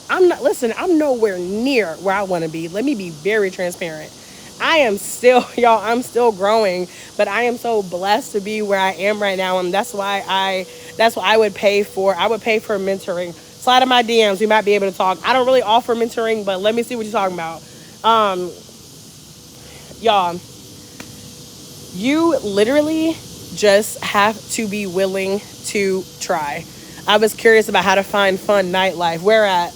I'm nowhere near where I want to be. Let me be very transparent. I'm still growing, but I am so blessed to be where I am right now. And that's why I would pay for mentoring. Slide in my DMs. We might be able to talk. I don't really offer mentoring, but let me see what you're talking about. Y'all, you literally just have to be willing to try. I was curious about how to find fun nightlife. Where at?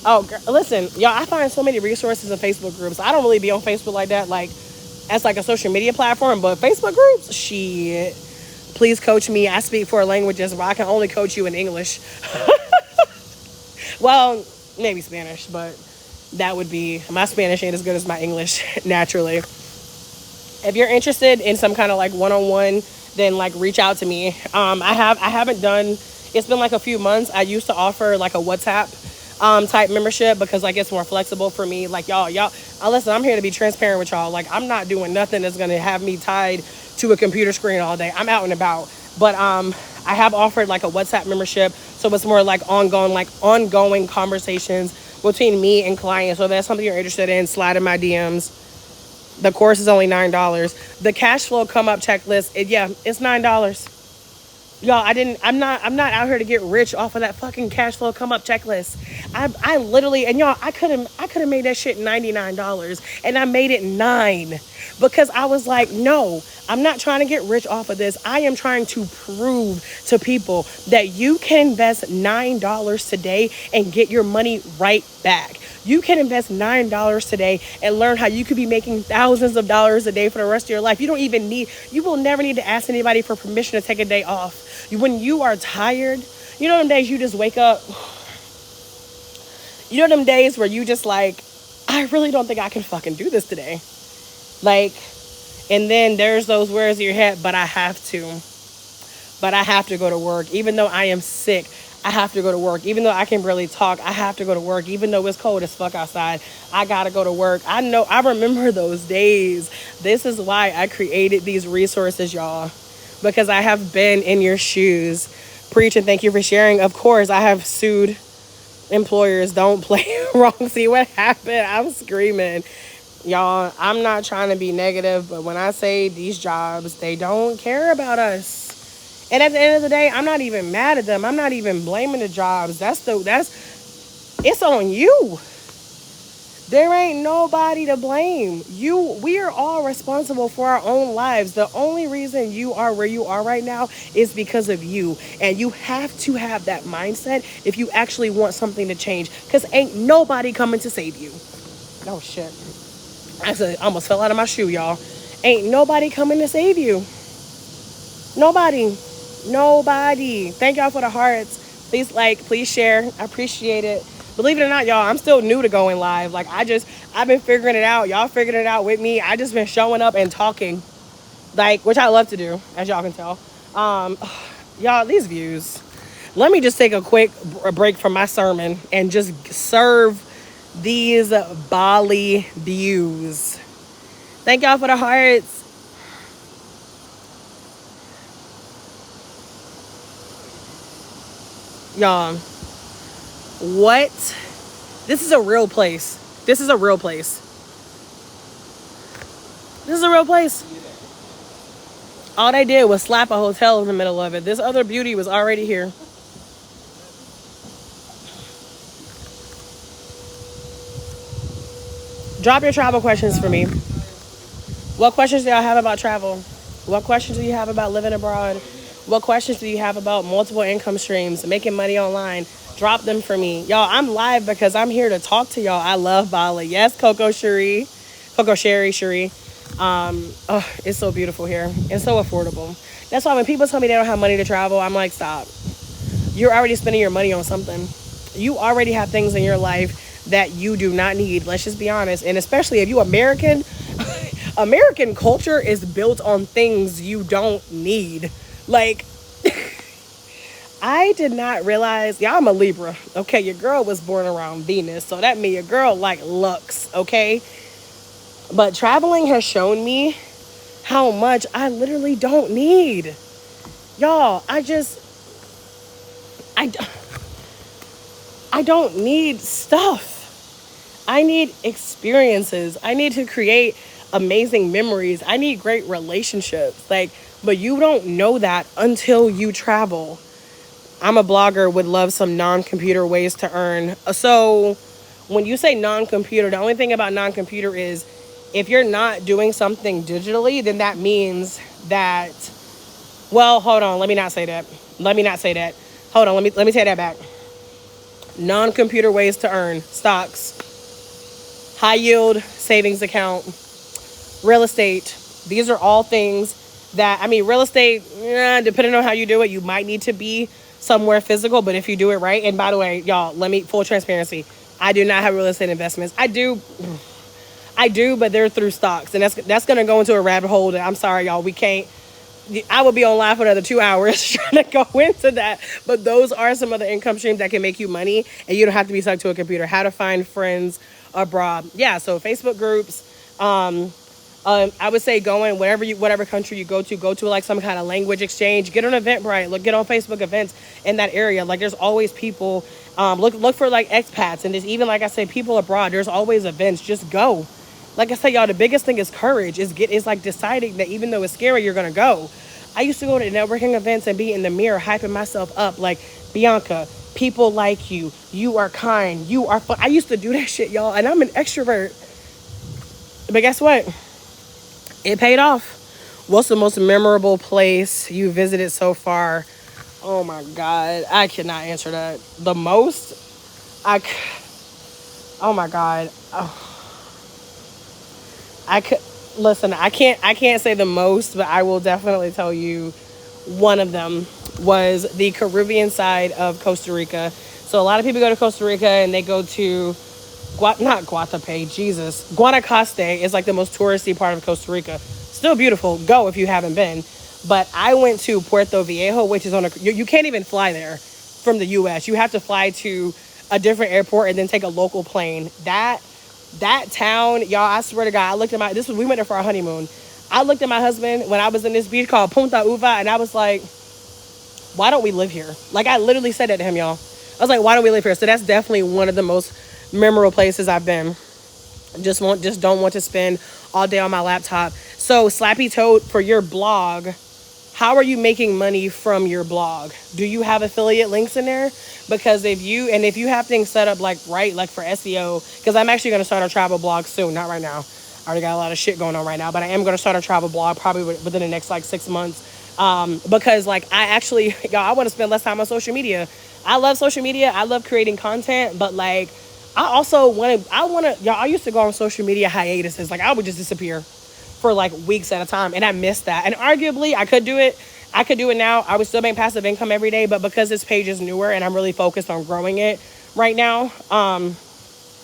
Oh, listen, y'all, I find so many resources in Facebook groups. I don't really be on Facebook like that, like as like a social media platform, but Facebook groups, shit. Please coach me. I speak 4 languages, but I can only coach you in English. Well, maybe Spanish, but that would be, my Spanish ain't as good as my English naturally. If you're interested in some kind of like one-on-one, then like reach out to me. I haven't done, it's been like a few months. I used to offer like a WhatsApp type membership because like it's more flexible for me. Like y'all, listen, I'm here to be transparent with y'all. Like I'm not doing nothing that's gonna have me tied to a computer screen all day. I'm out and about. But I have offered like a WhatsApp membership, so it's more like ongoing conversations between me and clients. So if that's something you're interested in, slide in my DMs. The course is only $9. The cash flow come up checklist, it's $9. Y'all, I'm not out here to get rich off of that fucking cash flow come up checklist. I literally, and y'all, I could have made that shit $99 and I made it $9 because I was like, no, I'm not trying to get rich off of this. I am trying to prove to people that you can invest $9 today and get your money right back. You can invest $9 today and learn how you could be making thousands of dollars a day for the rest of your life. You will never need to ask anybody for permission to take a day off. When you are tired, you know them days you just wake up, you know them days where you just like, I really don't think I can fucking do this today. Like, and then there's those words in your head, but I have to go to work. Even though I am sick, I have to go to work. Even though I can barely talk, I have to go to work. Even though it's cold as fuck outside, I gotta go to work. I remember those days. This is why I created these resources, y'all, because I have been in your shoes. Preach and thank you for sharing. Of course, I have sued employers. Don't play wrong. See what happened? I'm screaming. Y'all, I'm not trying to be negative, but when I say these jobs, they don't care about us. And at the end of the day, I'm not even mad at them. I'm not even blaming the jobs. It's on you. There ain't nobody to blame. We are all responsible for our own lives. The only reason you are where you are right now is because of you. And you have to have that mindset if you actually want something to change. Because ain't nobody coming to save you. Oh, shit. I almost fell out of my shoe, y'all. Ain't nobody coming to save you. Nobody. Thank y'all for the hearts. Please like, please share. I appreciate it. Believe it or not, y'all, I'm still new to going live. Like I've been figuring it out. Y'all figured it out with me. I just been showing up and talking, like, which I love to do, as y'all can tell. Y'all, these views. Let me just take a quick break from my sermon and just serve these Bali views. Thank y'all for the hearts. Y'all, what? This is a real place. This is a real place. This is a real place. All they did was slap a hotel in the middle of it. This other beauty was already here. Drop your travel questions for me. What questions do y'all have about travel? What questions do you have about living abroad? What questions do you have about multiple income streams, making money online? Drop them for me. Y'all, I'm live because I'm here to talk to y'all. I love Bali. Yes, Coco Sherry. Oh, it's so beautiful here and so affordable. That's why when people tell me they don't have money to travel, I'm like, stop. You're already spending your money on something. You already have things in your life that you do not need. Let's just be honest. And especially if you American, American culture is built on things you don't need. Like, I did not realize, yeah, I'm a Libra. Okay, your girl was born around Venus. So that means your girl like looks, okay? But traveling has shown me how much I literally don't need. Y'all, I don't need stuff. I need experiences. I need to create amazing memories. I need great relationships. Like, but you don't know that until you travel. I'm a blogger, would love some non-computer ways to earn. So when you say non-computer, the only thing about non-computer is if you're not doing something digitally, then that means that, well, hold on, let me not say that. Hold on, let me take that back. Non-computer ways to earn: stocks, high yield savings account, real estate. These are all things that, I mean, real estate, depending on how you do it, you might need to be somewhere physical, but if you do it right, and by the way, y'all, full transparency, I do not have real estate investments. I do, but they're through stocks, and that's going to go into a rabbit hole that, I'm sorry, y'all, we can't. I will be on live for another 2 hours trying to go into that. But those are some of the income streams that can make you money, and you don't have to be stuck to a computer. How to find friends abroad. Yeah, so Facebook groups. I would say going whatever country you go to like some kind of language exchange. Get on Eventbrite. Get on Facebook events in that area. Like, there's always people. Look for like expats, and there's even, like I said, people abroad. There's always events. Just go. Like I said, y'all, the biggest thing is courage. Is like deciding that even though it's scary, you're gonna go. I used to go to networking events and be in the mirror hyping myself up like, Bianca, people like you. You are kind. You are fun. I used to do that shit, y'all, and I'm an extrovert. But guess what? It paid off. What's the most memorable place you visited so far? Oh my God, I cannot answer that. The most? Oh my God. Oh. Listen, I can't say the most, but I will definitely tell you one of them was the Caribbean side of Costa Rica. So a lot of people go to Costa Rica and they go to Guanacaste is like the most touristy part of Costa Rica. Still beautiful. Go if you haven't been. But I went to Puerto Viejo, which is you can't even fly there from the U.S. You have to fly to a different airport and then take a local plane. That town, y'all, I swear to God, we went there for our honeymoon. I looked at my husband when I was in this beach called Punta Uva, and I was like, why don't we live here? Like, I literally said that to him, y'all. I was like, why don't we live here? So that's definitely one of the most memorable places I've been. Just don't want to spend all day on my laptop. So Slappy Toad, for your blog, how are you making money from your blog? Do you have affiliate links in there? Because if you have things set up like for SEO, because I'm actually going to start a travel blog soon, not right now. I already got a lot of shit going on right now, but I am going to start a travel blog probably within the next 6 months. Because I want to spend less time on social media. I love social media. I love creating content, but I used to go on social media hiatuses. I would just disappear for weeks at a time, and I missed that. And arguably I could do it now. I would still make passive income every day, but because this page is newer and I'm really focused on growing it right now,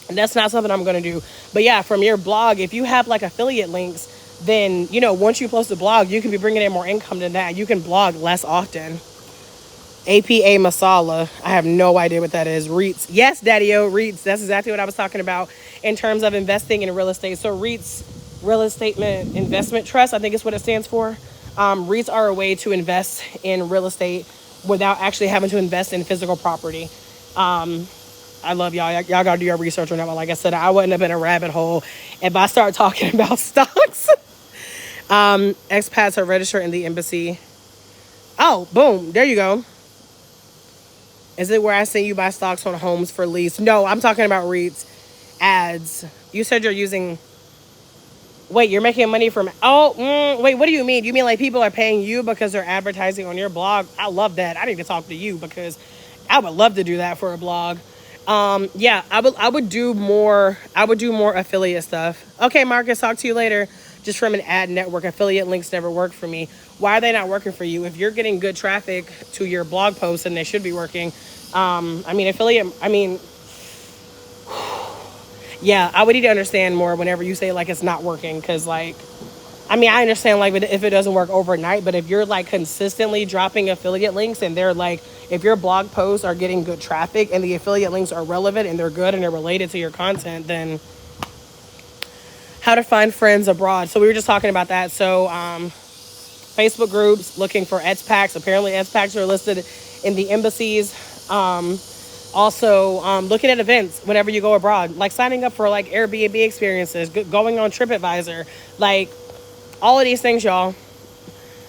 that's not something I'm going to do. But yeah, from your blog, if you have affiliate links, then once you post a blog, you can be bringing in more income than that. You can blog less often. APA Masala. I have no idea what that is. REITs. Yes, Daddy-O, REITs. That's exactly what I was talking about in terms of investing in real estate. So REITs, Real Estate Investment Trust, I think is what it stands for. REITs are a way to invest in real estate without actually having to invest in physical property. I love y'all. Y'all gotta do your research on that one. Like I said, I wouldn't have been a rabbit hole if I start talking about stocks. Expats are registered in the embassy. Oh, boom. There you go. Is it where I say you buy stocks on homes for lease? No, I'm talking about REITs. Ads. You said you're using... Wait, you're making money from... Oh, wait, what do you mean? You mean like people are paying you because they're advertising on your blog? I love that. I need to talk to you because I would love to do that for a blog. Yeah, I would do more affiliate stuff. Okay, Marcus, talk to you later. Just from an ad network, affiliate links never work for me. Why are they not working for you? If you're getting good traffic to your blog posts, and they should be working. Yeah, I would need to understand more whenever you say like it's not working, because like, I understand like if it doesn't work overnight, but if you're like consistently dropping affiliate links and they're like, if your blog posts are getting good traffic and the affiliate links are relevant and they're good and they're related to your content, then how to find friends abroad. So we were just talking about that. So Facebook groups looking for expats. Apparently expats are listed in the embassies. Also, looking at events whenever you go abroad, like signing up for like Airbnb experiences, going on TripAdvisor, like all of these things, y'all.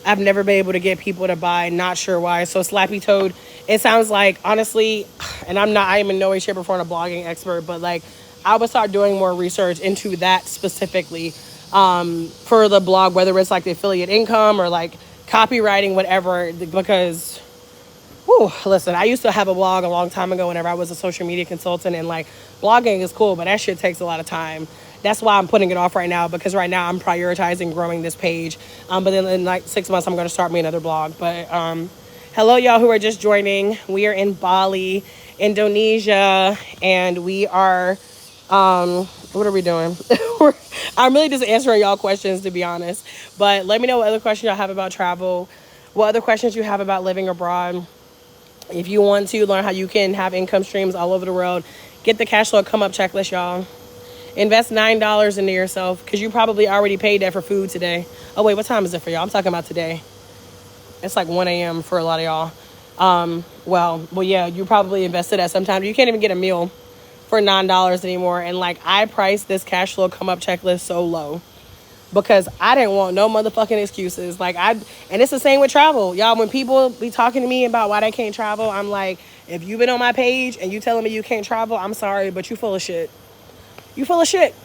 I've never been able to get people to buy, not sure why. So Slappy Toad, it sounds like, honestly, and I am in no way, shape, or form a blogging expert, but like I would start doing more research into that specifically for the blog, whether it's like the affiliate income or like copywriting, whatever, because listen, I used to have a blog a long time ago whenever I was a social media consultant, and like blogging is cool, but that shit takes a lot of time. That's why I'm putting it off right now, because right now I'm prioritizing growing this page. But then in like 6 months, I'm going to start me another blog. But hello, y'all who are just joining. We are in Bali, Indonesia, and we are, what are we doing? I'm really just answering y'all questions, to be honest. But let me know what other questions y'all have about travel, what other questions you have about living abroad. If you want to learn how you can have income streams all over the world, get the cash flow come up checklist, y'all. Invest $9 into yourself, because you probably already paid that for food today. Oh, wait, what time is it for y'all? I'm talking about today. It's like 1 a.m. for a lot of y'all. Well, yeah, you probably invested that sometime. You can't even get a meal for $9 anymore. And like, I priced this cash flow come up checklist so low because I didn't want no motherfucking excuses. And it's the same with travel. Y'all, when people be talking to me about why they can't travel, I'm like, if you've been on my page and you telling me you can't travel, I'm sorry, but you full of shit. You full of shit.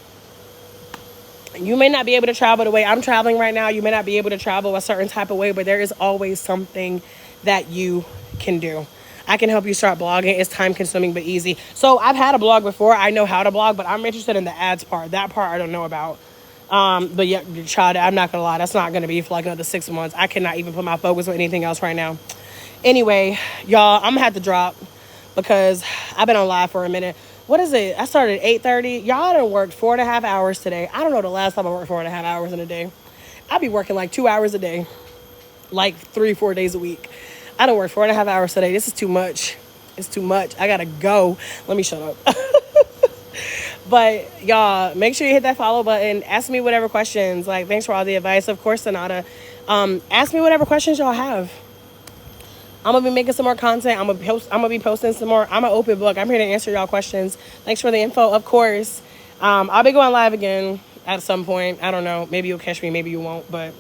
You may not be able to travel the way I'm traveling right now. You may not be able to travel a certain type of way, but there is always something that you can do. I can help you start blogging. It's time consuming but easy. So I've had a blog before. I know how to blog, but I'm interested in the ads part. That part I don't know about. But yeah, child, I'm not gonna lie. That's not gonna be for like another 6 months. I cannot even put my focus on anything else right now. Anyway, y'all, I'm gonna have to drop because I've been on live for a minute. What is it? I started at 8:30. Y'all done worked 4.5 hours today. I don't know the last time I worked 4.5 hours in a day. I be working like 2 hours a day, like 3-4 days a week. I don't work 4.5 hours today. This is too much. It's too much. I gotta go. Let me shut up. But y'all, make sure you hit that follow button. Ask me whatever questions. Like, thanks for all the advice. Of course, Sonata. Ask me whatever questions y'all have. I'm gonna be making some more content. I'm gonna be posting some more. I'm an open book. I'm here to answer y'all questions. Thanks for the info, of course. I'll be going live again at some point. I don't know. Maybe you'll catch me. Maybe you won't. But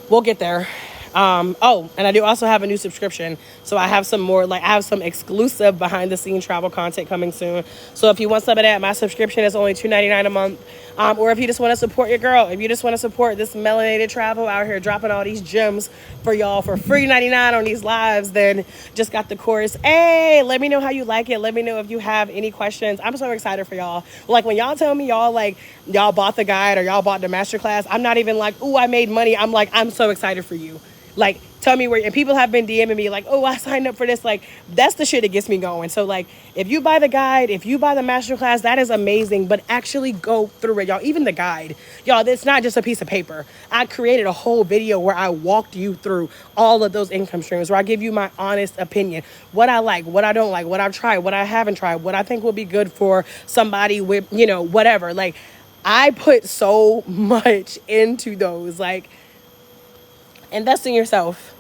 we'll get there. And I do also have a new subscription. So I have some exclusive behind the scenes travel content coming soon. So if you want some of that, my subscription is only $2.99 a month. Or if you just want to support your girl, if you just want to support this melanated travel out here dropping all these gems for y'all for free 99 on these lives, then just got the course. Hey, let me know how you like it. Let me know if you have any questions. I'm so excited for y'all. Like when y'all tell me y'all bought the guide or y'all bought the masterclass, I'm not even like, ooh, I made money. I'm like, I'm so excited for you. Like, tell me where, and people have been DMing me like, oh, I signed up for this. Like, that's the shit that gets me going. So like, if you buy the guide, if you buy the masterclass, that is amazing, but actually go through it, y'all. Even the guide, y'all, it's not just a piece of paper. I created a whole video where I walked you through all of those income streams, where I give you my honest opinion, what I like, what I don't like, what I've tried, what I haven't tried, what I think will be good for somebody with, whatever. Like, I put so much into those, like, invest in yourself.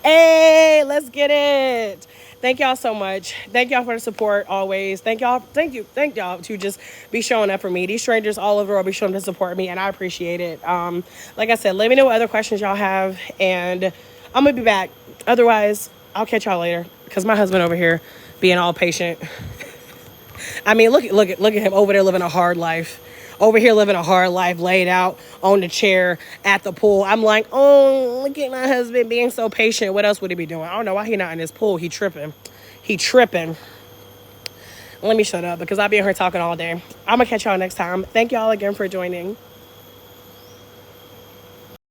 Hey, let's get it. Thank y'all so much. Thank y'all for the support always. Thank y'all to just be showing up for me. These strangers all over will be showing up to support me, and I appreciate it. Like I said, let me know what other questions y'all have, and I'm gonna be back. Otherwise, I'll catch y'all later. Cause my husband over here being all patient. I mean, look at him over there living a hard life. Over here living a hard life, laid out on the chair at the pool. I'm like, oh, look at my husband being so patient. What else would he be doing? I don't know why he not in his pool. He tripping. He tripping. Let me shut up because I'll be in here talking all day. I'm going to catch y'all next time. Thank y'all again for joining.